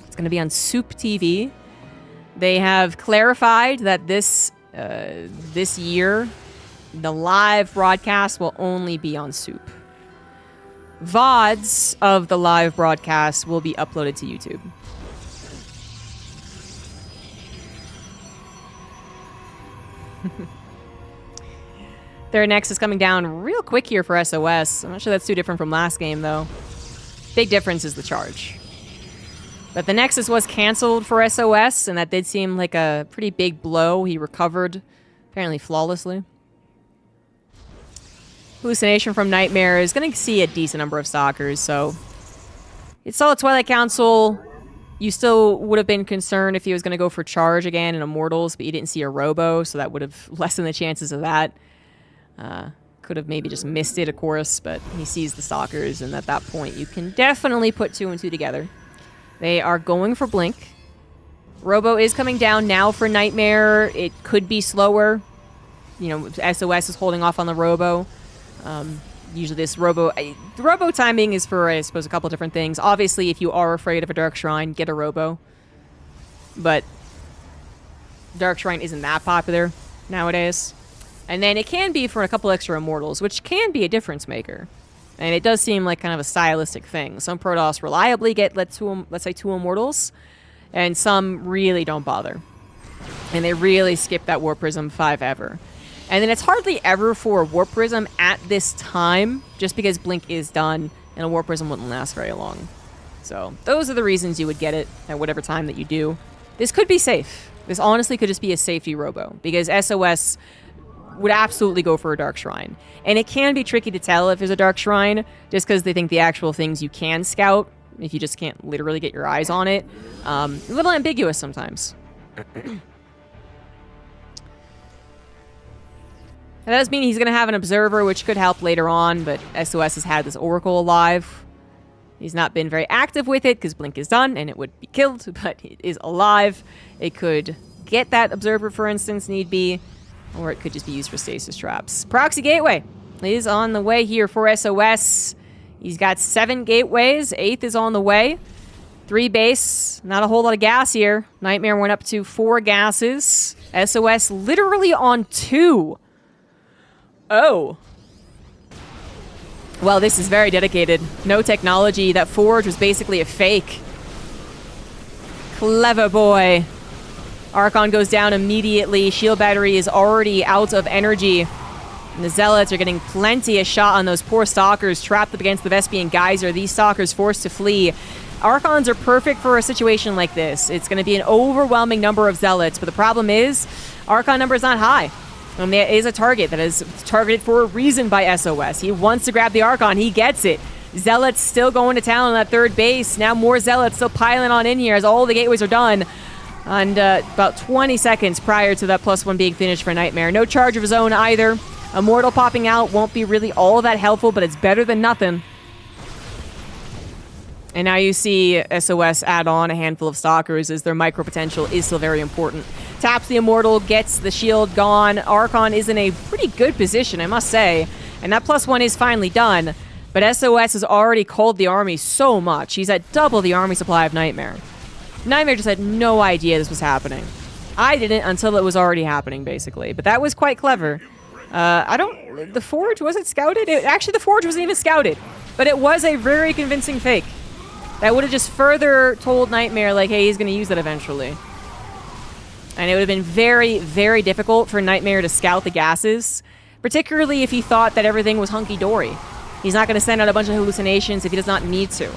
It's going to be on Soup TV. They have clarified that this year, the live broadcast will only be on Soup. VODs of the live broadcast will be uploaded to YouTube. Their next is coming down real quick here for SOS. I'm not sure that's too different from last game, though. Big difference is the charge. But the Nexus was canceled for SOS, and that did seem like a pretty big blow. He recovered, apparently flawlessly. Hallucination from Nightmare is going to see a decent number of stalkers, so... It's still a Twilight Council. You still would have been concerned if he was going to go for charge again in Immortals, but you didn't see a Robo, so that would have lessened the chances of that. Could have maybe just missed it, of course, but he sees the stalkers, and at that point you can definitely put 2 and 2 together. They are going for Blink. Robo is coming down now for Nightmare. It could be slower. You know, SOS is holding off on the Robo. Usually this Robo... the Robo timing is for, I suppose, a couple different things. Obviously, if you are afraid of a Dark Shrine, get a Robo. But Dark Shrine isn't that popular nowadays. And then it can be for a couple extra Immortals, which can be a difference maker. And it does seem like kind of a stylistic thing. Some Protoss reliably get, let's say, 2 Immortals, and some really don't bother. And they really skip that Warp Prism 5 ever. And then it's hardly ever for a Warp Prism at this time, just because Blink is done, and a Warp Prism wouldn't last very long. So those are the reasons you would get it at whatever time that you do. This could be safe. This honestly could just be a safety Robo, because SOS... would absolutely go for a Dark Shrine. And it can be tricky to tell if there's a Dark Shrine, just because they think the actual things you can scout, if you just can't literally get your eyes on it, a little ambiguous sometimes. That does mean he's going to have an Observer, which could help later on, but SOS has had this Oracle alive. He's not been very active with it, because Blink is done, and it would be killed, but it is alive. It could get that Observer, for instance, need be, or it could just be used for stasis traps. Proxy Gateway is on the way here for SOS. He's got 7 gateways. 8th is on the way. 3 base. Not a whole lot of gas here. Nightmare went up to 4 gases. SOS literally on 2. Oh. Well, this is very dedicated. No technology. That Forge was basically a fake. Clever boy. Archon goes down immediately. Shield battery is already out of energy. And the Zealots are getting plenty of shot on those poor Stalkers trapped up against the Vespian Geyser. These Stalkers forced to flee. Archons are perfect for a situation like this. It's going to be an overwhelming number of Zealots, but the problem is Archon number is not high. And there is a target that is targeted for a reason by SOS. He wants to grab the Archon. He gets it. Zealots still going to town on that 3rd base. Now more Zealots still piling on in here as all the gateways are done. And about 20 seconds prior to that +1 being finished for Nightmare. No charge of his own either. Immortal popping out won't be really all that helpful, but it's better than nothing. And now you see SOS add on a handful of Stalkers as their micro potential is still very important. Taps the Immortal, gets the shield gone. Archon is in a pretty good position, I must say. And that +1 is finally done. But SOS has already culled the army so much. He's at double the army supply of Nightmare. Nightmare just had no idea this was happening. I didn't until it was already happening, basically. But that was quite clever. The Forge, was it scouted? Actually, the Forge wasn't even scouted. But it was a very convincing fake. That would have just further told Nightmare, like, hey, he's going to use that eventually. And it would have been very, very difficult for Nightmare to scout the gases. Particularly if he thought that everything was hunky-dory. He's not going to send out a bunch of hallucinations if he does not need to.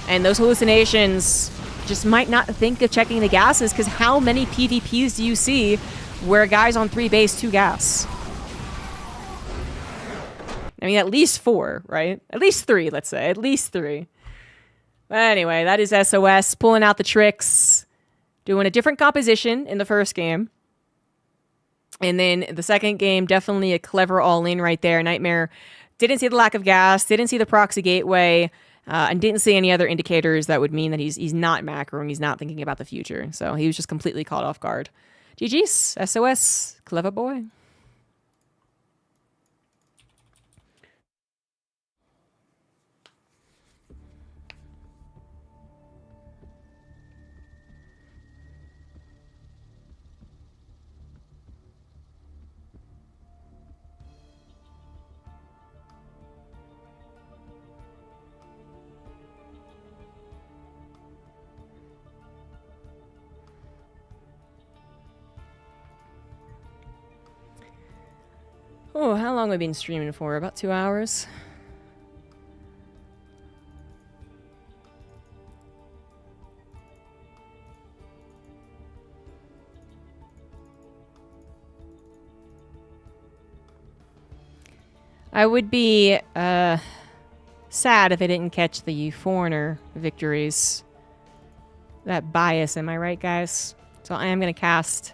And those hallucinations just might not think of checking the gases, because how many PvPs do you see where a guy's on 3 base, 2 gas? I mean, at least 4, right? At least 3, let's say. At least 3. But anyway, that is SOS, pulling out the tricks, doing a different composition in the first game. And then the second game, definitely a clever all-in right there. Nightmare didn't see the lack of gas, didn't see the proxy gateway, and didn't see any other indicators that would mean that he's not macroing, he's not thinking about the future. So he was just completely caught off guard. GG's, SOS, clever boy. Oh, how long have we been streaming for? About 2 hours? I would be sad if I didn't catch the foreigner victories. That bias, am I right, guys? So I am going to cast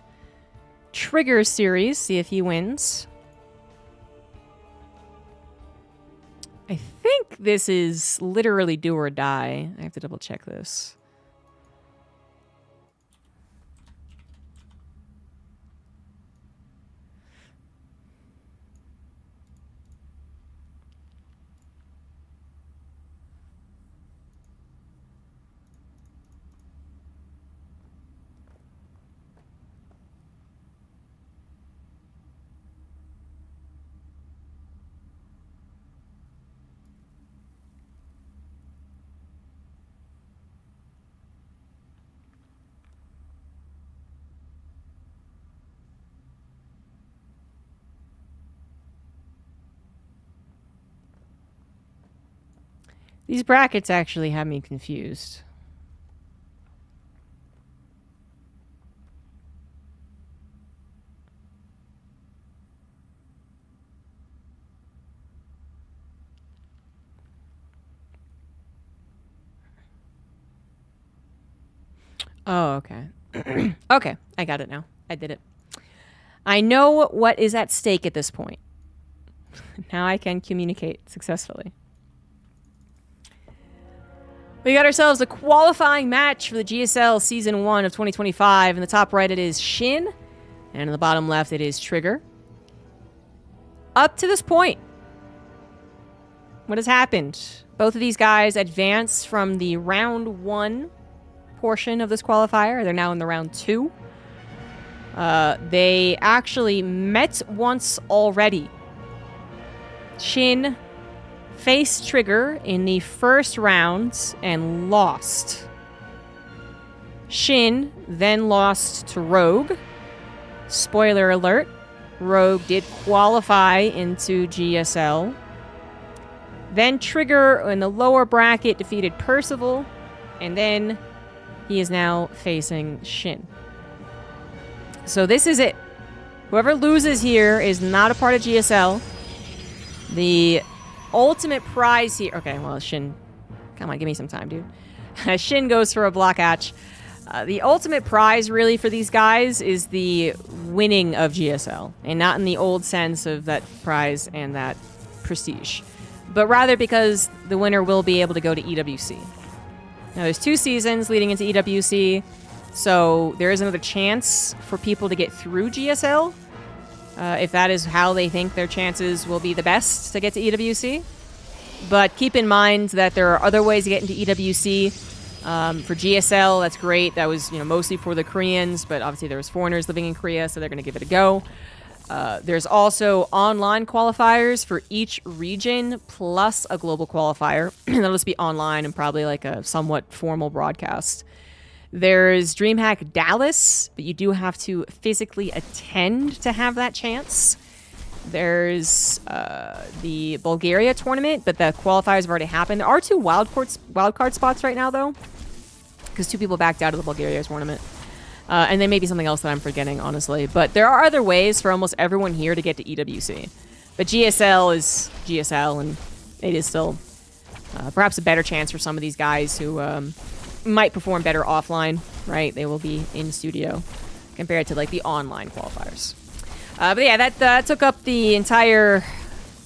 Trigger Series, see if he wins. I think this is literally do or die. I have to double check this. These brackets actually have me confused. Oh, okay. Okay, I got it now. I did it. I know what is at stake at this point. Now I can communicate successfully. We got ourselves a qualifying match for the GSL Season 1 of 2025. In the top right, it is Shin. And in the bottom left, it is Trigger. Up to this point, what has happened? Both of these guys advanced from the round 1 portion of this qualifier. They're now in the round 2. They actually met once already. Shin faced Trigger in the first round and lost. Shin then lost to Rogue. Spoiler alert, Rogue did qualify into GSL. Then Trigger in the lower bracket defeated Percival, and then he is now facing Shin. So this is it. Whoever loses here is not a part of GSL. The ultimate prize here... Okay, well, Shin... Come on, give me some time, dude. Shin goes for a block hatch. The ultimate prize, really, for these guys is the winning of GSL. And not in the old sense of that prize and that prestige. But rather because the winner will be able to go to EWC. Now, there's 2 seasons leading into EWC. So there is another chance for people to get through GSL. If that is how they think their chances will be the best to get to EWC. But keep in mind that there are other ways to get into EWC. For GSL, that's great. That was mostly for the Koreans, but obviously there was foreigners living in Korea, so they're going to give it a go. There's also online qualifiers for each region, plus a global qualifier. That'll just be online and probably like a somewhat formal broadcast. There's DreamHack Dallas, but you do have to physically attend to have that chance. There's the Bulgaria tournament, but the qualifiers have already happened. There are 2 wildcard spots right now, though. because 2 people backed out of the Bulgaria tournament. And then maybe something else that I'm forgetting, honestly. But there are other ways for almost everyone here to get to EWC. But GSL is GSL, and it is still perhaps a better chance for some of these guys who might perform better offline, right? They will be in studio compared to, like, the online qualifiers. But yeah, that took up the entire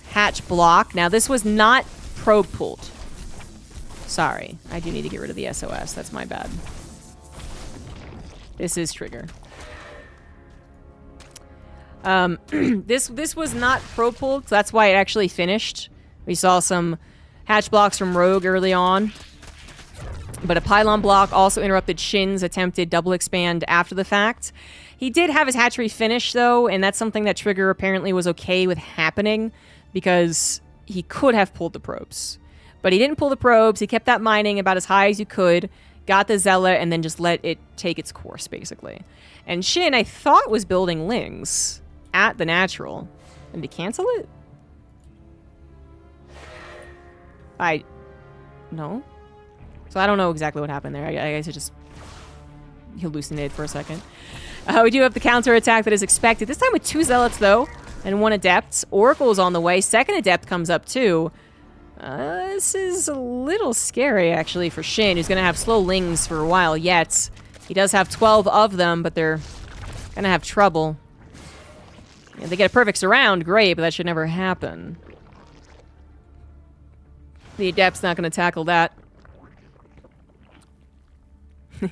hatch block. Now, this was not probe pulled. Sorry, I do need to get rid of the SOS. That's my bad. This is trigger. This was not probe pulled, so that's why it actually finished. We saw some hatch blocks from Rogue early on. But a pylon block also interrupted Shin's attempted double expand after the fact. He did have his hatchery finish, though, and that's something that Trigger apparently was okay with happening because he could have pulled the probes. But he didn't pull the probes. He kept that mining about as high as you could, got the Zealot, and then just let it take its course, basically. And Shin, I thought, was building Lings at the natural. And to cancel it? No? So I don't know exactly what happened there. I guess it just hallucinated for a second. We do have the counter attack that is expected. This time with 2 Zealots, though, and 1 Adept. Oracle is on the way. Second Adept comes up, too. This is a little scary, actually, for Shin, who's going to have slow Lings for a while yet. He does have 12 of them, but they're going to have trouble. If they get a perfect surround, great, but that should never happen. The Adept's not going to tackle that.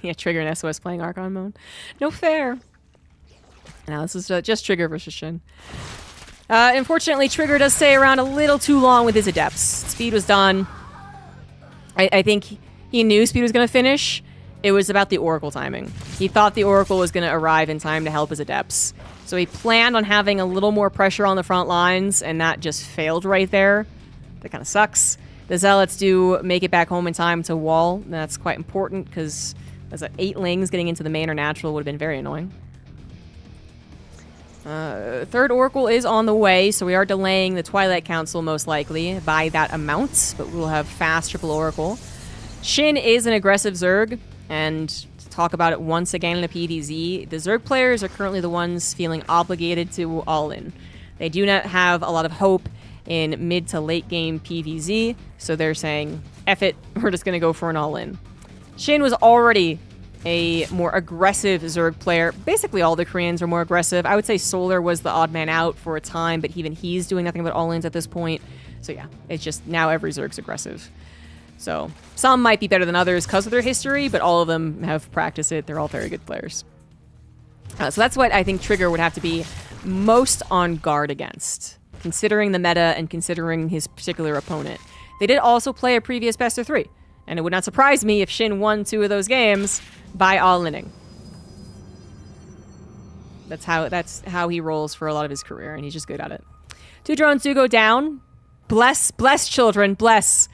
Yeah, Trigger and SOS playing Archon mode. No fair. Now, this is just Trigger versus Shin. Unfortunately, Trigger does stay around a little too long with his Adepts. Speed was done. I think he knew Speed was going to finish. It was about the Oracle timing. He thought the Oracle was going to arrive in time to help his Adepts. So he planned on having a little more pressure on the front lines, and that just failed right there. That kind of sucks. The Zealots do make it back home in time to wall. That's quite important, because as 8 Lings getting into the main or natural would have been very annoying. Third Oracle is on the way, so we are delaying the Twilight Council most likely by that amount, but we'll have fast triple Oracle. Shin is an aggressive Zerg, and to talk about it once again in the PvZ, the Zerg players are currently the ones feeling obligated to all in. They do not have a lot of hope in mid to late game PvZ, so they're saying, F it, we're just going to go for an all in. Shin was already a more aggressive Zerg player. Basically, all the Koreans are more aggressive. I would say Solar was the odd man out for a time, but even he's doing nothing but all-ins at this point. So yeah, it's just now every Zerg's aggressive. So some might be better than others because of their history, but all of them have practiced it. They're all very good players. So that's what I think Trigger would have to be most on guard against, considering the meta and considering his particular opponent. They did also play a previous best of 3, and it would not surprise me if Shin won 2 of those games by all-inning. That's how he rolls for a lot of his career, and he's just good at it. 2 drones do go down. Bless children, bless.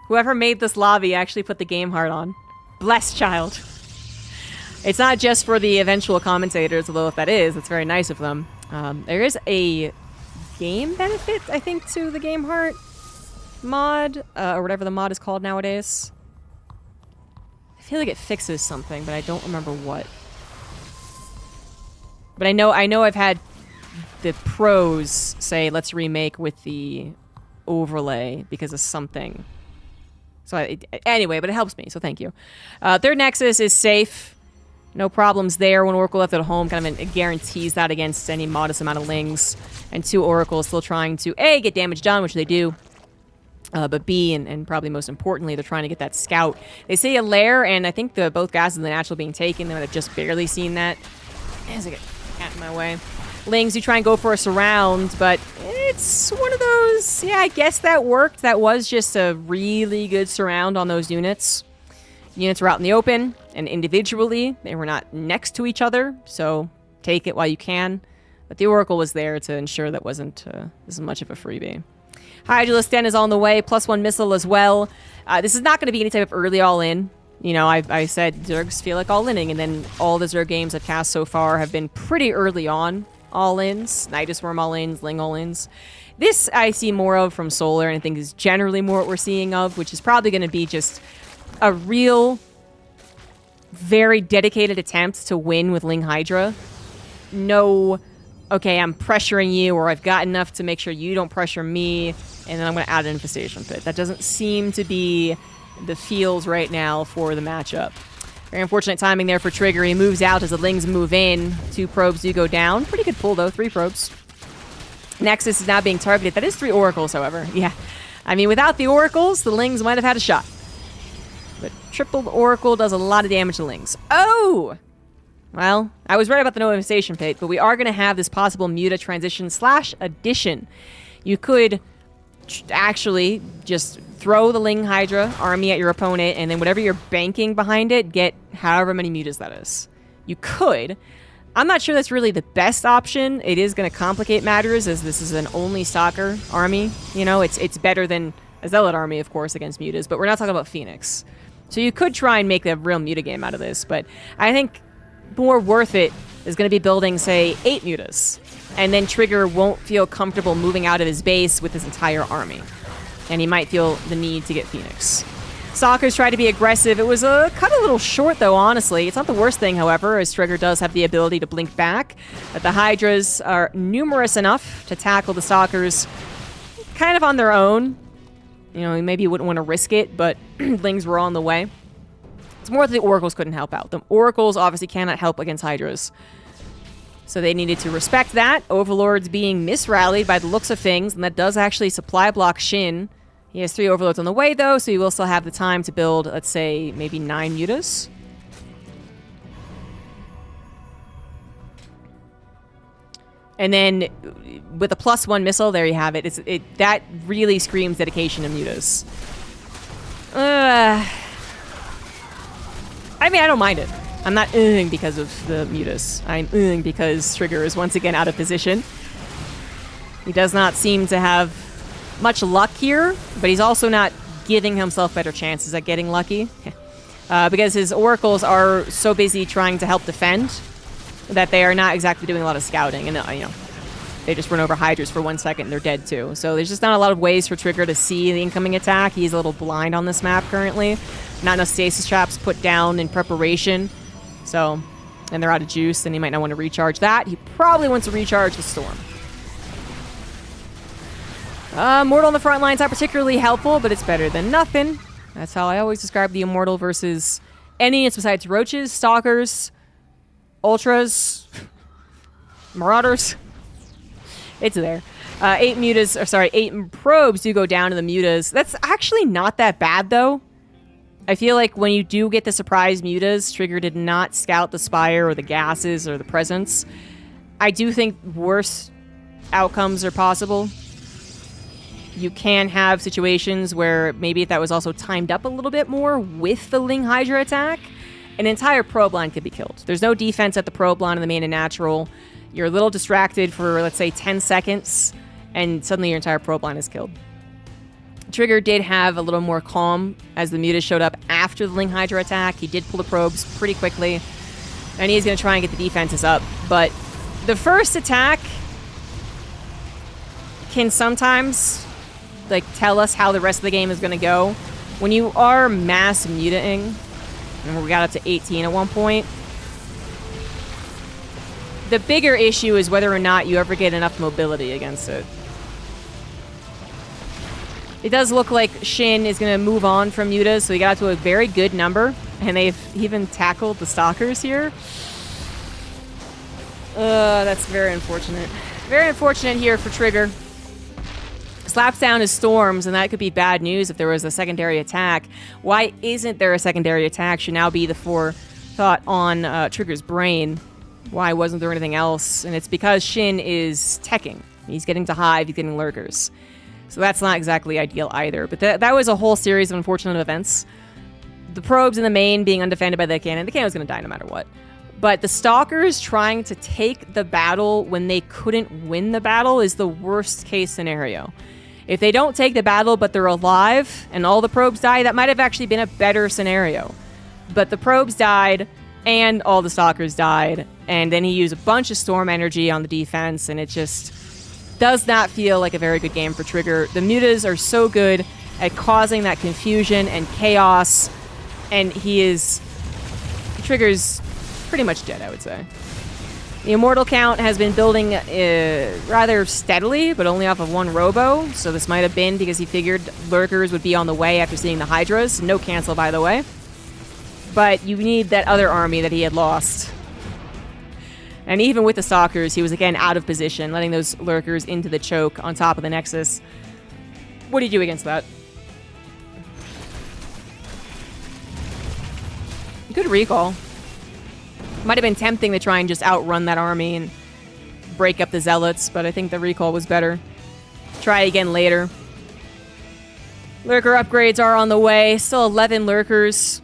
Whoever made this lobby actually put the game heart on. Bless child. It's not just for the eventual commentators, although if that is, it's very nice of them. There is a game benefit, I think, to the game heart mod, or whatever the mod is called nowadays. I feel like it fixes something, but I don't remember what. But I know I've had the pros say, let's remake with the overlay because of something. So anyway, but it helps me, so thank you. Third Nexus is safe. No problems there. 1 Oracle left at home kind of guarantees that against any modest amount of Lings. And 2 Oracles still trying to, A, get damage done, which they do. But B, and probably most importantly, they're trying to get that scout. They say a lair, and I think both gases and the natural being taken. They might have just barely seen that. As I get cat in my way. Lings, you try and go for a surround, but it's one of those, yeah, I guess that worked. That was just a really good surround on those units. Units were out in the open, and individually, they were not next to each other, so take it while you can. But the Oracle was there to ensure that wasn't as much of a freebie. Hydralisk Den is on the way, +1 missile as well. This is not going to be any type of early all-in. You know, I said Zergs feel like all-inning, and then all the Zerg games I've cast so far have been pretty early on all-ins. Nidus Worm all-ins, Ling all-ins. This I see more of from Solar, and I think is generally more what we're seeing of, which is probably going to be just a real very dedicated attempt to win with Ling Hydra. No, okay, I'm pressuring you, or I've got enough to make sure you don't pressure me, and then I'm going to add an Infestation Pit. That doesn't seem to be the feels right now for the matchup. Very unfortunate timing there for Trigger. He moves out as the Lings move in. 2 probes do go down. Pretty good pull, though. 3 probes. Nexus is now being targeted. That is 3 Oracles, however. Yeah. I mean, without the Oracles, the Lings might have had a shot. But triple Oracle does a lot of damage to Lings. Oh! Well, I was right about the no Infestation Pit, but we are going to have this possible Muta transition / addition. You could actually just throw the Ling Hydra army at your opponent, and then whatever you're banking behind it, get however many Mutas that is. You could. I'm not sure that's really the best option. It is going to complicate matters, as this is an only Stalker army. You know, it's better than a Zealot army, of course, against Mutas, but we're not talking about Phoenix. So you could try and make a real Muta game out of this, but I think more worth it is going to be building, say, 8 Mutas. And then Trigger won't feel comfortable moving out of his base with his entire army. And he might feel the need to get Phoenix. Stalkers try to be aggressive. It was cut a little short, though, honestly. It's not the worst thing, however, as Trigger does have the ability to blink back. But the Hydras are numerous enough to tackle the Stalkers kind of on their own. You know, maybe you wouldn't want to risk it, but Lings were on the way. It's more that the Oracles couldn't help out. The Oracles obviously cannot help against Hydras. So they needed to respect that. Overlord's being misrallied by the looks of things, and that does actually supply block Shin. He has 3 Overlords on the way, though, so he will still have the time to build, let's say, maybe 9 Mutas. And then with a +1 missile, there you have it. That really screams dedication to Mutas. I mean, I don't mind it. I'm not because of the Mutas. I'm because Trigger is once again out of position. He does not seem to have much luck here, but he's also not giving himself better chances at getting lucky. Because his Oracles are so busy trying to help defend that they are not exactly doing a lot of scouting. And, you know, they just run over Hydras for 1 second and they're dead too. So there's just not a lot of ways for Trigger to see the incoming attack. He's a little blind on this map currently. Not enough stasis traps put down in preparation. So, and they're out of juice, and he might not want to recharge that. He probably wants to recharge the Storm. Immortal on the front line's not particularly helpful, but it's better than nothing. That's how I always describe the Immortal versus any units besides Roaches, Stalkers, Ultras, Marauders. It's there. 8 Mutas, or sorry, 8 probes do go down to the Mutas. That's actually not that bad, though. I feel like when you do get the surprise Mutas, Trigger did not scout the Spire or the gases or the presence. I do think worse outcomes are possible. You can have situations where maybe if that was also timed up a little bit more with the Ling Hydra attack, an entire probe line could be killed. There's no defense at the probe line in the main and natural. You're a little distracted for, let's say, 10 seconds, and suddenly your entire probe line is killed. Trigger did have a little more calm as the Mutas showed up after the Ling Hydra attack. He did pull the probes pretty quickly, and he's going to try and get the defenses up. But the first attack can sometimes tell us how the rest of the game is going to go. When you are mass mutating, and we got up to 18 at one point, the bigger issue is whether or not you ever get enough mobility against it. It does look like Shin is going to move on from Mutas, so he got to a very good number, and they've even tackled the Stalkers here. That's very unfortunate. Very unfortunate here for Trigger. Slaps down his Storms, and that could be bad news if there was a secondary attack. Why isn't there a secondary attack should now be the forethought on Trigger's brain. Why wasn't there anything else? And it's because Shin is teching. He's getting to Hive, he's getting Lurkers. So that's not exactly ideal either. But that was a whole series of unfortunate events. The probes in the main being undefended by the cannon. The cannon was going to die no matter what. But the Stalkers trying to take the battle when they couldn't win the battle is the worst case scenario. If they don't take the battle but they're alive and all the probes die, that might have actually been a better scenario. But the probes died and all the Stalkers died. And then he used a bunch of Storm energy on the defense, and it just does not feel like a very good game for Trigger. The Mutas are so good at causing that confusion and chaos, and he is Trigger's pretty much dead, I would say. The immortal count has been building rather steadily, but only off of one robo, so this might have been because he figured lurkers would be on the way after seeing the hydras. No cancel, by the way. But you need that other army that he had lost. And even with the stalkers, he was again out of position, letting those lurkers into the choke on top of the nexus. What do you do against that? Good recall. Might have been tempting to try and just outrun that army and break up the zealots, but I think the recall was better. Try again later. Lurker upgrades are on the way. Still 11 lurkers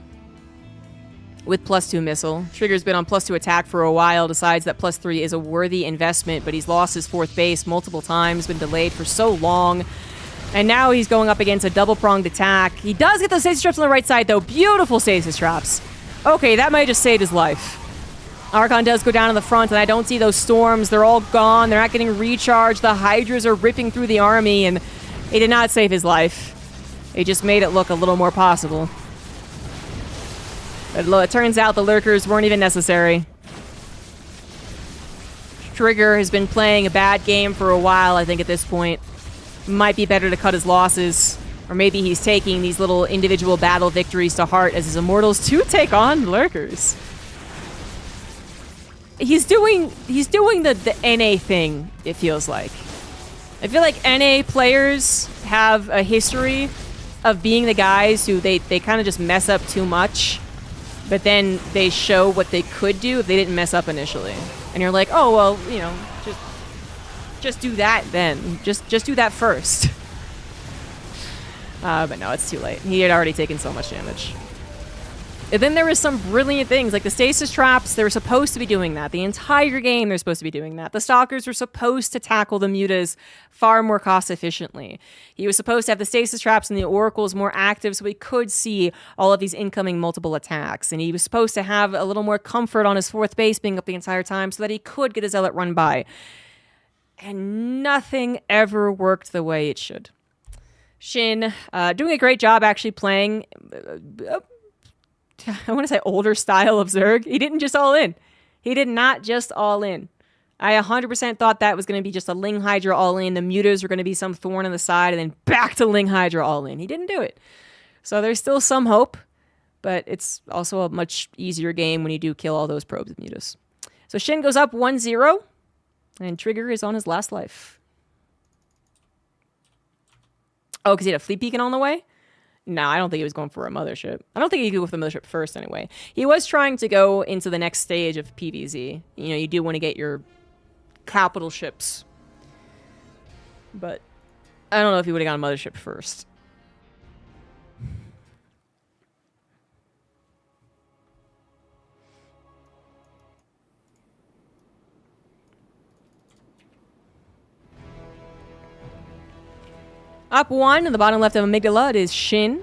with +2 missile. Trigger's been on +2 attack for a while, decides that +3 is a worthy investment, but he's lost his 4th base multiple times, been delayed for so long. And now he's going up against a double-pronged attack. He does get those stasis traps on the right side, though. Beautiful stasis traps. Okay, that might have just saved his life. Archon does go down in the front, and I don't see those storms. They're all gone. They're not getting recharged. The hydras are ripping through the army, and it did not save his life. It just made it look a little more possible. But it turns out the lurkers weren't even necessary. Trigger has been playing a bad game for a while, I think, at this point. Might be better to cut his losses. Or maybe he's taking these little individual battle victories to heart as his immortals to take on lurkers. He's doing the NA thing, it feels like. I feel like NA players have a history of being the guys who they kind of just mess up too much, but then they show what they could do if they didn't mess up initially. And you're like, oh, well, you know, just do that then. Just do that first. But no, it's too late. He had already taken so much damage. And then there was some brilliant things, like the stasis traps. They were supposed to be doing that. The entire game, they're supposed to be doing that. The stalkers were supposed to tackle the mutas far more cost efficiently. He was supposed to have the stasis traps and the oracles more active so he could see all of these incoming multiple attacks. And he was supposed to have a little more comfort on his 4th base being up the entire time so that he could get a zealot run by. And nothing ever worked the way it should. Shin, doing a great job actually playing, I want to say older style of Zerg. He didn't just all in. He did not just all in. I 100% thought that was going to be just a Ling Hydra all in. The mutas were going to be some thorn in the side and then back to Ling Hydra all in. He didn't do it. So there's still some hope, but it's also a much easier game when you do kill all those probes of mutas. So Shin goes up 1-0 and Trigger is on his last life. Oh, because he had a fleet beacon on the way? No, I don't think he was going for a mothership. I don't think he could go for the mothership first anyway. He was trying to go into the next stage of PvZ. You know, you do want to get your capital ships. But I don't know if he would have gone mothership first. Up 1 in the bottom left of Amygdala is Shin.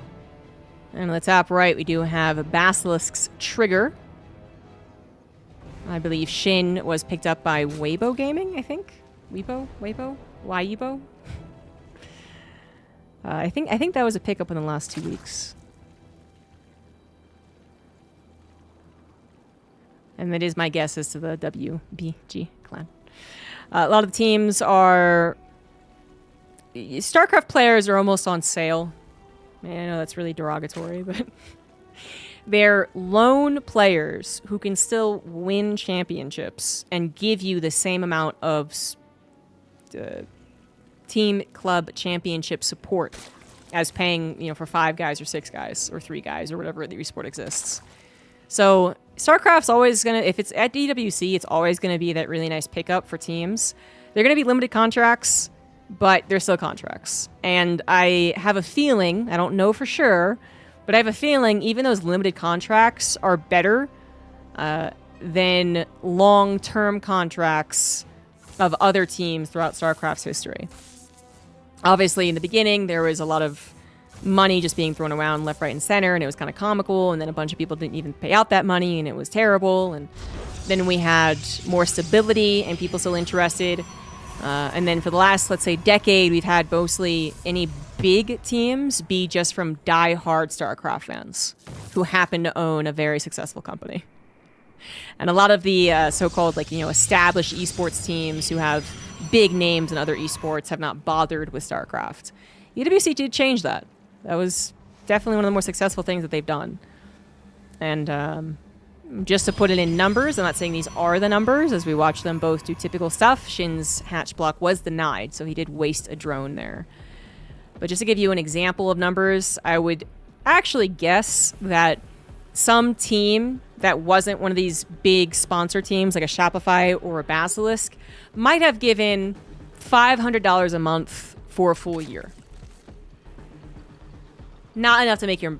And on the top right, we do have Basilisk's Trigger. I believe Shin was picked up by Weibo Gaming, I think. Weibo? Weibo? I think that was a pickup in the last 2 weeks. And that is my guess as to the WBG clan. A lot of the teams are... StarCraft players are almost on sale. I know that's really derogatory, but they're lone players who can still win championships and give you the same amount of team club championship support as paying, you know, for 5 guys or 6 guys or 3 guys or whatever the esport exists. So StarCraft's always gonna, if it's at DWC, it's always gonna be that really nice pickup for teams. They're gonna be limited contracts, but they're still contracts. And I have a feeling, I don't know for sure, but I have a feeling even those limited contracts are better than long-term contracts of other teams throughout StarCraft's history. Obviously, in the beginning, there was a lot of money just being thrown around left, right, and center, and it was kind of comical, and then a bunch of people didn't even pay out that money, and it was terrible, and then we had more stability and people still interested. And then for the last, let's say, decade, we've had mostly any big teams be just from die-hard StarCraft fans who happen to own a very successful company. And a lot of the so-called, like, established esports teams who have big names in other esports have not bothered with StarCraft. EWC did change that. That was definitely one of the more successful things that they've done. And just to put it in numbers, I'm not saying these are the numbers, as we watch them both do typical stuff. Shin's hatch block was denied, so he did waste a drone there. But just to give you an example of numbers, I would actually guess that some team that wasn't one of these big sponsor teams like a Shopify or a Basilisk might have given $500 a month for a full year. Not enough to make your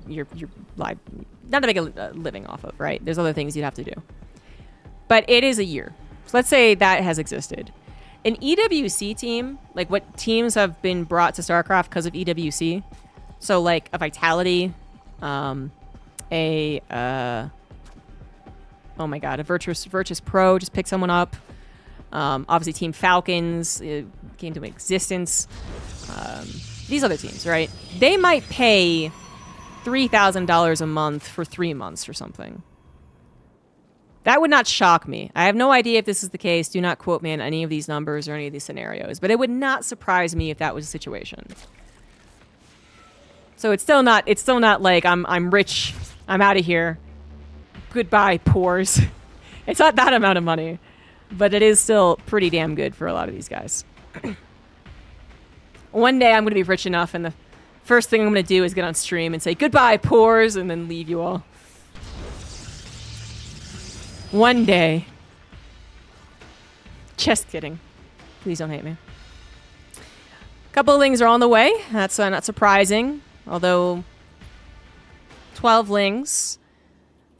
life, not to make a living off of, right? There's other things you'd have to do. But it is a year. So let's say that has existed. An EWC team, like what teams have been brought to StarCraft because of EWC. So like a Vitality, oh my god, a Virtus Pro, just pick someone up. Obviously Team Falcons came to existence. These other teams, right? They might pay $3,000 a month for 3 months or something. That would not shock me. I have no idea if this is the case. Do not quote me on any of these numbers or any of these scenarios. But it would not surprise me if that was the situation. So it's still not like I'm rich, I'm out of here. Goodbye, pores. It's not that amount of money. But it is still pretty damn good for a lot of these guys. One day I'm going to be rich enough, and the first thing I'm going to do is get on stream and say, goodbye, pores, and then leave you all. One day. Just kidding. Please don't hate me. A couple of lings are on the way. That's not surprising. Although, 12 lings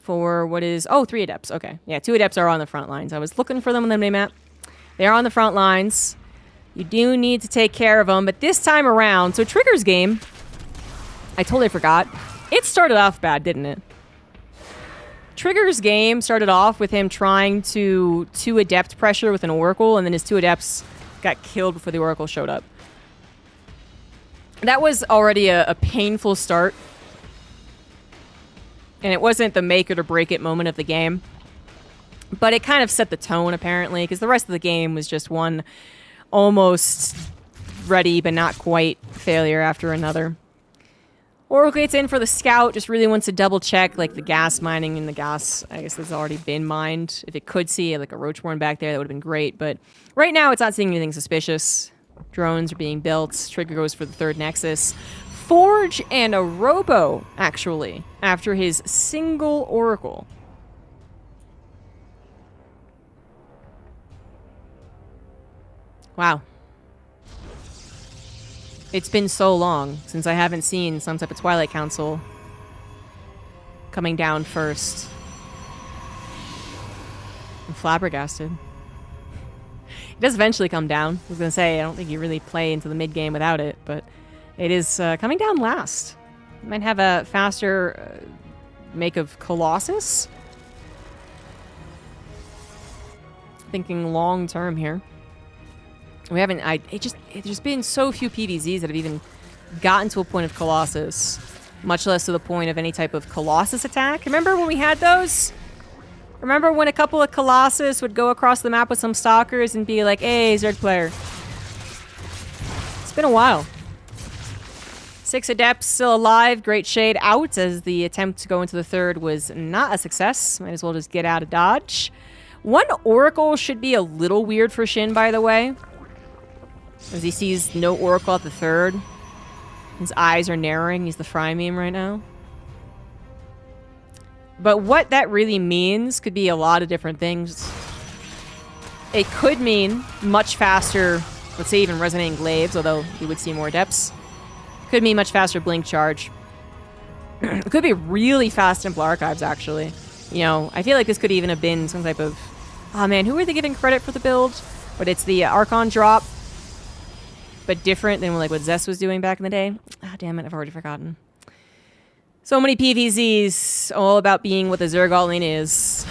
for what is... Oh, 3 adepts. Okay. Yeah, 2 adepts are on the front lines. I was looking for them on the minimap. They are on the front lines. You do need to take care of them. But this time around... So, Trigger's game... I totally forgot. It started off bad, didn't it? Trigger's game started off with him trying to 2 adept pressure with an Oracle, and then his 2 adepts got killed before the Oracle showed up. That was already a painful start. And it wasn't the make it or break it moment of the game. But it kind of set the tone, apparently, because the rest of the game was just one almost ready but not quite failure after another. Oracle gets in for the scout, just really wants to double check like the gas mining, and the gas, I guess, has already been mined. If it could see like a Roachborn back there, that would have been great. But right now it's not seeing anything suspicious. Drones are being built. Trigger goes for the 3rd Nexus. Forge and a Robo, actually, after his single Oracle. Wow. It's been so long since I haven't seen some type of Twilight Council coming down first. I'm flabbergasted. It does eventually come down. I was going to say, I don't think you really play into the mid-game without it, but it is coming down last. You might have a faster make of Colossus. Thinking long-term here. We haven't, there's been so few PVZs that have even gotten to a point of Colossus, much less to the point of any type of Colossus attack. Remember when we had those? Remember when a couple of Colossus would go across the map with some Stalkers and be like, hey, Zerg player. It's been a while. 6 Adepts still alive, great shade out, as the attempt to go into the 3rd was not a success. Might as well just get out of dodge. 1 Oracle should be a little weird for Shin, by the way. As he sees no Oracle at the 3rd. His eyes are narrowing. He's the Fry meme right now. But what that really means could be a lot of different things. It could mean much faster, let's say even Resonating Glaives, although you would see more Adepts. Could mean much faster Blink Charge. It could be really fast Temple Archives, actually. You know, I feel like this could even have been some type of... Oh man, who are they giving credit for the build? But it's the Archon drop. But different than like what Zest was doing back in the day. Ah, damn it, I've already forgotten. So many PVZs, all about being what the Zerg all-in is.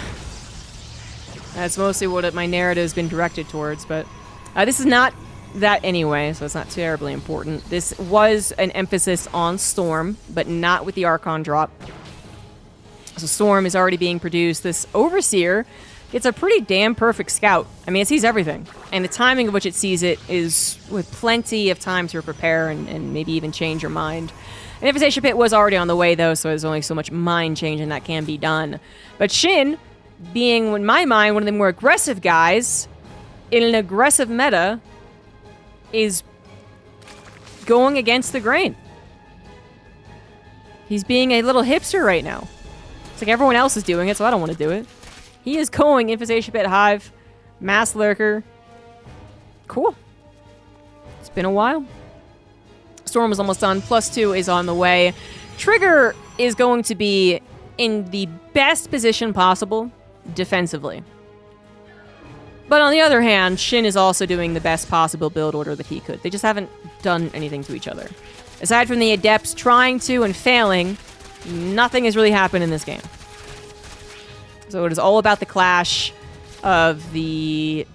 That's mostly what my narrative's been directed towards, but this is not that anyway, so it's not terribly important. This was an emphasis on Storm, but not with the Archon drop. So Storm is already being produced. This Overseer gets a pretty damn perfect scout. I mean, it sees everything. And the timing of which it sees it is with plenty of time to prepare and maybe even change your mind. An Infestation Pit was already on the way, though, so there's only so much mind changing that can be done. But Shin, being, in my mind, one of the more aggressive guys, in an aggressive meta, is going against the grain. He's being a little hipster right now. It's like everyone else is doing it, so I don't want to do it. He is going Infestation Pit Hive, Mass Lurker. Cool. It's been a while. Storm is almost done. +2 is on the way. Trigger is going to be in the best position possible defensively. But on the other hand, Shin is also doing the best possible build order that he could. They just haven't done anything to each other. Aside from the Adepts trying to and failing, nothing has really happened in this game. So it is all about the clash of the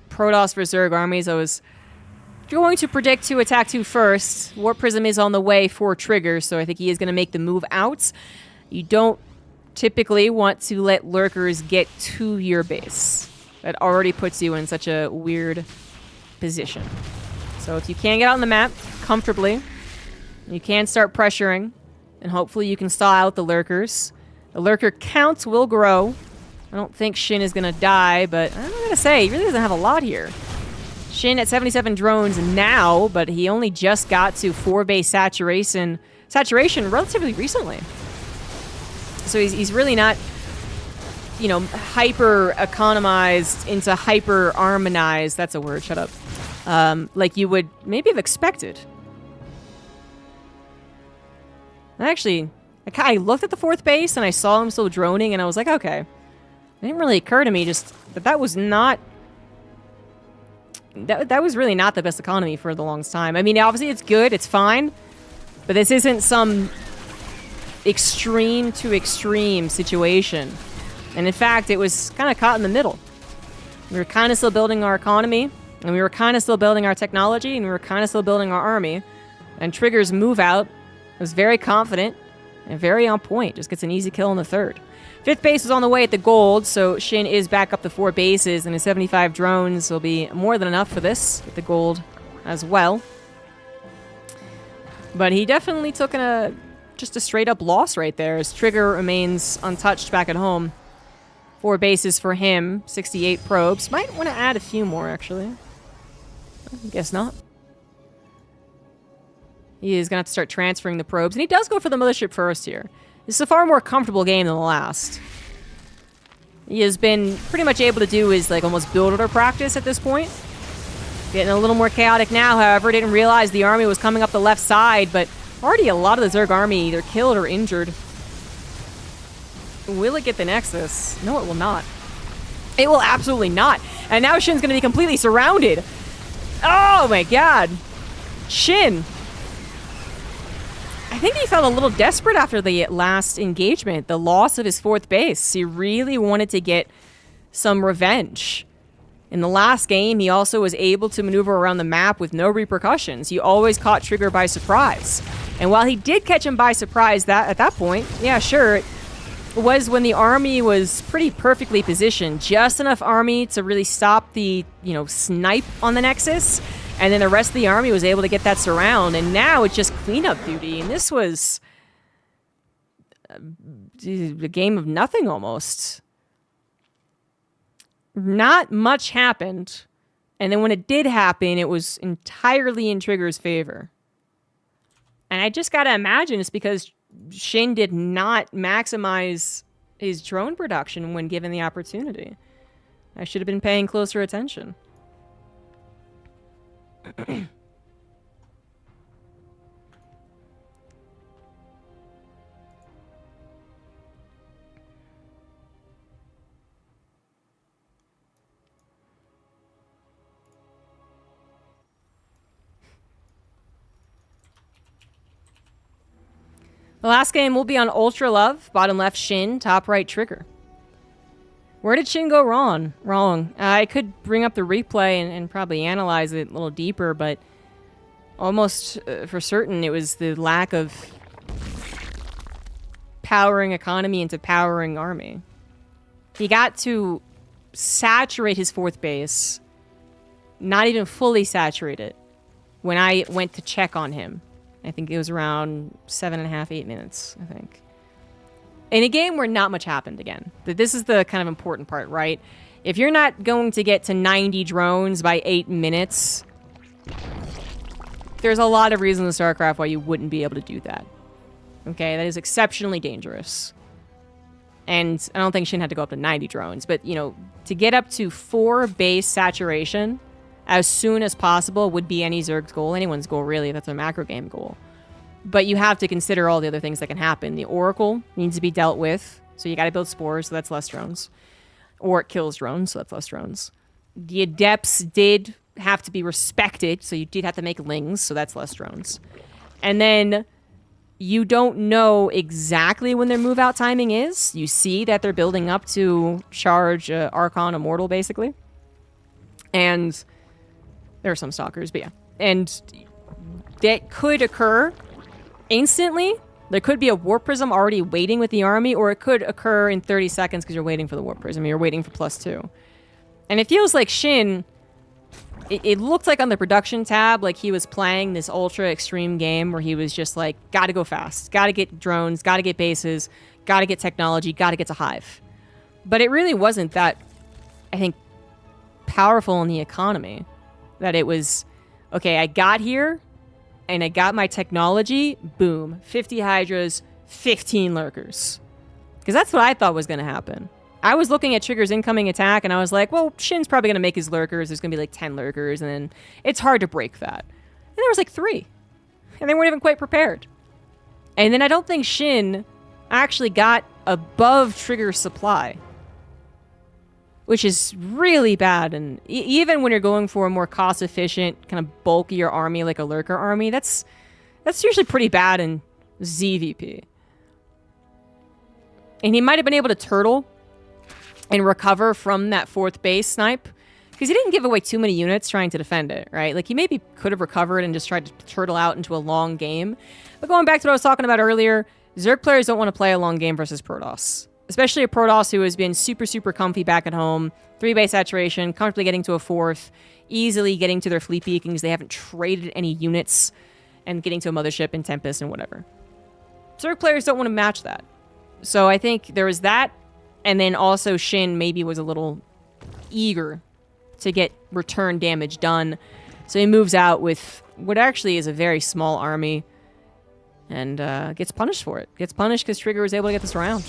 Protoss vs. Zerg armies. I was going to predict to attack 2 first. Warp Prism is on the way for Trigger, so I think he is going to make the move out. You don't typically want to let Lurkers get to your base. That already puts you in such a weird position. So if you can get out on the map comfortably, you can start pressuring, and hopefully you can stall out the Lurkers. The Lurker counts will grow. I don't think Shin is going to die, but I'm going to say, he really doesn't have a lot here. Shin at 77 drones now, but he only just got to 4 base saturation relatively recently. So he's really not, you know, hyper economized into hyper armonized. That's a word, shut up. Like you would maybe have expected. I looked at the 4th base and I saw him still droning and I was like, okay. It didn't really occur to me just that was not... That was really not the best economy for the longest time. I mean, obviously it's good, it's fine, but this isn't some extreme to extreme situation. And in fact, it was kind of caught in the middle. We were kind of still building our economy, and we were kind of still building our technology, and we were kind of still building our army. And Trigger's move out was very confident and very on point. Just gets an easy kill in the 3rd. 5th base is on the way at the gold, so Shin is back up to 4 bases, and his 75 drones will be more than enough for this, with the gold as well. But he definitely took just a straight-up loss right there, as Trigger remains untouched back at home. 4 bases for him, 68 probes. Might want to add a few more, actually. I guess not. He is going to have to start transferring the probes, and he does go for the mothership first here. This is a far more comfortable game than the last. He has been pretty much able to do his, like, almost build order practice at this point. Getting a little more chaotic now, however. Didn't realize the army was coming up the left side, but already a lot of the Zerg army either killed or injured. Will it get the Nexus? No, it will not. It will absolutely not. And now Shin's going to be completely surrounded. Oh, my God. Shin. I think he felt a little desperate after the last engagement, the loss of his 4th base. He really wanted to get some revenge. In the last game, he also was able to maneuver around the map with no repercussions. He always caught Trigger by surprise. And while he did catch him by surprise at that point, yeah, sure, it was when the army was pretty perfectly positioned. Just enough army to really stop the, you know, snipe on the Nexus. And then the rest of the army was able to get that surround. And now it's just cleanup duty. And this was a game of nothing almost. Not much happened. And then when it did happen, it was entirely in Trigger's favor. And I just gotta imagine it's because Shin did not maximize his drone production when given the opportunity. I should have been paying closer attention. The last game will be on Ultra Love, bottom left Shin, top right Trigger. Where did Shin go wrong? I could bring up the replay and probably analyze it a little deeper, but almost for certain it was the lack of powering economy into powering army. He got to saturate his 4th base, not even fully saturate it, when I went to check on him. I think it was around 7.5, 8 minutes, I think. In a game where not much happened again. This is the kind of important part, right? If you're not going to get to 90 drones by 8 minutes, there's a lot of reasons in StarCraft why you wouldn't be able to do that. Okay, that is exceptionally dangerous. And I don't think Shin had to go up to 90 drones, but, you know, to get up to 4 base saturation as soon as possible would be any Zerg's goal, anyone's goal, really, if that's a macro game goal. But you have to consider all the other things that can happen. The Oracle needs to be dealt with, so you got to build spores, so that's less drones. Or it kills drones, so that's less drones. The Adepts did have to be respected, so you did have to make Lings, so that's less drones. And then you don't know exactly when their move-out timing is. You see that they're building up to charge Archon Immortal, basically. And there are some Stalkers, but yeah. And that could occur instantly. There could be a Warp Prism already waiting with the army, or it could occur in 30 seconds because you're waiting for the Warp Prism. You're waiting for +2. And it feels like Shin... It looked like on the production tab, like he was playing this ultra extreme game where he was just like, gotta go fast, gotta get drones, gotta get bases, gotta get technology, gotta get to Hive. But it really wasn't that, I think, powerful in the economy. That it was, okay, I got here, and I got my technology, boom, 50 Hydras, 15 Lurkers. Because that's what I thought was going to happen. I was looking at Trigger's incoming attack, and I was like, well, Shin's probably going to make his Lurkers. There's going to be like 10 Lurkers, and then it's hard to break that. And there was like 3. And they weren't even quite prepared. And then I don't think Shin actually got above Trigger's supply. Which is really bad. And even when you're going for a more cost-efficient, kind of bulkier army, like a Lurker army, that's usually pretty bad in ZVP. And he might have been able to turtle and recover from that 4th base snipe. Because he didn't give away too many units trying to defend it, right? Like, he maybe could have recovered and just tried to turtle out into a long game. But going back to what I was talking about earlier, Zerg players don't want to play a long game versus Protoss. Especially a Protoss who has been super, super comfy back at home. 3 base saturation, comfortably getting to a 4th. Easily getting to their fleet beacons. They haven't traded any units. And getting to a mothership in Tempest and whatever. Zerg players don't want to match that. So I think there was that. And then also Shin maybe was a little eager to get return damage done. So he moves out with what actually is a very small army. And gets punished for it. Gets punished because Trigger was able to get the surround.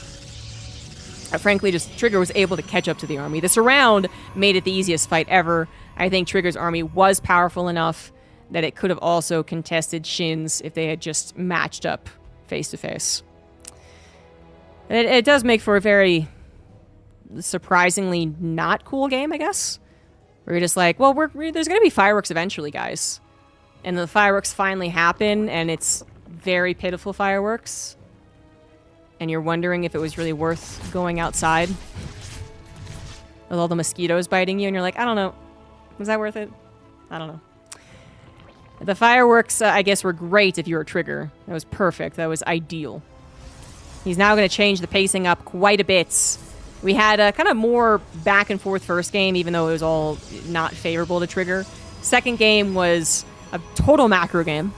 Frankly, just Trigger was able to catch up to the army. The surround made it the easiest fight ever. I think Trigger's army was powerful enough that it could have also contested Shin's if they had just matched up face to face. It does make for a very surprisingly not cool game, I guess. Where you're just like, well, there's going to be fireworks eventually, guys. And the fireworks finally happen, and it's very pitiful fireworks. And you're wondering if it was really worth going outside with all the mosquitoes biting you, and you're like, I don't know. Was that worth it? I don't know. The fireworks, I guess, were great if you were a Trigger. That was perfect. That was ideal. He's now going to change the pacing up quite a bit. We had a kind of more back and forth first game, even though it was all not favorable to Trigger. Second game was a total macro game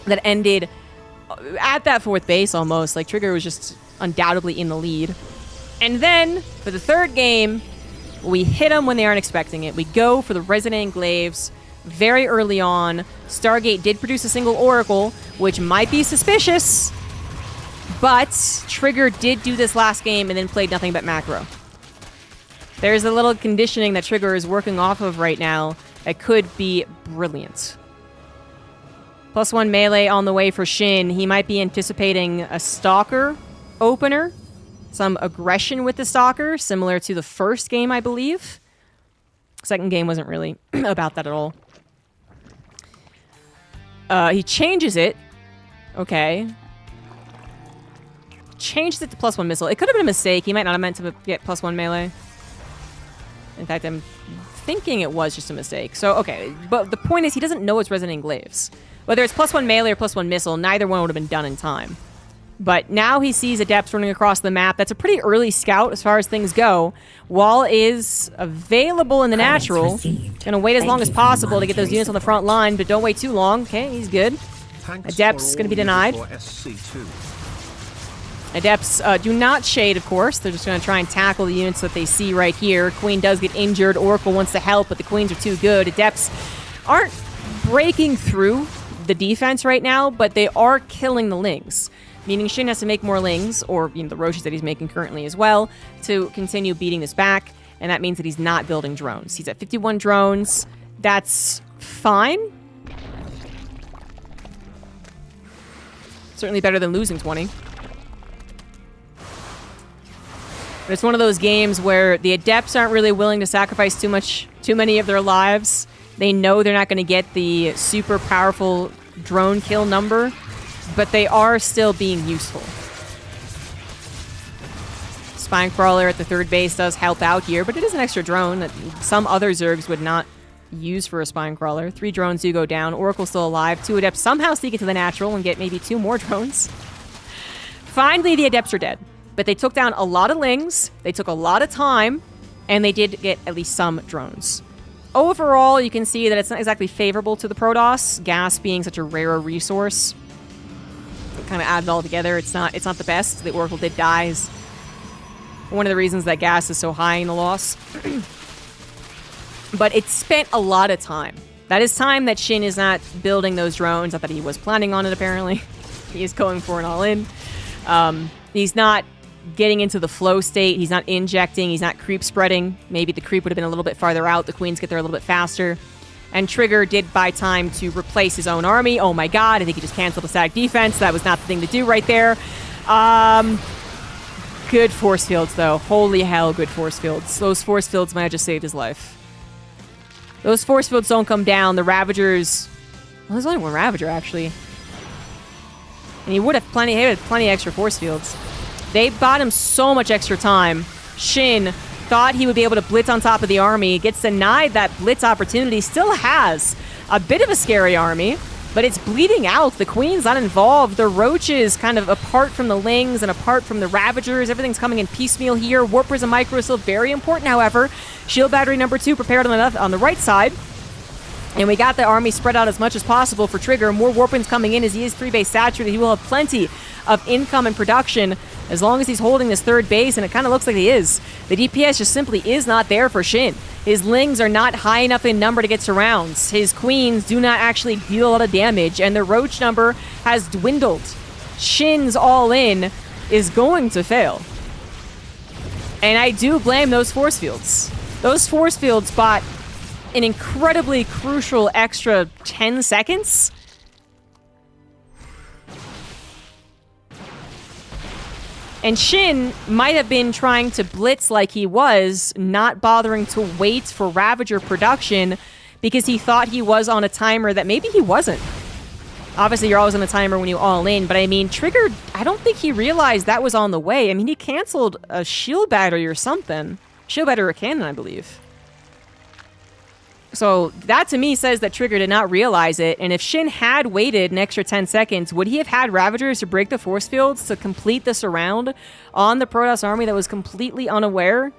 that ended at that 4th base almost. Like, Trigger was just undoubtedly in the lead. And then, for the third game, we hit them when they aren't expecting it. We go for the Resonant Enclaves very early on. Stargate did produce a single Oracle, which might be suspicious. But Trigger did do this last game and then played nothing but macro. There's a little conditioning that Trigger is working off of right now that could be brilliant. +1 melee on the way for Shin. He might be anticipating a Stalker opener. Some aggression with the Stalker, similar to the first game, I believe. Second game wasn't really about that at all. He changes it. Okay. Changed it to +1 missile. It could have been a mistake. He might not have meant to get +1 melee. In fact, I'm thinking it was just a mistake. So, okay. But the point is, he doesn't know it's Resonant Enclaves. Whether it's +1 melee or +1 missile, neither one would have been done in time. But now he sees Adepts running across the map. That's a pretty early scout as far as things go. Wall is available in the Credits natural. received. Gonna wait as Thank long as you for the possible to get those monetary units on the front line, but don't wait too long. Okay, he's good. Thanks Adepts for gonna be all you do denied. for SC2. Adepts do not shade, of course. They're just going to try and tackle the units that they see right here. Queen does get injured. Oracle wants to help, but the Queens are too good. Adepts aren't breaking through the defense right now, but they are killing the Lings. Meaning Shin has to make more Lings, or the Roaches that he's making currently as well, to continue beating this back. And that means that he's not building drones. He's at 51 drones. That's fine. Certainly better than losing 20. But it's one of those games where the Adepts aren't really willing to sacrifice too many of their lives. They know they're not going to get the super powerful drone kill number, but they are still being useful. Spine Crawler at the third base does help out here, but it is an extra drone that some other Zergs would not use for a Spine Crawler. 3 drones do go down. Oracle's still alive. 2 Adepts somehow sneak into the natural and get maybe 2 more drones. Finally, the Adepts are dead. But they took down a lot of Lings, they took a lot of time, and they did get at least some drones. Overall, you can see that it's not exactly favorable to the Protoss, gas being such a rare resource. Kind of add it all together, it's not the best. The Oracle did die is one of the reasons that gas is so high in the loss. But it spent a lot of time. That is time that Shin is not building those drones, not that he was planning on it apparently. He is going for an all-in. He's not getting into the flow state. He's not injecting. He's not creep spreading. Maybe the creep would have been a little bit farther out. The Queens get there a little bit faster. And Trigger did buy time to replace his own army. Oh my god, I think he just canceled a static defense. That was not the thing to do right there. Good force fields, though. Holy hell, good force fields. Those force fields might have just saved his life. Those force fields don't come down. The Ravagers... Well, there's only one Ravager, actually. And he would have plenty extra force fields. They bought him so much extra time. Shin thought he would be able to blitz on top of the army, gets denied that blitz opportunity, still has a bit of a scary army, but it's bleeding out. The Queen's not involved. The Roaches kind of apart from the Lings and apart from the Ravagers. Everything's coming in piecemeal here. Warp Prism Micro is still very important, however. Shield Battery number 2 prepared on the right side. And we got the army spread out as much as possible for Trigger. More Warpins coming in as he is 3-base saturated. He will have plenty of income and production as long as he's holding this third base, and it kind of looks like he is. The DPS just simply is not there for Shin. His Lings are not high enough in number to get surrounds. His Queens do not actually deal a lot of damage, and the Roach number has dwindled. Shin's all-in is going to fail. And I do blame those force fields. Those force fields bought an incredibly crucial extra 10 seconds. And Shin might have been trying to blitz like he was, not bothering to wait for Ravager production because he thought he was on a timer that maybe he wasn't. Obviously, you're always on a timer when you all in, but I mean, Trigger, I don't think he realized that was on the way. I mean, he canceled a shield battery or something. Shield battery or cannon, I believe. So that to me says that Trigger did not realize it, and if Shin had waited an extra 10 seconds, would he have had Ravagers to break the force fields to complete the surround on the Protoss army that was completely unaware?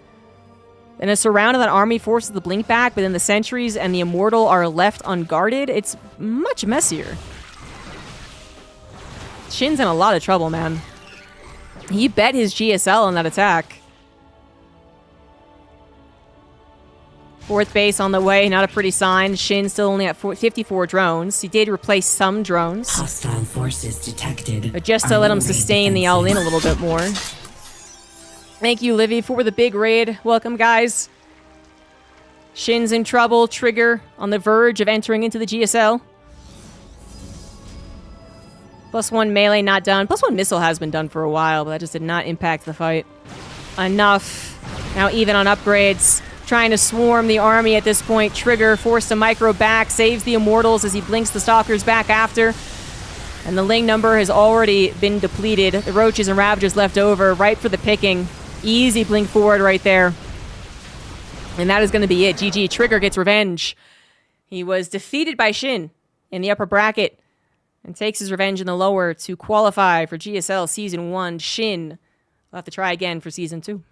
And a surround of that army forces the blink back, but then the sentries and the immortal are left unguarded. It's much messier. Shin's in a lot of trouble, man. He bet his GSL on that attack. Fourth base on the way, not a pretty sign. Shin still only at 54 drones. He did replace some drones. Hostile forces detected. But just to let him sustain the all-in a little bit more. Thank you, Livy, for the big raid. Welcome, guys. Shin's in trouble. Trigger on the verge of entering into the GSL. +1 melee not done. +1 missile has been done for a while, but that just did not impact the fight enough. Now even on upgrades. Trying to swarm the army at this point. Trigger forced to micro back, saves the immortals as he blinks the stalkers back after. And the Ling number has already been depleted. The Roaches and Ravagers left over, right for the picking. Easy blink forward right there. And that is going to be it. GG. Trigger gets revenge. He was defeated by Shin in the upper bracket. and takes his revenge in the lower to qualify for GSL Season 1. Shin will have to try again for Season 2.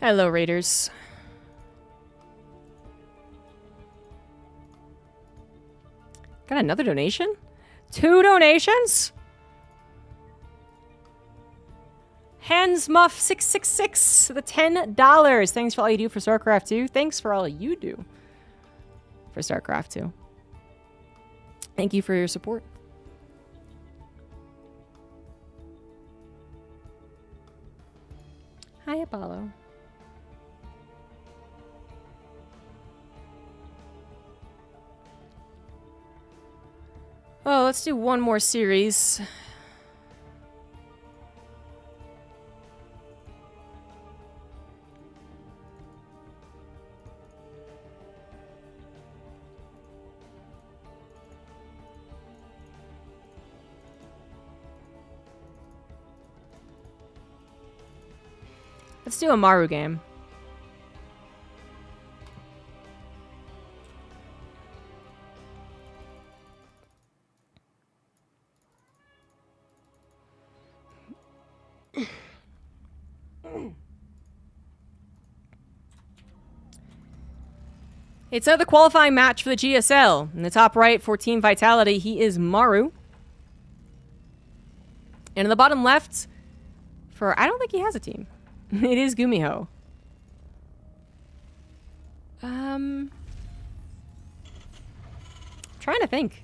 Hello, Raiders. Got another donation? 2 donations? Hansmuff666 the $10. Thanks for all you do for StarCraft 2. Thanks for all you do for StarCraft 2. Thank you for your support. Hi, Apollo. Oh, let's do one more series. Let's do a Maru game. It's the qualifying match for the GSL. In the top right for Team Vitality, he is Maru. And in the bottom left, I don't think he has a team. It is Gumiho. Trying to think.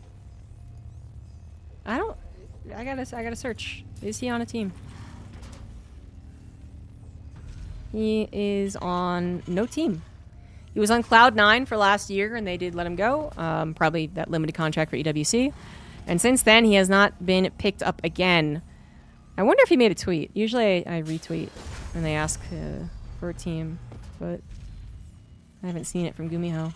I gotta search. Is he on a team? He is on no team. He was on Cloud9 for last year, and they did let him go. Probably that limited contract for EWC. And since then, he has not been picked up again. I wonder if he made a tweet. Usually I retweet when they ask for a team, but I haven't seen it from Gumiho.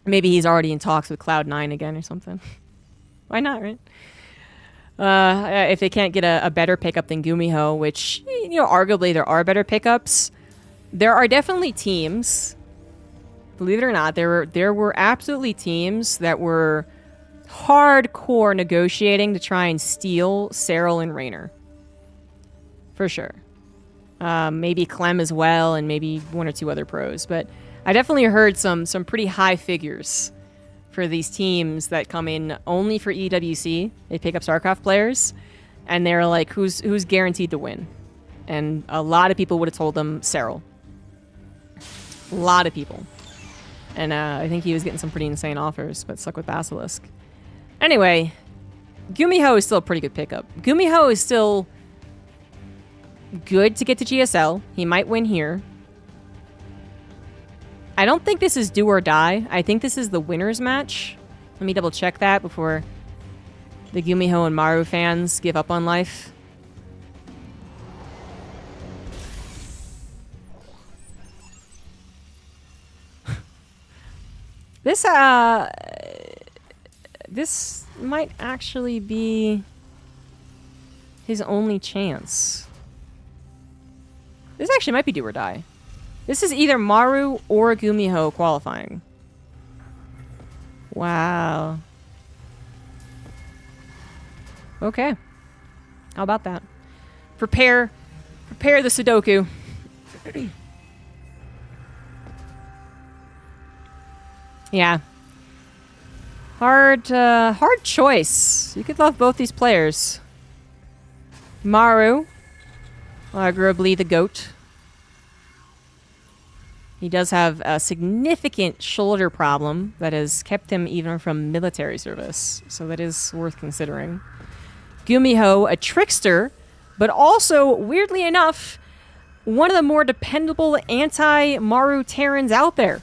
Maybe he's already in talks with Cloud9 again or something. Why not, right? If they can't get a better pickup than Gumiho, which, arguably there are better pickups, there are definitely teams, believe it or not, there were absolutely teams that were hardcore negotiating to try and steal Cyril and Raynor. For sure. Maybe Clem as well, and maybe 1 or 2 other pros. But I definitely heard some pretty high figures for these teams that come in only for EWC. They pick up StarCraft players, and they're like, who's guaranteed to win? And a lot of people would have told them Cyril. A lot of people. And I think he was getting some pretty insane offers, but stuck with Basilisk. Anyway, Gumiho is still a pretty good pickup. Gumiho is still good to get to GSL. He might win here. I don't think this is do or die. I think this is the winner's match. Let me double check that before the Gumiho and Maru fans give up on life. This might actually be his only chance. This actually might be do or die. This is either Maru or Gumiho qualifying. Wow. Okay. How about that? Prepare the Sudoku. Yeah. Hard choice. You could love both these players. Maru, arguably the GOAT. He does have a significant shoulder problem that has kept him even from military service, so that is worth considering. Gumiho, a trickster, but also, weirdly enough, one of the more dependable anti-Maru Terrans out there.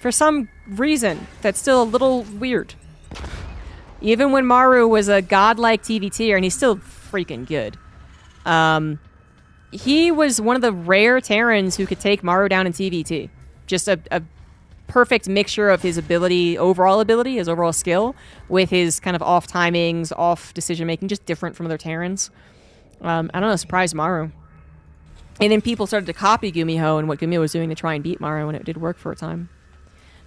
For some reason, that's still a little weird. Even when Maru was a godlike TVTer, and he's still freaking good. he was one of the rare Terrans who could take Maru down in TVT. Just a perfect mixture of his ability, his overall skill, with his kind of off timings, off decision making, just different from other Terrans. I don't know, surprised Maru. And then people started to copy Gumiho and what Gumiho was doing to try and beat Maru, and it did work for a time.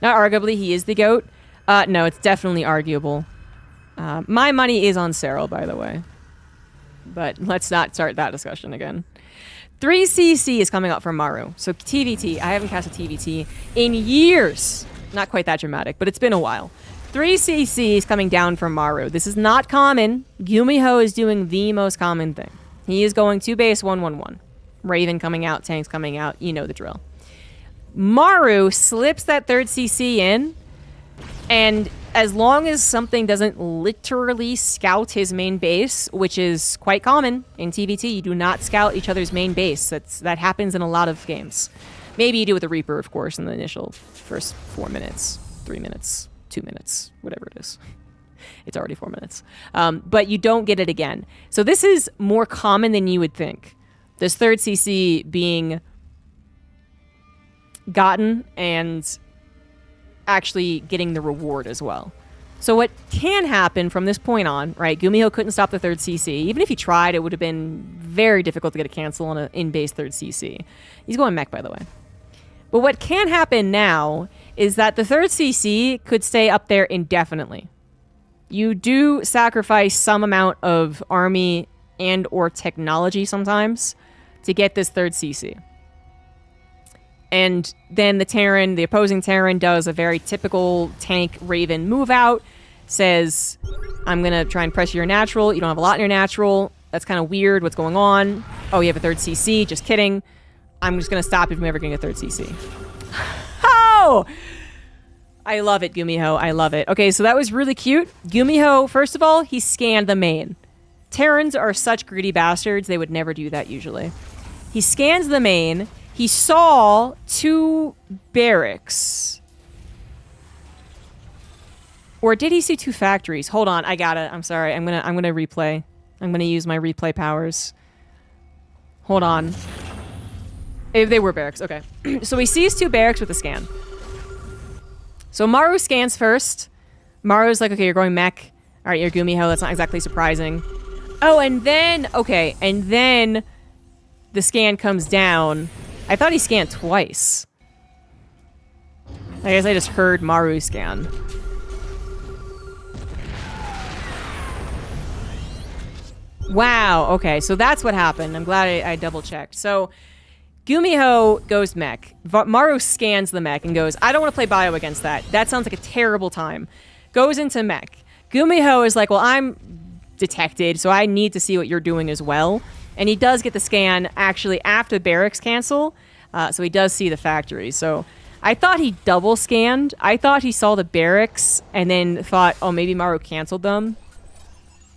Now, arguably, he is the GOAT. No, it's definitely arguable. My money is on Cyril, by the way. But let's not start that discussion again. 3CC is coming up for Maru. So TVT, I haven't cast a TVT in years. Not quite that dramatic, but it's been a while. 3CC is coming down for Maru. This is not common. Gumiho is doing the most common thing. He is going 2 base 1/1/1. Raven coming out, tanks coming out. You know the drill. Maru slips that 3rd CC in, and as long as something doesn't literally scout his main base, which is quite common in TVT, you do not scout each other's main base. That happens in a lot of games. Maybe you do with the Reaper, of course, in the initial first 4 minutes, 3 minutes, 2 minutes, whatever it is. It's already 4 minutes. But you don't get it again. So this is more common than you would think. This 3rd CC being gotten and actually getting the reward as well. So what can happen from this point on, right? Gumiho couldn't stop the 3rd CC. Even if he tried, it would have been very difficult to get a cancel on an in-base 3rd CC. He's going mech, by the way. But what can happen now is that the 3rd CC could stay up there indefinitely. You do sacrifice some amount of army and or technology sometimes to get this 3rd CC. And then the opposing Terran does a very typical tank Raven move out, says, I'm going to try and press your natural. You don't have a lot in your natural. That's kind of weird. What's going on? Oh, you have a 3rd CC. Just kidding. I'm just going to stop you from ever getting a 3rd CC. Oh! I love it, Gumiho. I love it. Okay, so that was really cute. Gumiho, first of all, he scanned the main. Terrans are such greedy bastards. They would never do that usually. He scans the main. He saw 2 barracks. Or did he see 2 factories? Hold on, I got it. I'm sorry. I'm gonna replay. I'm gonna use my replay powers. Hold on. They were barracks. Okay. So he sees 2 barracks with a scan. So Maru scans first. Maru's like, okay, you're going mech. All right, you're Gumiho. That's not exactly surprising. Oh, and then the scan comes down. I thought he scanned twice. I guess I just heard Maru scan. Wow, okay, so that's what happened. I'm glad I double-checked. So, Gumiho goes mech. Maru scans the mech and goes, I don't want to play bio against that. That sounds like a terrible time. Goes into mech. Gumiho is like, well, I'm detected, so I need to see what you're doing as well. And he does get the scan actually after barracks cancel, so he does see the factory. So I thought he double scanned. I thought he saw the barracks and then thought, oh, maybe Maru canceled them.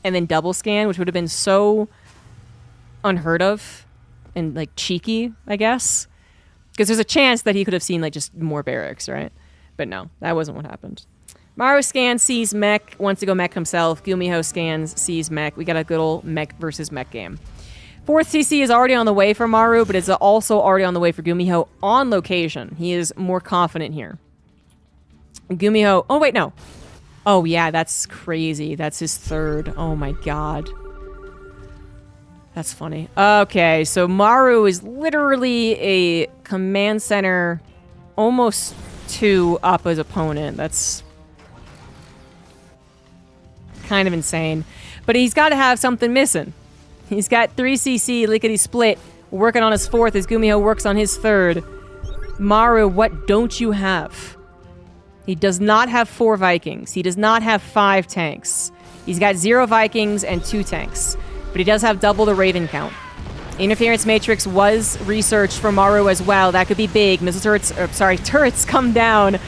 And then double scan, which would have been so unheard of and like cheeky, I guess. Because there's a chance that he could have seen like just more barracks, right? But no, that wasn't what happened. Maru scans, sees mech, wants to go mech himself. Gumiho scans, sees mech. We got a good old mech versus mech game. 4th CC is already on the way for Maru, but is also already on the way for Gumiho on location. He is more confident here. Gumiho... Oh, wait, no. Oh, yeah, that's crazy. That's his 3rd. Oh, my God. That's funny. Okay, so Maru is literally a command center almost 2 up his opponent. That's kind of insane. But he's got to have something missing. He's got 3CC lickety-split working on his 4th as Gumiho works on his 3rd. Maru, what don't you have? He does not have 4 Vikings. He does not have 5 tanks. He's got 0 Vikings and 2 tanks. But he does have double the Raven count. Interference Matrix was researched for Maru as well. That could be big. Turrets come down.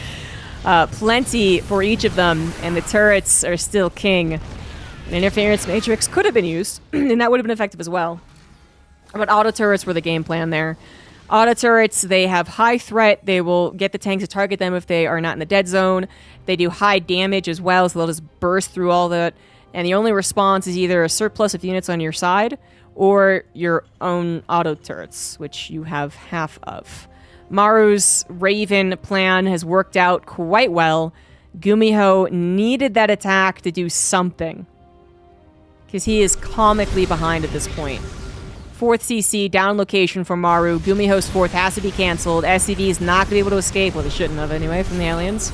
Plenty for each of them. And the turrets are still king. An Interference Matrix could have been used, and that would have been effective as well. But auto turrets were the game plan there. Auto turrets, they have high threat. They will get the tanks to target them if they are not in the dead zone. They do high damage as well, so they'll just burst through all that. And the only response is either a surplus of units on your side or your own auto turrets, which you have half of. Maru's Raven plan has worked out quite well. Gumiho needed that attack to do something, because he is comically behind at this point. 4th CC, down location for Maru. Gumiho's 4th has to be cancelled. SCV is not going to be able to escape. Well, they shouldn't have anyway from the aliens.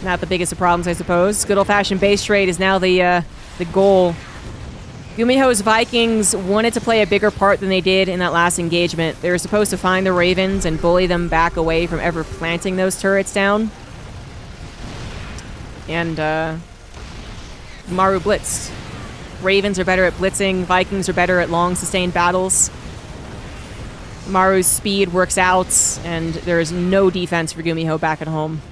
Not the biggest of problems, I suppose. Good old-fashioned base trade is now the goal. Gumiho's Vikings wanted to play a bigger part than they did in that last engagement. They were supposed to find the Ravens and bully them back away from ever planting those turrets down. And, Maru blitzed. Ravens are better at blitzing. Vikings are better at long, sustained battles. Maru's speed works out, and there is no defense for Gumiho back at home.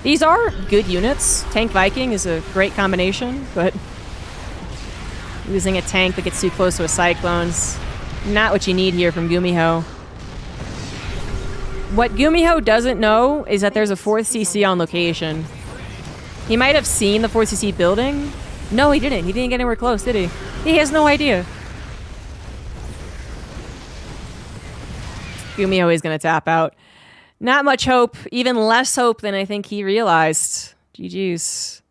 These are good units. Tank Viking is a great combination, but losing a tank that gets too close to a Cyclone's not what you need here from Gumiho. What Gumiho doesn't know is that there's a 4th CC on location. He might have seen the 4th CC building. No, he didn't. He didn't get anywhere close, did he? He has no idea. Gumiho is going to tap out. Not much hope. Even less hope than I think he realized. GG's.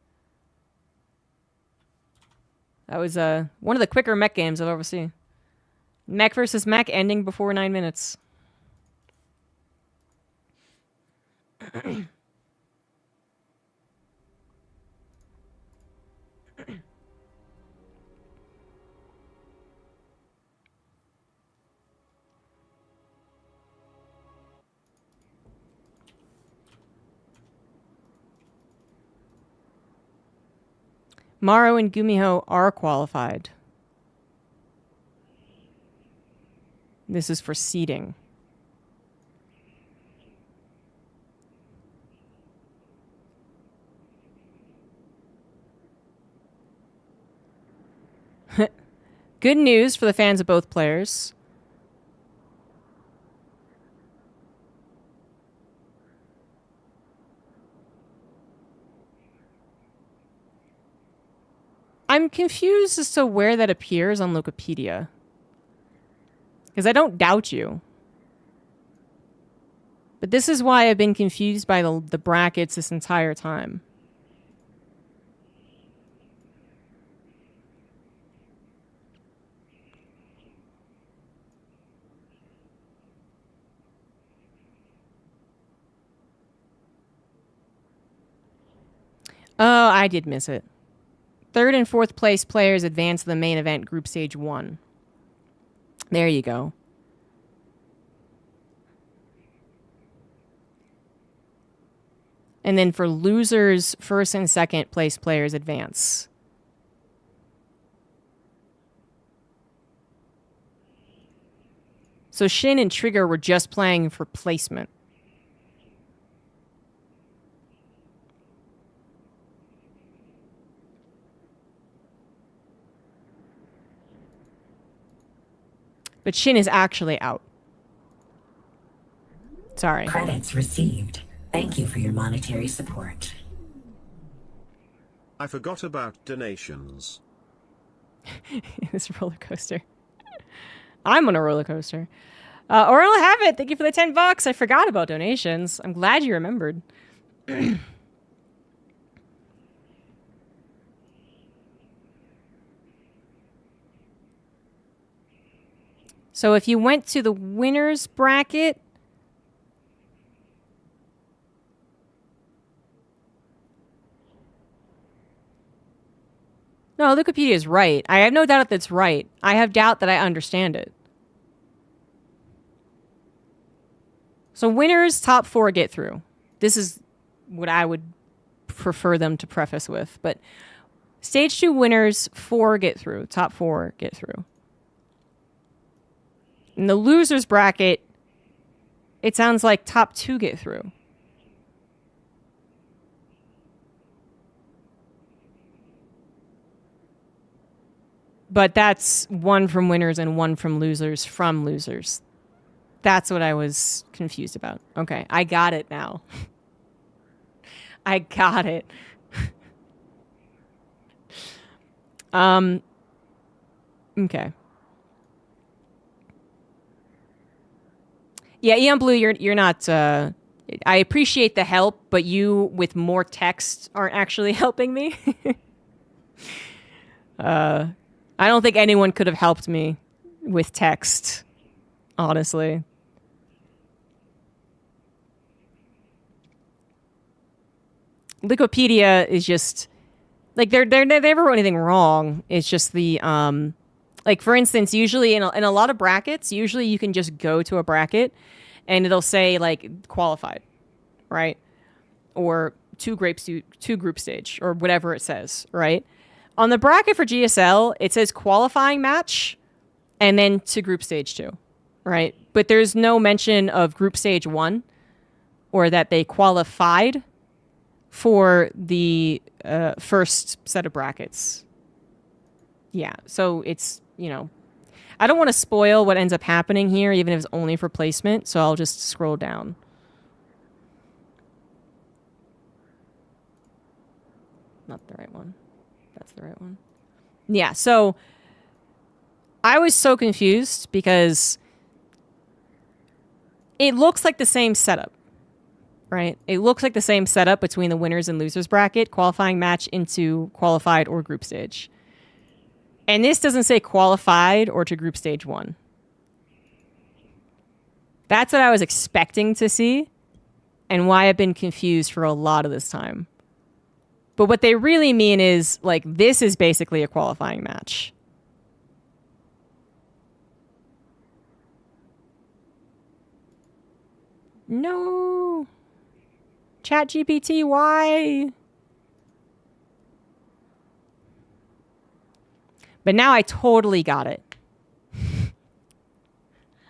That was one of the quicker mech games I've ever seen. Mech versus mech ending before 9 minutes. Maru and Gumiho are qualified. This is for seeding. Good news for the fans of both players. I'm confused as to where that appears on Wikipedia. Because I don't doubt you. But this is why I've been confused by the brackets this entire time. Oh, I did miss it. 3rd and 4th place players advance to the main event, Group Stage 1. There you go. And then for losers, 1st and 2nd place players advance. So Shin and Trigger were just playing for placement. But Shin is actually out. Sorry. Credits received. Thank you for your monetary support. I forgot about donations. This roller coaster. I'm on a roller coaster. Oral have it. Thank you for the $10. I forgot about donations. I'm glad you remembered. So if you went to the winners bracket, no, Wikipedia is right. I have no doubt that it's right. I have doubt that I understand it. So winners, top 4 get through. This is what I would prefer them to preface with. But stage 2 winners, 4 get through. Top 4 get through. In the losers bracket, it sounds like top 2 get through. But that's 1 from winners and 1 from losers from losers. That's what I was confused about. Okay, I got it now. I got it. Okay. Yeah, Eon Blue, you're not. I appreciate the help, but you with more text aren't actually helping me. I don't think anyone could have helped me with text, honestly. Wikipedia is just like they never wrote anything wrong. It's just the like for instance, usually in a lot of brackets, usually you can just go to a bracket and it'll say like qualified, right? Or two group stage or whatever it says, right? On the bracket for GSL, it says qualifying match and then to group stage 2, right? But there's no mention of group stage 1 or that they qualified for the first set of brackets. Yeah, so it's, you know, I don't want to spoil what ends up happening here, even if it's only for placement, so I'll just scroll down. Not the right one. That's the right one. Yeah, so I was so confused because it looks like the same setup. Right? It looks like the same setup between the winners and losers bracket, qualifying match into qualified or group stage. And this doesn't say qualified or to group stage 1. That's what I was expecting to see and why I've been confused for a lot of this time. But what they really mean is, like, this is basically a qualifying match. No. ChatGPT, why? But now I totally got it.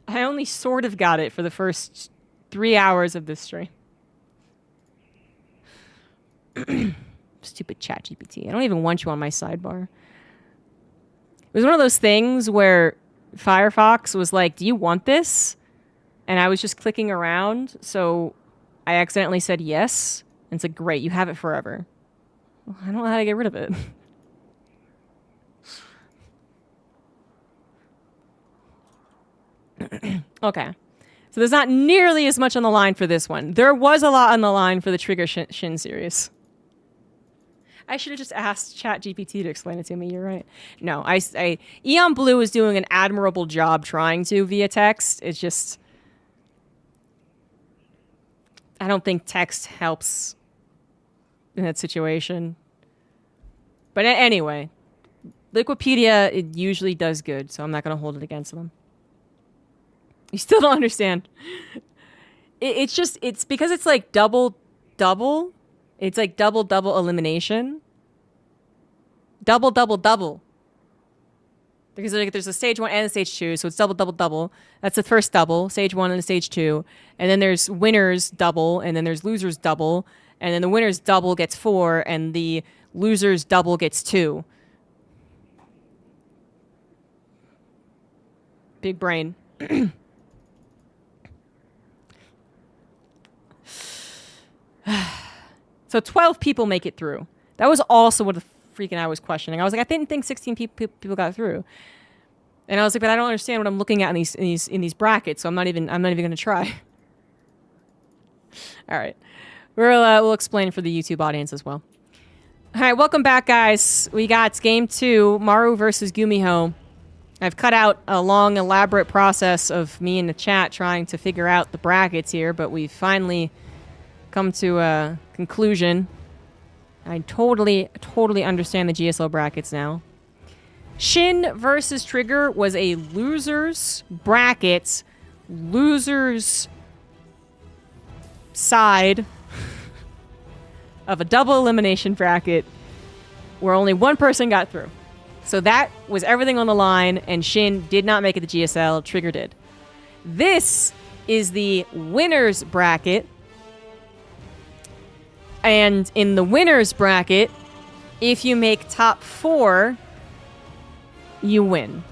I only sort of got it for the first 3 hours of this stream. Stupid ChatGPT. I don't even want you on my sidebar. It was one of those things where Firefox was like, do you want this? And I was just clicking around, so I accidentally said yes. And it's like, great, you have it forever. Well, I don't know how to get rid of it. Okay. So there's not nearly as much on the line for this one. There was a lot on the line for the Trigger Shin series. I should have just asked ChatGPT to explain it to me. You're right. No, Eon Blue is doing an admirable job trying to via text. It's just, I don't think text helps in that situation. But anyway, Wikipedia, it usually does good, so I'm not going to hold it against them. You still don't understand. It's because it's like double. It's like double elimination. Double. Because like there's a stage 1 and a stage 2, so it's double. That's the first double, stage 1 and stage 2. And then there's winners double, and then there's losers double, and then the winners double gets 4, and the losers double gets 2. Big brain. So 12 people make it through. That was also what the freaking I was questioning. I was like, I didn't think 16 people got through. And I was like, but I don't understand what I'm looking at in these brackets, so I'm not even going to try. All right. We'll explain for the YouTube audience as well. All right, welcome back, guys. We got game 2, Maru versus Gumiho. I've cut out a long, elaborate process of me in the chat trying to figure out the brackets here, but we've finally come to a conclusion. I totally understand the GSL brackets now. Shin versus Trigger was a losers bracket, losers side of a double elimination bracket where only one person got through. So that was everything on the line, and Shin did not make it to GSL, Trigger did. This is the winners bracket. And in the winners bracket, if you make top 4, you win.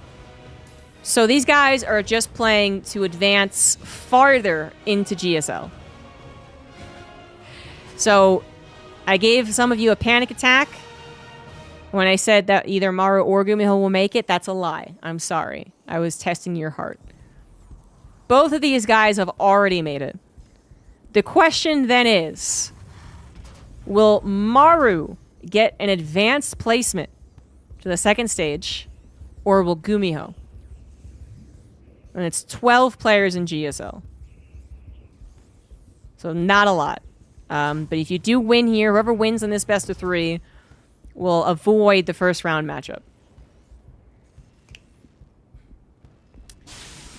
So these guys are just playing to advance farther into GSL. So I gave some of you a panic attack When I said that either Maru or Gumiho will make it, that's a lie. I'm sorry. I was testing your heart. Both of these guys have already made it. The question then is, will Maru get an advanced placement to the second stage, or will Gumiho? And it's 12 players in GSL. So not a lot. But if you do win here, whoever wins in this best of 3 will avoid the first round matchup.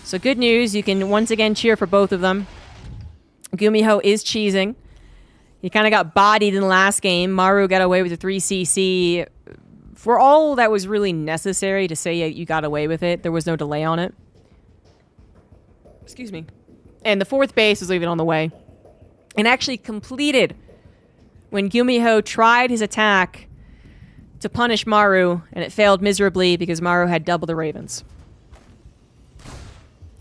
So good news, you can once again cheer for both of them. Gumiho is cheesing. He kind of got bodied in the last game. Maru got away with a 3cc. For all that was really necessary to say you got away with it, there was no delay on it. Excuse me. And the 4th base was even on the way. And actually completed when Gumiho tried his attack to punish Maru, and it failed miserably because Maru had double the Ravens.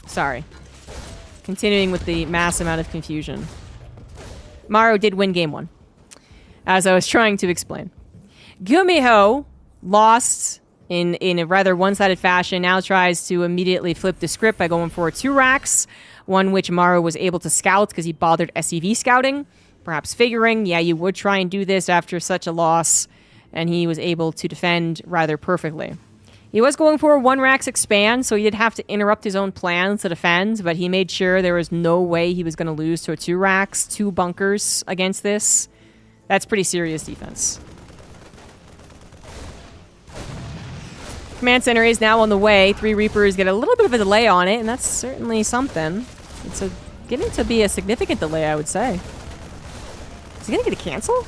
Sorry. Continuing with the mass amount of confusion. Maru did win game 1, as I was trying to explain. Gumiho lost in a rather one-sided fashion, now tries to immediately flip the script by going for 2 racks, one which Maru was able to scout because he bothered SCV scouting, perhaps figuring, yeah, you would try and do this after such a loss, and he was able to defend rather perfectly. He was going for a 1 racks expand, so he did have to interrupt his own plans to defend, but he made sure there was no way he was going to lose to a 2 racks, 2 bunkers against this. That's pretty serious defense. Command center is now on the way. 3 Reapers get a little bit of a delay on it, and that's certainly something. It's getting to be a significant delay, I would say. Is he going to get a cancel?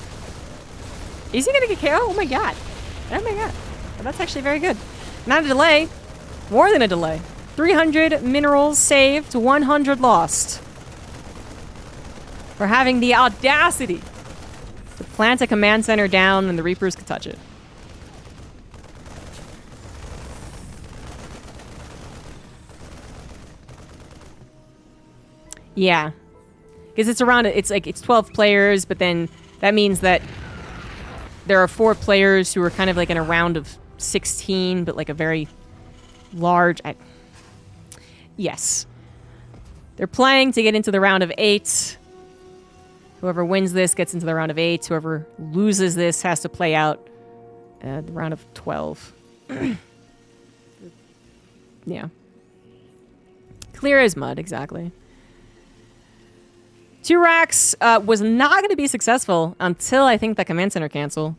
Is he going to get KO? Oh my god. Oh my god. Well, that's actually very good. Not a delay. More than a delay. 300 minerals saved, 100 lost. For having the audacity to plant a command center down and the Reapers could touch it. Yeah. Because it's around, it's 12 players, but then that means that there are 4 players who are kind of like in a round of 16, but like a very large... Yes. They're playing to get into the round of 8. Whoever wins this gets into the round of 8. Whoever loses this has to play out the round of 12. Yeah. Clear as mud, exactly. 2 racks was not going to be successful until I think the command center cancel.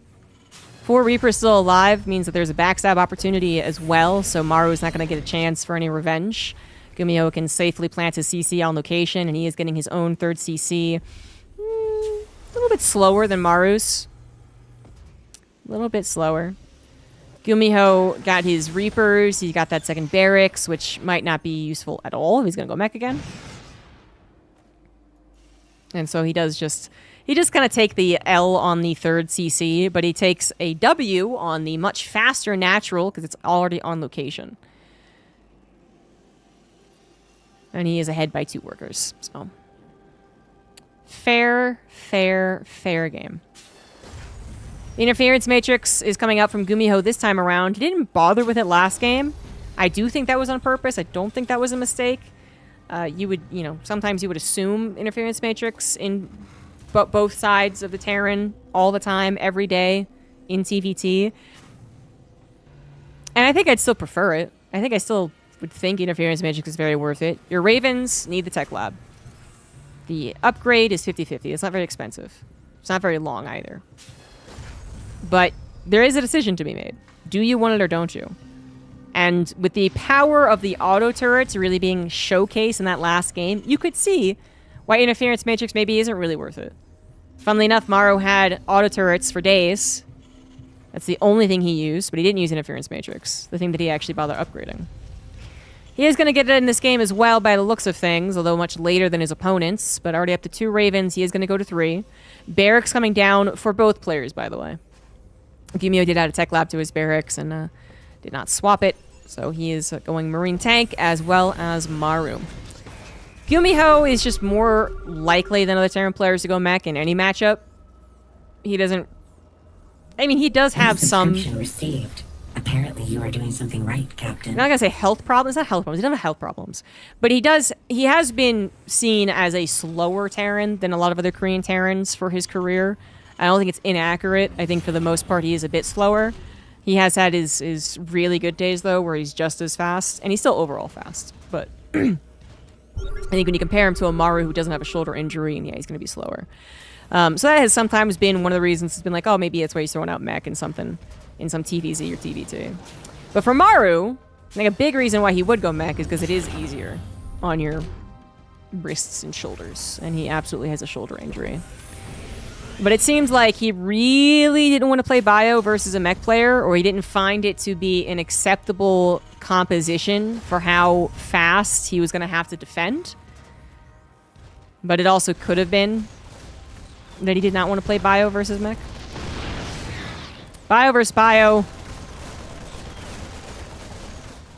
4 Reapers still alive means that there's a backstab opportunity as well, so Maru is not going to get a chance for any revenge. Gumiho can safely plant his CC on location, and he is getting his own 3rd CC. A little bit slower than Maru's. A little bit slower. Gumiho got his Reapers. He got that 2nd barracks, which might not be useful at all. He's going to go mech again. And so he just kind of take the L on the 3rd CC, but he takes a W on the much faster natural because it's already on location. And he is ahead by 2 workers. So fair game. The interference matrix is coming out from Gumiho this time around. He didn't bother with it last game. I do think that was on purpose. I don't think that was a mistake. Sometimes you would assume interference matrix in both sides of the Terran all the time, every day in TVT. And I think I'd still prefer it. I think I still would think interference matrix is very worth it. Your Ravens need the tech lab. The upgrade is 50-50. It's not very expensive. It's not very long either. But there is a decision to be made. Do you want it or don't you? And with the power of the auto turrets really being showcased in that last game, you could see why interference matrix maybe isn't really worth it. Funnily enough, Maru had auto turrets for days. That's the only thing he used, but he didn't use interference matrix, the thing that he actually bothered upgrading. He is going to get it in this game as well by the looks of things, although much later than his opponents, but already up to 2 Ravens. He is going to go to 3. Barracks coming down for both players, by the way. Gumiho did add a tech lab to his barracks and did not swap it. So he is going Marine Tank as well as Maru. Gumiho is just more likely than other Terran players to go mech in any matchup. He doesn't I mean, he does have some... Subscription received. Apparently you are doing something right, Captain. I'm not gonna say health problems. It's not health problems. He doesn't have health problems, but he has been seen as a slower Terran than a lot of other Korean Terrans for his career. I don't think it's inaccurate. I think for the most part he is a bit slower. He has had his really good days though, where he's just as fast, and he's still overall fast. But I think when you compare him to a Maru who doesn't have a shoulder injury, and yeah, he's gonna be slower. So that has sometimes been one of the reasons it's been like, oh, maybe that's why he's throwing out mech and something. In some TVZ or TVT. But for Maru, I think a big reason why he would go mech is because it is easier on your wrists and shoulders. And he absolutely has a shoulder injury. But it seems like he really didn't want to play bio versus a mech player, or he didn't find it to be an acceptable composition for how fast he was going to have to defend. But it also could have been that he did not want to play bio versus mech. Bio versus bio,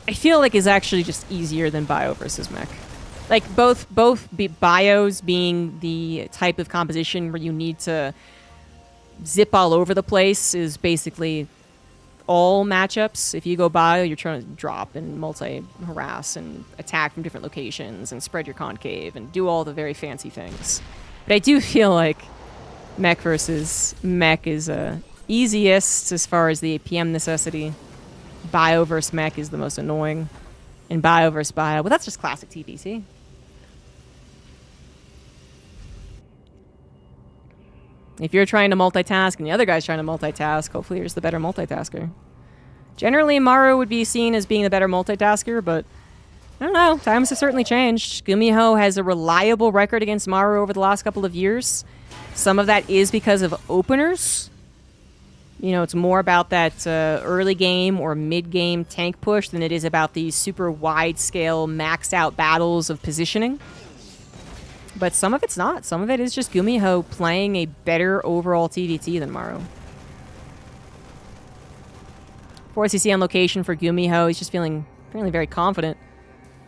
I feel like is actually just easier than bio versus mech. Like both bios being the type of composition where you need to zip all over the place is basically all matchups. If you go bio, you're trying to drop and multi-harass and attack from different locations and spread your concave and do all the very fancy things. But I do feel like mech versus mech is easiest as far as the APM necessity. Bio versus mech is the most annoying. And bio versus bio, well, that's just classic TPC. If you're trying to multitask and the other guy's trying to multitask, hopefully you're just the better multitasker. Generally, Maru would be seen as being the better multitasker, but I don't know. Times have certainly changed. Gumiho has a reliable record against Maru over the last couple of years. Some of that is because of openers. You know, it's more about that early game or mid-game tank push than it is about these super wide-scale, maxed-out battles of positioning. But some of it's not. Some of it is just Gumiho playing a better overall TVT than Maru. 4CC on location for Gumiho. He's just feeling very confident.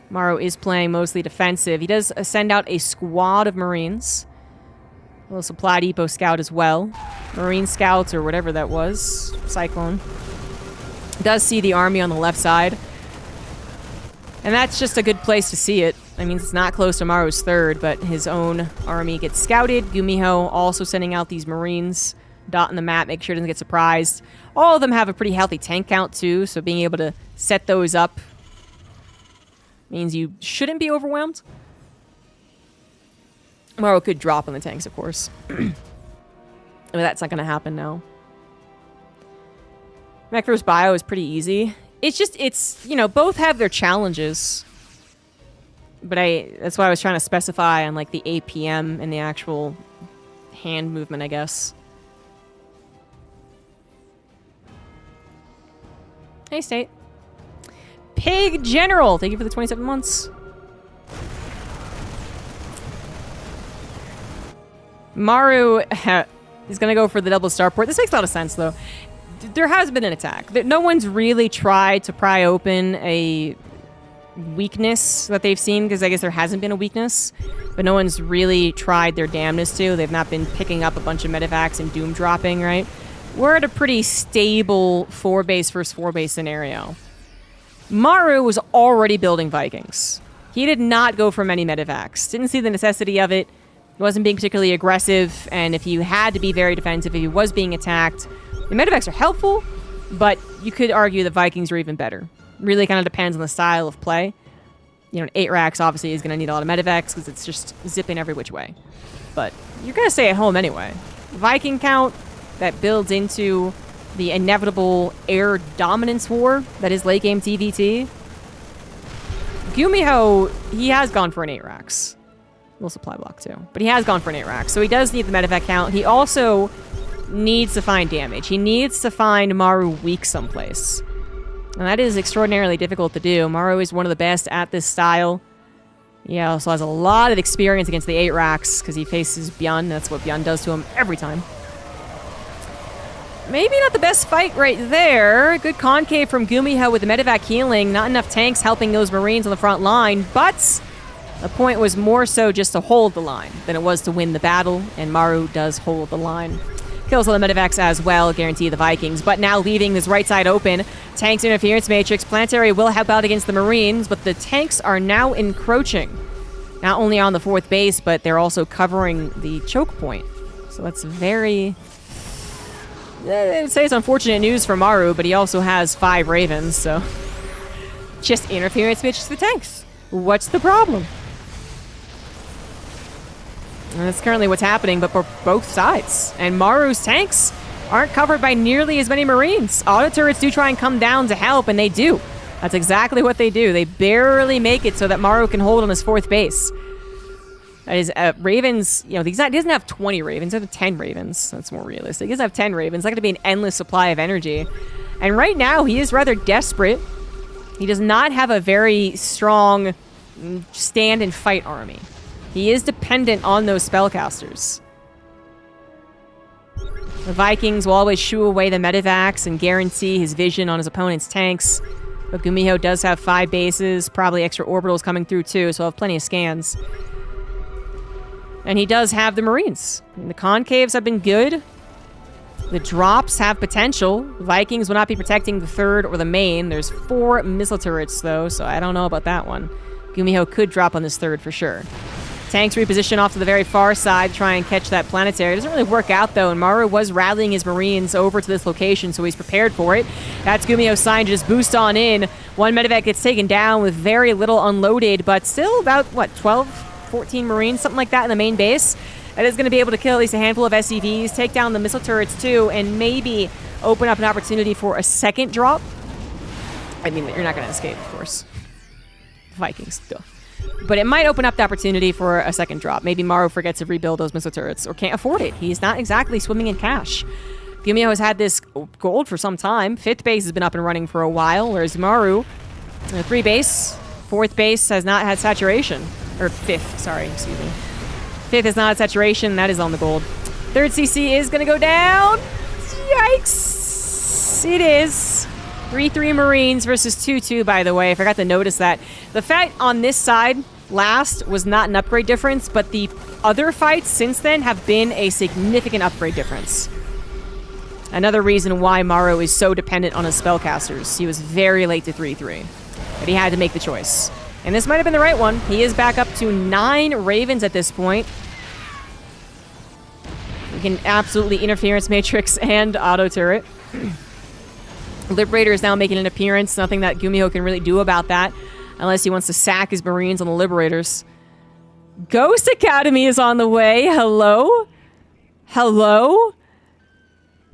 Maru is playing mostly defensive. He does send out a squad of Marines. A little supply depot scout as well. Marine scouts or whatever that was. Cyclone. Does see the army on the left side. And that's just a good place to see it. I mean, it's not close to Maru's third, but his own army gets scouted. Gumiho also sending out these Marines. Dotting the map, make sure it doesn't get surprised. All of them have a pretty healthy tank count too, so being able to set those up means you shouldn't be overwhelmed. Maru could drop on the tanks, of course. But that's not going to happen now. Mech versus bio is pretty easy. It's, you know, both have their challenges. But that's why I was trying to specify on, like, the APM and the actual hand movement, I guess. Hey, State. Pig General, thank you for the 27 months. Maru is going to go for the double starport. This makes a lot of sense, though. There has been an attack. No one's really tried to pry open a weakness that they've seen, because I guess there hasn't been a weakness. But no one's really tried their damnness to. They've not been picking up a bunch of medevacs and doom dropping, right? We're at a pretty stable 4-base versus 4-base scenario. Maru was already building Vikings. He did not go for many medevacs. Didn't see the necessity of it. He wasn't being particularly aggressive, and if you had to be very defensive, if he was being attacked, the medevacs are helpful, but you could argue the Vikings are even better. Really kind of depends on the style of play. You know, an 8-Rax obviously is going to need a lot of medevacs because it's just zipping every which way. But you're going to stay at home anyway. Viking count that builds into the inevitable air dominance war that is late game TVT. Gumiho, he has gone for an 8-Rax. Little supply block too. But he has gone for an 8-Rax, so he does need the medevac count. He also needs to find damage. He needs to find Maru weak someplace. And that is extraordinarily difficult to do. Maru is one of the best at this style. He also has a lot of experience against the 8-Rax because he faces Byun. That's what Byun does to him every time. Maybe not the best fight right there. Good concave from Gumiho with the medevac healing. Not enough tanks helping those Marines on the front line, but the point was more so just to hold the line than it was to win the battle, and Maru does hold the line. Kills all the medevacs as well, guarantee the Vikings. But now leaving this right side open. Tanks interference matrix. Planetary will help out against the Marines, but the tanks are now encroaching. Not only on the 4th base, but they're also covering the choke point. So that's very... I would say it's unfortunate news for Maru, but he also has 5 Ravens, so... Just interference matrix for tanks. What's the problem? And that's currently what's happening, but for both sides. And Maru's tanks aren't covered by nearly as many Marines. Auto turrets do try and come down to help, and they do. That's exactly what they do. They barely make it so that Maru can hold on his 4th base. That is, Ravens, you know, he doesn't have 20 Ravens, he has 10 Ravens. That's more realistic. He doesn't have 10 Ravens. That's going to be an endless supply of energy. And right now, he is rather desperate. He does not have a very strong stand and fight army. He is dependent on those spellcasters. The Vikings will always shoo away the medevacs and guarantee his vision on his opponent's tanks. But Gumiho does have 5 bases, probably extra orbitals coming through too, so he'll have plenty of scans. And he does have the Marines. I mean, the concaves have been good. The drops have potential. Vikings will not be protecting the 3rd or the main. There's 4 missile turrets though, so I don't know about that one. Gumiho could drop on this 3rd for sure. Tanks reposition off to the very far side, try and catch that planetary. It doesn't really work out, though, and Maru was rallying his Marines over to this location, so he's prepared for it. That's Gumiho's sign to just boost on in. 1 medevac gets taken down with very little unloaded, but still about, what, 12, 14 Marines, something like that in the main base. That is going to be able to kill at least a handful of SCVs, take down the missile turrets, too, and maybe open up an opportunity for a second drop. I mean, you're not going to escape, of course. Vikings, duh. But it might open up the opportunity for a second drop. Maybe Maru forgets to rebuild those missile turrets or can't afford it. He's not exactly swimming in cash. Gumiho has had this gold for some time. 5th base has been up and running for a while, whereas Maru, 3 base, 4th base has not had saturation. Or 5th, sorry, excuse me. 5th has not had saturation. That is on the gold. 3rd CC is going to go down. Yikes. It is. 3-3 Marines versus 2-2, by the way. I forgot to notice that. The fight on this side last was not an upgrade difference, but the other fights since then have been a significant upgrade difference. Another reason why Maru is so dependent on his spellcasters. He was very late to 3-3, but he had to make the choice. And this might have been the right one. He is back up to 9 Ravens at this point. We can absolutely interference matrix and auto turret. Liberator is now making an appearance. Nothing that Gumiho can really do about that, unless he wants to sack his Marines on the Liberators. Ghost Academy is on the way. Hello? Hello?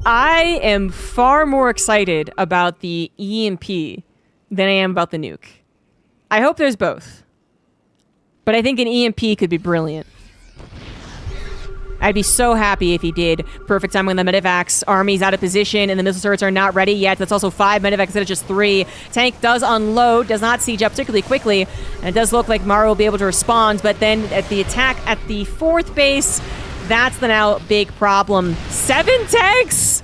I am far more excited about the EMP than I am about the nuke. I hope there's both. But I think an EMP could be brilliant. I'd be so happy if he did. Perfect time when the medevacs army's out of position and the missile turrets are not ready yet. That's also 5 medevacs instead of just 3. Tank does unload, does not siege up particularly quickly, and it does look like Maru will be able to respond, but then at the attack at the 4th base, that's the now big problem. 7 tanks!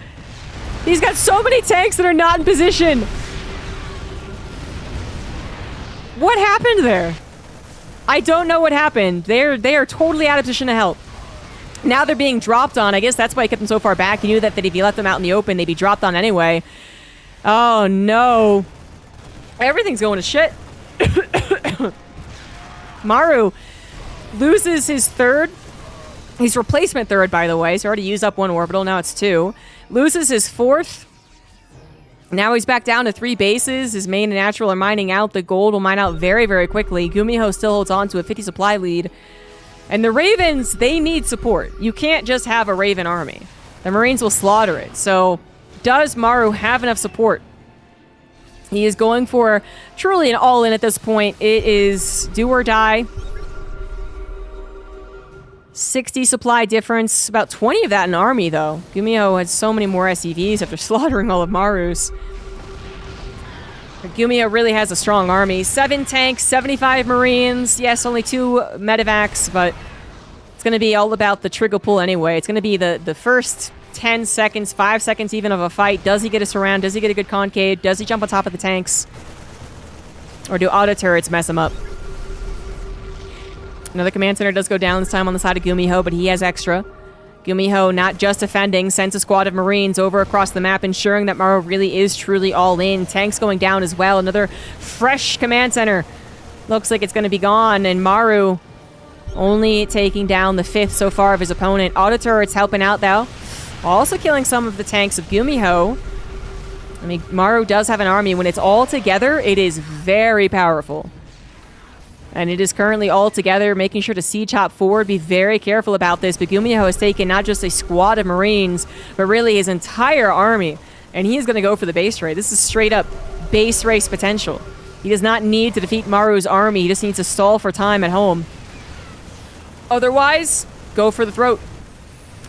He's got so many tanks that are not in position. What happened there? I don't know what happened. They are totally out of position to help. Now they're being dropped on. I guess that's why he kept them so far back. He knew that if he left them out in the open, they'd be dropped on anyway. Oh, no. Everything's going to shit. Maru loses his 3rd. He's replacement 3rd, by the way. So he already used up 1 orbital. Now it's 2. Loses his 4th. Now he's back down to 3 bases. His main and natural are mining out. The gold will mine out very, very quickly. Gumiho still holds on to a 50 supply lead. And the Ravens, they need support. You can't just have a Raven army. The Marines will slaughter it. So, does Maru have enough support? He is going for truly an all-in at this point. It is do or die. 60 supply difference. About 20 of that in army, though. Gumiho had so many more SCVs after slaughtering all of Maru's. Gumiho really has a strong army. 7 tanks, 75 Marines. Yes, only 2 medevacs, but it's going to be all about the trigger pull anyway. It's going to be the first 10 seconds, 5 seconds even of a fight. Does he get a surround? Does he get a good concave? Does he jump on top of the tanks? Or do auto turrets mess him up? Another command center does go down this time on the side of Gumiho, but he has extra. Gumiho, not just defending, sends a squad of Marines over across the map, ensuring that Maru really is truly all in. Tanks going down as well. Another fresh command center. Looks like it's going to be gone, and Maru only taking down the 5th so far of his opponent. Auto turrets helping out, though. Also killing some of the tanks of Gumiho. I mean, Maru does have an army. When it's all together, it is very powerful. And it is currently all together, making sure to siege hop forward. Be very careful about this. But Gumiho has taken not just a squad of Marines, but really his entire army. And he is going to go for the base raid. This is straight up base race potential. He does not need to defeat Maru's army. He just needs to stall for time at home. Otherwise, go for the throat.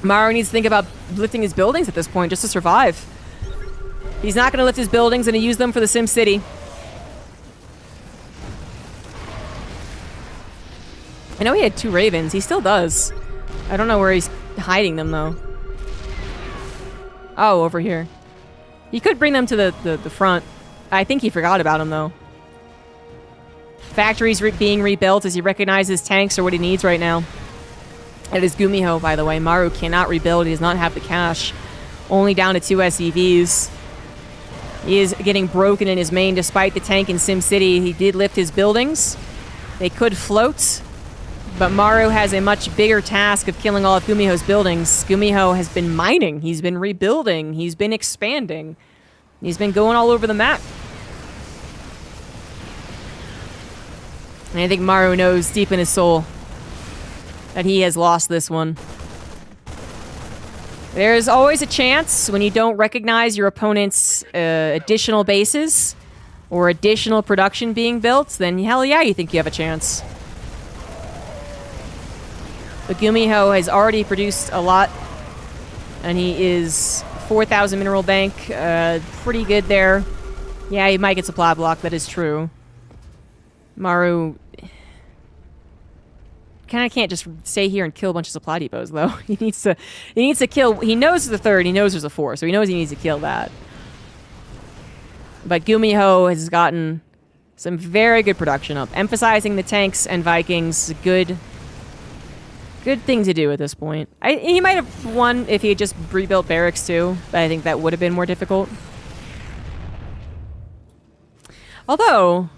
Maru needs to think about lifting his buildings at this point just to survive. He's not going to lift his buildings and use them for the Sim City. I know he had 2 ravens. He still does. I don't know where he's hiding them, though. Oh, over here. He could bring them to the front. I think he forgot about them, though. Factories being rebuilt as he recognizes tanks are what he needs right now. It is Gumiho, by the way. Maru cannot rebuild. He does not have the cash. Only down to 2 SCVs. He is getting broken in his main despite the tank in Sim City. He did lift his buildings. They could float. But Maru has a much bigger task of killing all of Gumiho's buildings. Gumiho has been mining. He's been rebuilding. He's been expanding. He's been going all over the map. And I think Maru knows deep in his soul that he has lost this one. There's always a chance when you don't recognize your opponent's additional bases or additional production being built, then hell yeah, you think you have a chance. But Gumiho has already produced a lot, and he is 4,000 mineral bank, pretty good there. Yeah, he might get supply block, that is true. Maru kind of can't just stay here and kill a bunch of supply depots, though. He needs to kill. He knows there's a 3rd. He knows there's a 4th, so he knows he needs to kill that. But Gumiho has gotten some very good production up, emphasizing the tanks and Vikings. Good thing to do at this point. He might have won if he had just rebuilt barracks too, but I think that would have been more difficult. Although,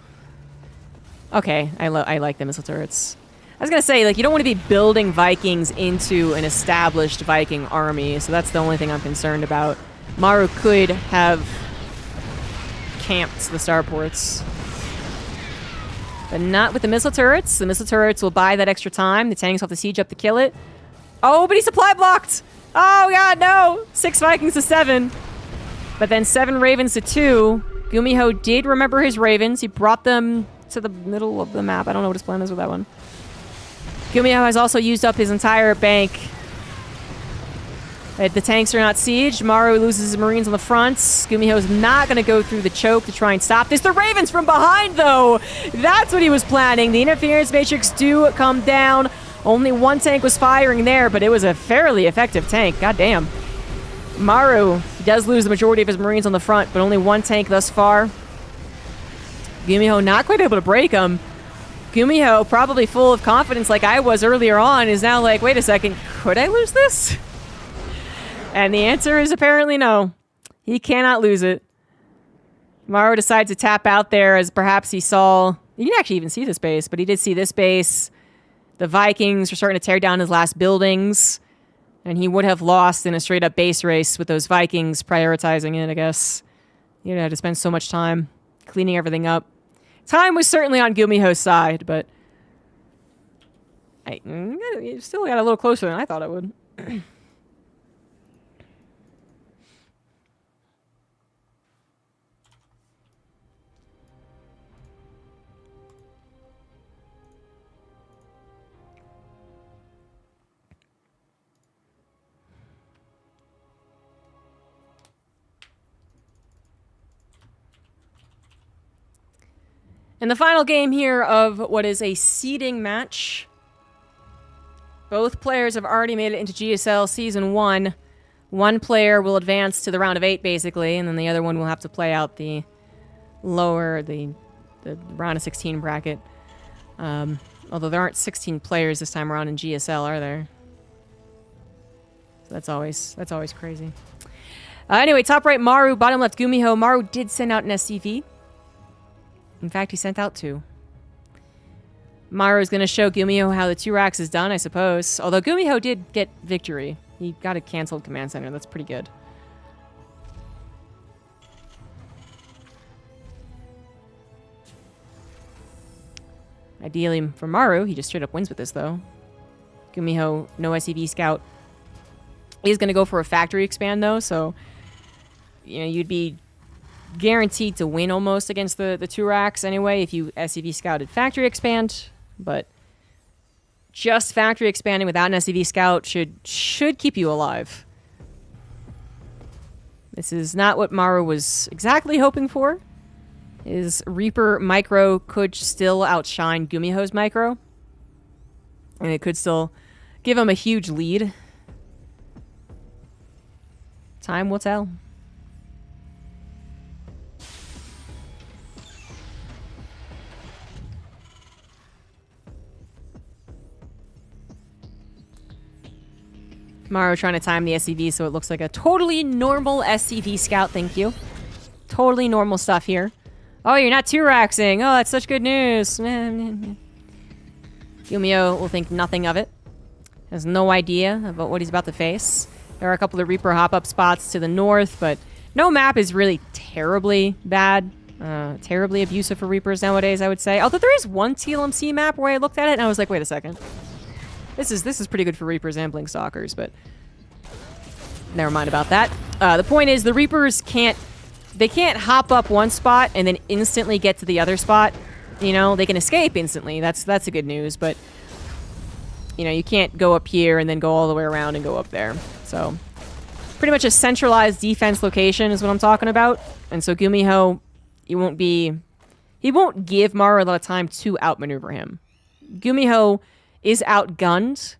okay, I like the missile turrets. I was gonna say, like, you don't want to be building Vikings into an established Viking army, so that's the only thing I'm concerned about. Maru could have camped the starports. But not with the missile turrets. The missile turrets will buy that extra time. The tanks will have to siege up to kill it. Oh, but he supply blocked! Oh god, no! 6 Vikings to 7. But then 7 Ravens to 2. Gumiho did remember his Ravens. He brought them to the middle of the map. I don't know what his plan is with that one. Gumiho has also used up his entire bank. The tanks are not sieged. Maru loses his Marines on the front. Gumiho is not going to go through the choke to try and stop this. The Ravens from behind, though! That's what he was planning. The interference matrix do come down. Only 1 tank was firing there, but it was a fairly effective tank. God damn. Maru does lose the majority of his Marines on the front, but only 1 tank thus far. Gumiho not quite able to break him. Gumiho, probably full of confidence like I was earlier on, is now like, wait a second, could I lose this? And the answer is apparently no. He cannot lose it. Maru decides to tap out there as perhaps he saw... You didn't actually even see this base, but he did see this base. The Vikings were starting to tear down his last buildings. And he would have lost in a straight-up base race with those Vikings prioritizing it, I guess. You had to spend so much time cleaning everything up. Time was certainly on Gumiho's side, but... it still got a little closer than I thought it would. In the final game here of what is a seeding match, both players have already made it into GSL Season 1. One player will advance to the round of 8, basically, and then the other one will have to play out the round of 16 bracket. Although there aren't 16 players this time around in GSL, are there? So that's always crazy. Anyway, top right Maru, bottom left Gumiho. Maru did send out an SCV. In fact, he sent out 2. Maru is going to show Gumiho how the 2 racks is done, I suppose. Although Gumiho did get victory. He got a canceled command center. That's pretty good. Ideally for Maru, he just straight up wins with this, though. Gumiho, no SCV scout. He's going to go for a factory expand, though, so you know, you'd be guaranteed to win almost against the 2 racks anyway if you SCV scouted factory expand, but just factory expanding without an SCV scout should keep you alive. This is not what Maru was exactly hoping for. His Reaper micro could still outshine Gumiho's micro, and it could still give him a huge lead. Time will tell. Maru trying to time the SCV so it looks like a totally normal SCV scout, thank you. Totally normal stuff here. Oh, you're not 2-raxing. Oh, that's such good news. Gumiho will think nothing of it. Has no idea about what he's about to face. There are a couple of Reaper hop-up spots to the north, but no map is really terribly bad. Terribly abusive for Reapers nowadays, I would say. Although there is one TLMC map where I looked at it and I was like, wait a second. This is pretty good for Reapers and Blink Stalkers, but never mind about that. The point is the Reapers can't hop up one spot and then instantly get to the other spot. You know, they can escape instantly. That's the good news, but you know, you can't go up here and then go all the way around and go up there. So pretty much a centralized defense location is what I'm talking about. And so Gumiho, he won't give Maru a lot of time to outmaneuver him. Gumiho is outgunned.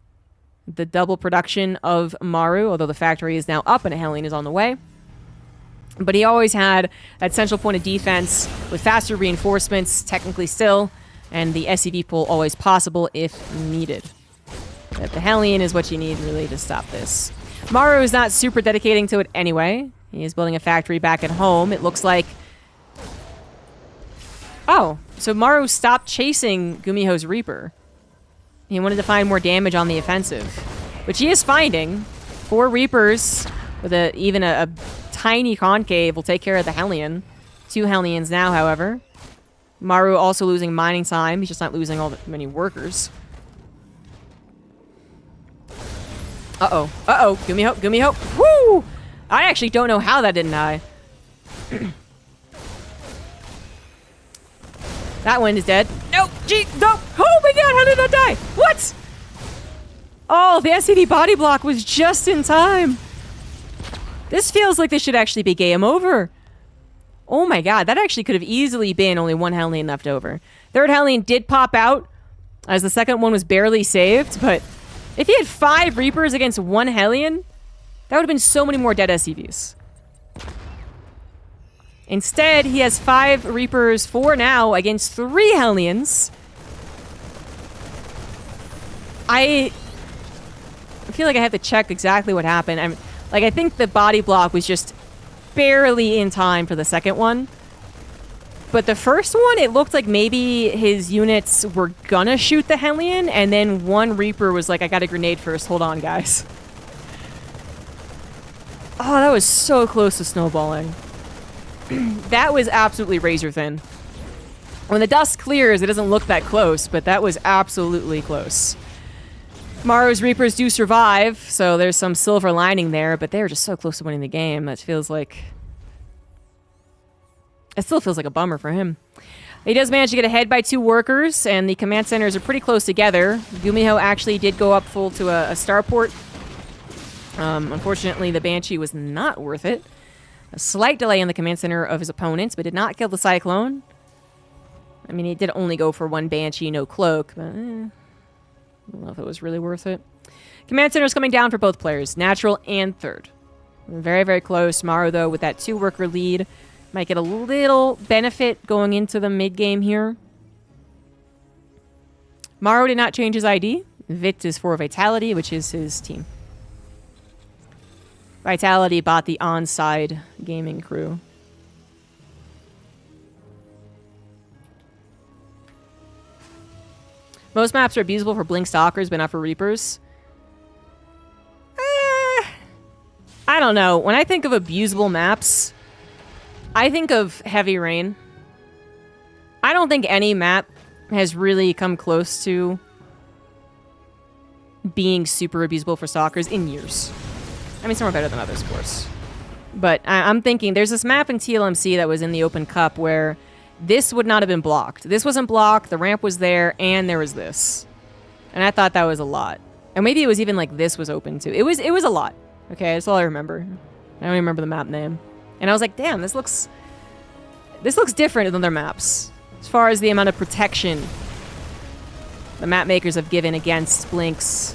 The double production of Maru, although the factory is now up and a Hellion is on the way. But he always had that central point of defense with faster reinforcements, technically still, and the SCV pull always possible if needed. But the Hellion is what you need really to stop this. Maru is not super dedicating to it anyway. He is building a factory back at home. It looks like... Oh, so Maru stopped chasing Gumiho's Reaper. He wanted to find more damage on the offensive, which he is finding. 4 Reapers with even a tiny concave will take care of the Hellion. 2 Hellions now, however. Maru also losing mining time. He's just not losing all that many workers. Uh-oh. Uh-oh. Gumiho. Woo! I actually don't know how that didn't die. That one is dead. No! Gee! No! Oh my god! How did that die? What? Oh, the SCV body block was just in time. This feels like this should actually be game over. Oh my god, that actually could have easily been only 1 Hellion left over. 3rd Hellion did pop out, as the 2nd one was barely saved, but if he had 5 Reapers against 1 Hellion, that would have been so many more dead SCVs. Instead, he has 5 Reapers, 4 now, against 3 Hellions. I feel like I have to check exactly what happened. I think the body block was just barely in time for the 2nd one. But the first one, it looked like maybe his units were gonna shoot the Hellion, and then 1 Reaper was like, I got a grenade first, hold on, guys. Oh, that was so close to snowballing. That was absolutely razor thin. When the dust clears, it doesn't look that close, but that was absolutely close. Maru's Reapers do survive, so there's some silver lining there, but they're just so close to winning the game. That feels like... It still feels like a bummer for him. He does manage to get ahead by 2 workers, and the command centers are pretty close together. Gumiho actually did go up full to a starport. Unfortunately, the Banshee was not worth it. A slight delay in the command center of his opponents, but did not kill the Cyclone. I mean, he did only go for 1 Banshee, no cloak, but I don't know if it was really worth it. Command center is coming down for both players, natural and 3rd. Very, very close. Maru, though, with that 2-worker lead, might get a little benefit going into the mid-game here. Maru did not change his ID. Vit is for Vitality, which is his team. Vitality bought the onside gaming crew. Most maps are abusable for Blink Stalkers, but not for Reapers. I don't know. When I think of abusable maps, I think of Heavy Rain. I don't think any map has really come close to being super abusable for Stalkers in years. I mean, some are better than others, of course. But I'm thinking, there's this map in TLMC that was in the Open Cup where this would not have been blocked. This wasn't blocked, the ramp was there, and there was this. And I thought that was a lot. And maybe it was even like this was open too. It was a lot. Okay, that's all I remember. I don't even remember the map name. And I was like, damn, this looks different than other maps. As far as the amount of protection the map makers have given against Blinks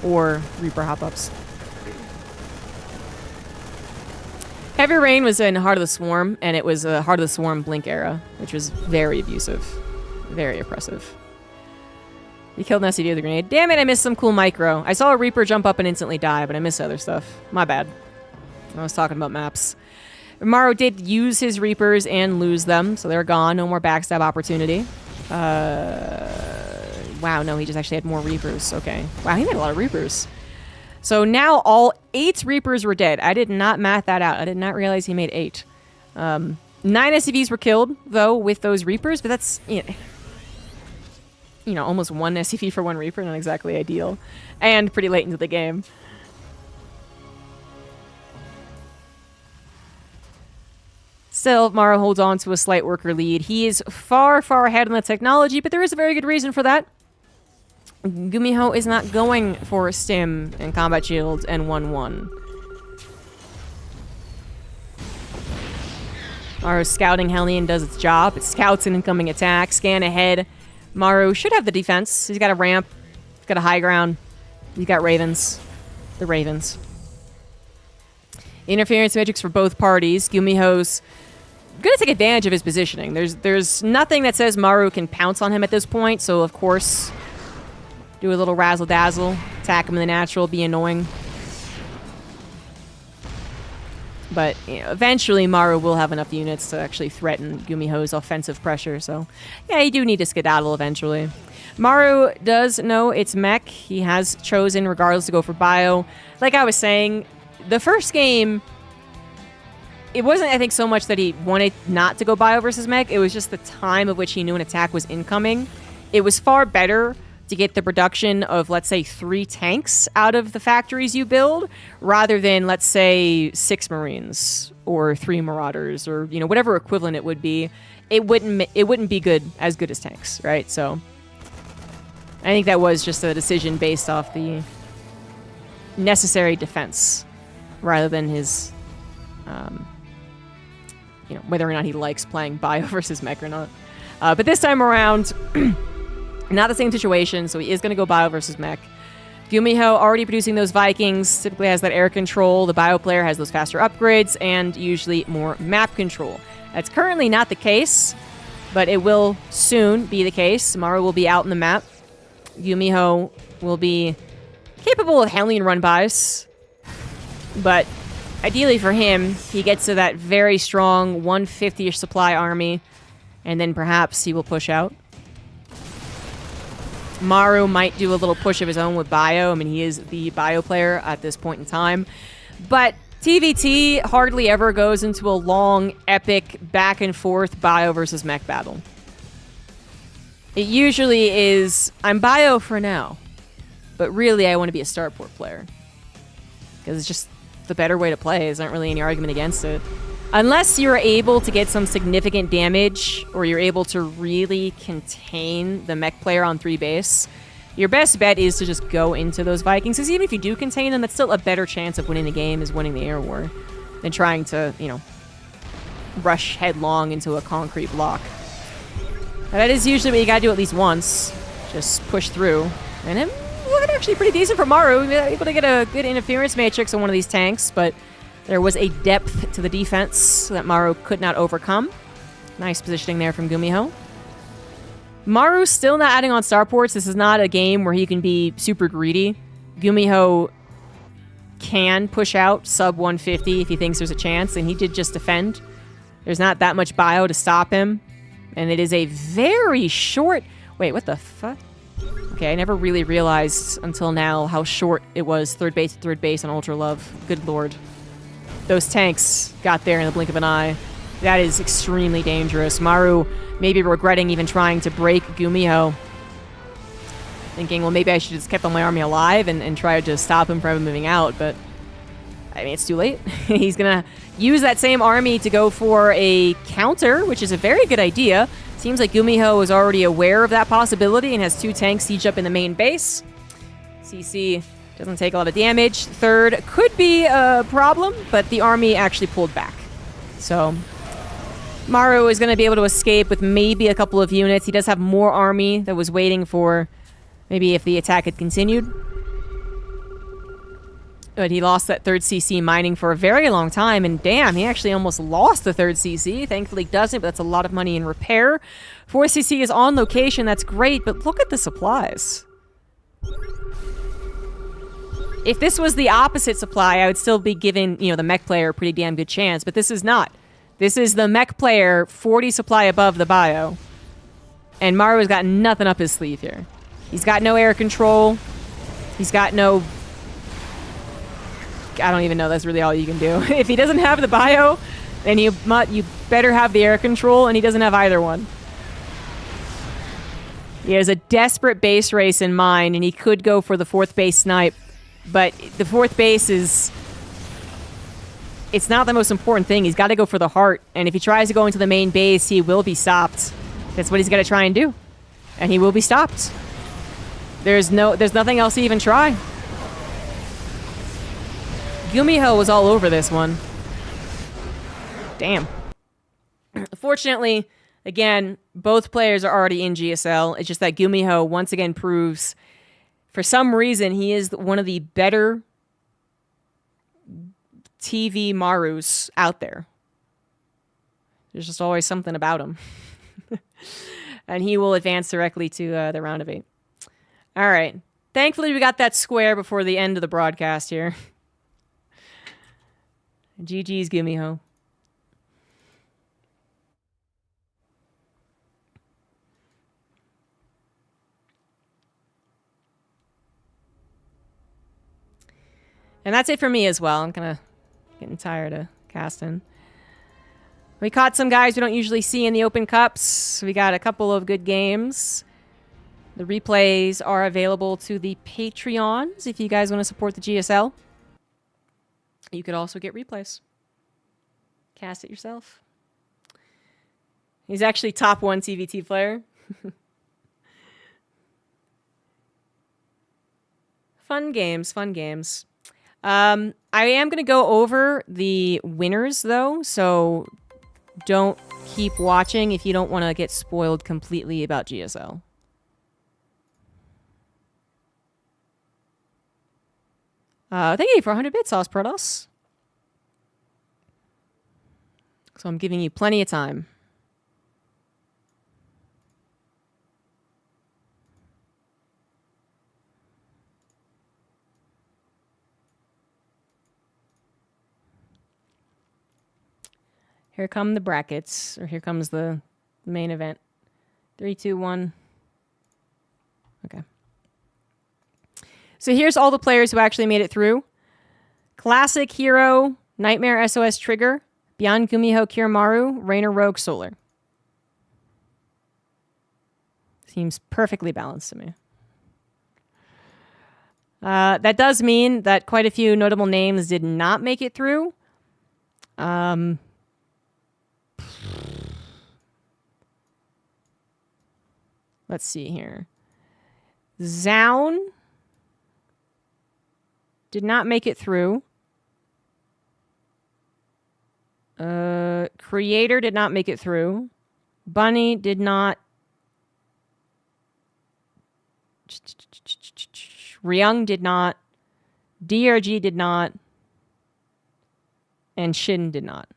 or Reaper hop-ups. Heavy Rain was in Heart of the Swarm, and it was a Heart of the Swarm Blink era, which was very abusive. Very oppressive. You killed an SCV with a grenade. Damn it, I missed some cool micro. I saw a Reaper jump up and instantly die, but I missed other stuff. My bad. I was talking about maps. Maru did use his Reapers and lose them, so they're gone. No more backstab opportunity. Wow, no, he just actually had more Reapers. Okay. Wow, he made a lot of Reapers. So now all 8 Reapers were dead. I did not math that out. I did not realize he made 8. 9 SCVs were killed, though, with those Reapers, but that's, almost 1 SCV for 1 Reaper. Not exactly ideal. And pretty late into the game. Still, Maru holds on to a slight worker lead. He is far, far ahead on the technology, but there is a very good reason for that. Gumiho is not going for Stim and Combat Shields and 1-1. Maru's scouting Hellion does its job. It scouts an incoming attack. Scan ahead. Maru should have the defense. He's got a ramp. He's got a high ground. He's got Ravens. The Ravens. Interference matrix for both parties. Gumiho's going to take advantage of his positioning. There's nothing that says Maru can pounce on him at this point, so of course, do a little razzle-dazzle, attack him in the natural, be annoying. But eventually Maru will have enough units to actually threaten Gumiho's offensive pressure, so yeah, you do need to skedaddle eventually. Maru does know it's mech. He has chosen, regardless, to go for bio. Like I was saying, the first game, it wasn't, I think, so much that he wanted not to go bio versus mech. It was just the time of which he knew an attack was incoming. It was far better to get the production of, let's say, 3 tanks out of the factories you build, rather than, let's say, 6 Marines or 3 Marauders or whatever equivalent it would be. It wouldn't be good as tanks, right? So I think that was just a decision based off the necessary defense, rather than his, whether or not he likes playing bio versus mech or not. But this time around, not the same situation, so he is going to go bio versus mech. Gumiho already producing those Vikings, typically has that air control. The bio player has those faster upgrades and usually more map control. That's currently not the case, but it will soon be the case. Maru will be out in the map. Gumiho will be capable of Hellion run-bys, but ideally for him, he gets to that very strong 150-ish supply army, and then perhaps he will push out. Maru might do a little push of his own with bio. I mean, he is the bio player at this point in time. But TVT hardly ever goes into a long, epic, back-and-forth bio versus mech battle. It usually is, I'm bio for now, but really I want to be a starport player. Because it's just the better way to play. There's not really any argument against it. Unless you're able to get some significant damage, or you're able to really contain the mech player on 3 base, your best bet is to just go into those Vikings. Because even if you do contain them, that's still a better chance of winning the game, is winning the air war, than trying to, rush headlong into a concrete block. But that is usually what you gotta do at least once. Just push through. And it looked actually pretty decent for Maru. He was able to get a good interference matrix on one of these tanks, but there was a depth to the defense that Maru could not overcome. Nice positioning there from Gumiho. Maru's still not adding on starports. This is not a game where he can be super greedy. Gumiho can push out sub 150 if he thinks there's a chance, and he did just defend. There's not that much bio to stop him, and it is a very short... Wait, what the fuck? Okay, I never really realized until now how short it was third base to third base on Ultra Love. Good lord. Those tanks got there in the blink of an eye. That is extremely dangerous. Maru maybe regretting even trying to break Gumiho. Thinking, well, maybe I should just kept on my army alive and tried to stop him from moving out, but... I mean, it's too late. He's gonna use that same army to go for a counter, which is a very good idea. Seems like Gumiho is already aware of that possibility and has 2 tanks siege up in the main base. CC doesn't take a lot of damage. Third could be a problem, but the army actually pulled back. So Maru is going to be able to escape with maybe a couple of units. He does have more army that was waiting for maybe if the attack had continued. But he lost that third CC mining for a very long time, and damn, he actually almost lost the third CC. Thankfully doesn't, but that's a lot of money in repair. 4 CC is on location, that's great, but look at the supplies. If this was the opposite supply, I would still be giving, you know, the mech player a pretty damn good chance, but this is not. This is the mech player 40 supply above the bio. And Maru's got nothing up his sleeve here. He's got no air control. He's got no... I don't even know, that's really all you can do. If he doesn't have the bio, then you better have the air control, and he doesn't have either one. He has a desperate base race in mind, and he could go for the 4th base snipe, but the 4th base is... It's not the most important thing. He's got to go for the heart, and if he tries to go into the main base, he will be stopped. That's what he's got to try and do, and he will be stopped. There's nothing else to even try. Gumiho was all over this one. Damn. Fortunately, again, both players are already in GSL. It's just that Gumiho once again proves, for some reason, he is one of the better TV Marus out there. There's just always something about him. And he will advance directly to the round of 8. All right. Thankfully, we got that square before the end of the broadcast here. GG's Gumiho. And that's it for me as well. I'm kind of getting tired of casting. We caught some guys we don't usually see in the Open Cups. We got a couple of good games. The replays are available to the Patreons if you guys want to support the GSL. You could also get replays. Cast it yourself. He's actually top 1 TVT player. Fun games, fun games. I am going to go over the winners, though, so don't keep watching if you don't want to get spoiled completely about GSL. Thank you for 100 bits, Sauce Protoss. So I'm giving you plenty of time. Here come the brackets, or here comes the main event. 3, 2, 1. Okay. So here's all the players who actually made it through. Classic, Hero, Nightmare, SOS, Trigger, Beyond, Gumiho, Kiramaru, Rainer, Rogue, Solar. Seems perfectly balanced to me. That does mean that quite a few notable names did not make it through. Let's see here. Zaun did not make it through. Creator did not make it through. Bunny did not. Ryung did not. DRG did not. And Shin did not.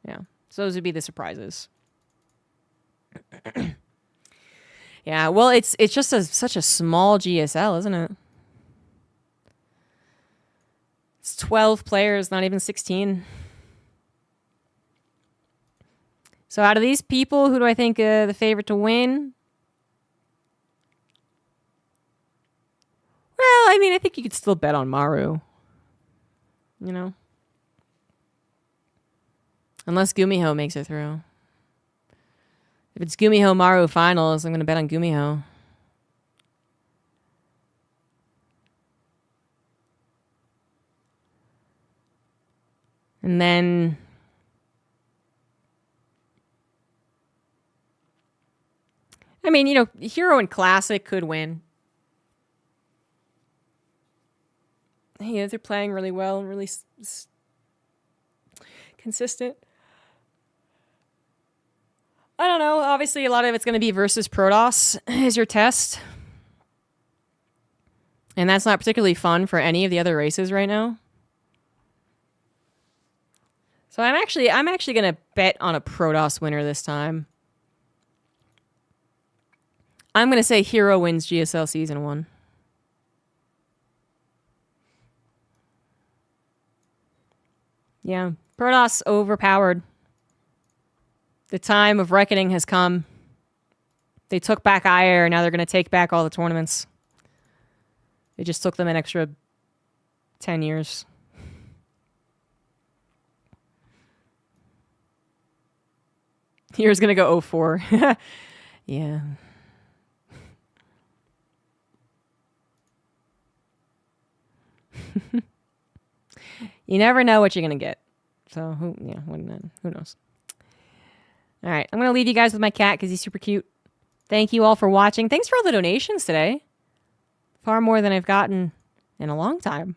Yeah. So those would be the surprises. Yeah, well, it's just such a small GSL, isn't it? It's 12 players, not even 16. So out of these people, who do I think the favorite to win? Well, I mean, I think you could still bet on Maru. You know? Unless Gumiho makes it through. If it's Gumiho Maru finals, I'm going to bet on Gumiho. And then I mean, you know, Hero and Classic could win. Yeah, they're playing really well and really consistent. I don't know. Obviously, a lot of it's going to be versus Protoss is your test. And that's not particularly fun for any of the other races right now. So I'm actually going to bet on a Protoss winner this time. I'm going to say Hero wins GSL Season 1. Yeah, Protoss overpowered. The time of reckoning has come. They took back Ire, now they're going to take back all the tournaments. It just took them an extra 10 years. Here's going to go 0-4. Yeah. You never know what you're going to get. So, who knows? All right, I'm going to leave you guys with my cat because he's super cute. Thank you all for watching. Thanks for all the donations today. Far more than I've gotten in a long time.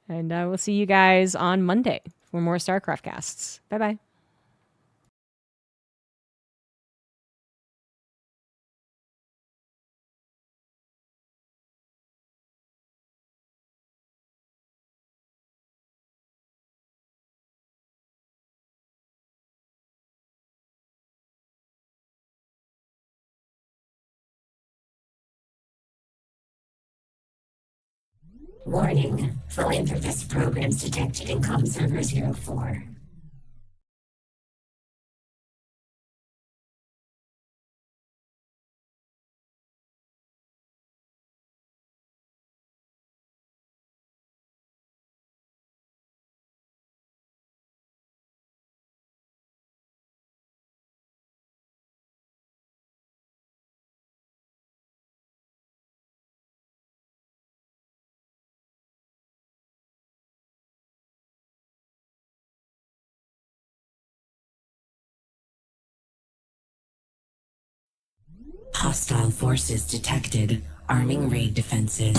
And I will see you guys on Monday for more StarCraft casts. Bye-bye. Warning. Philanthropist programs detected in comm server 04. Hostile forces detected. Arming raid defenses.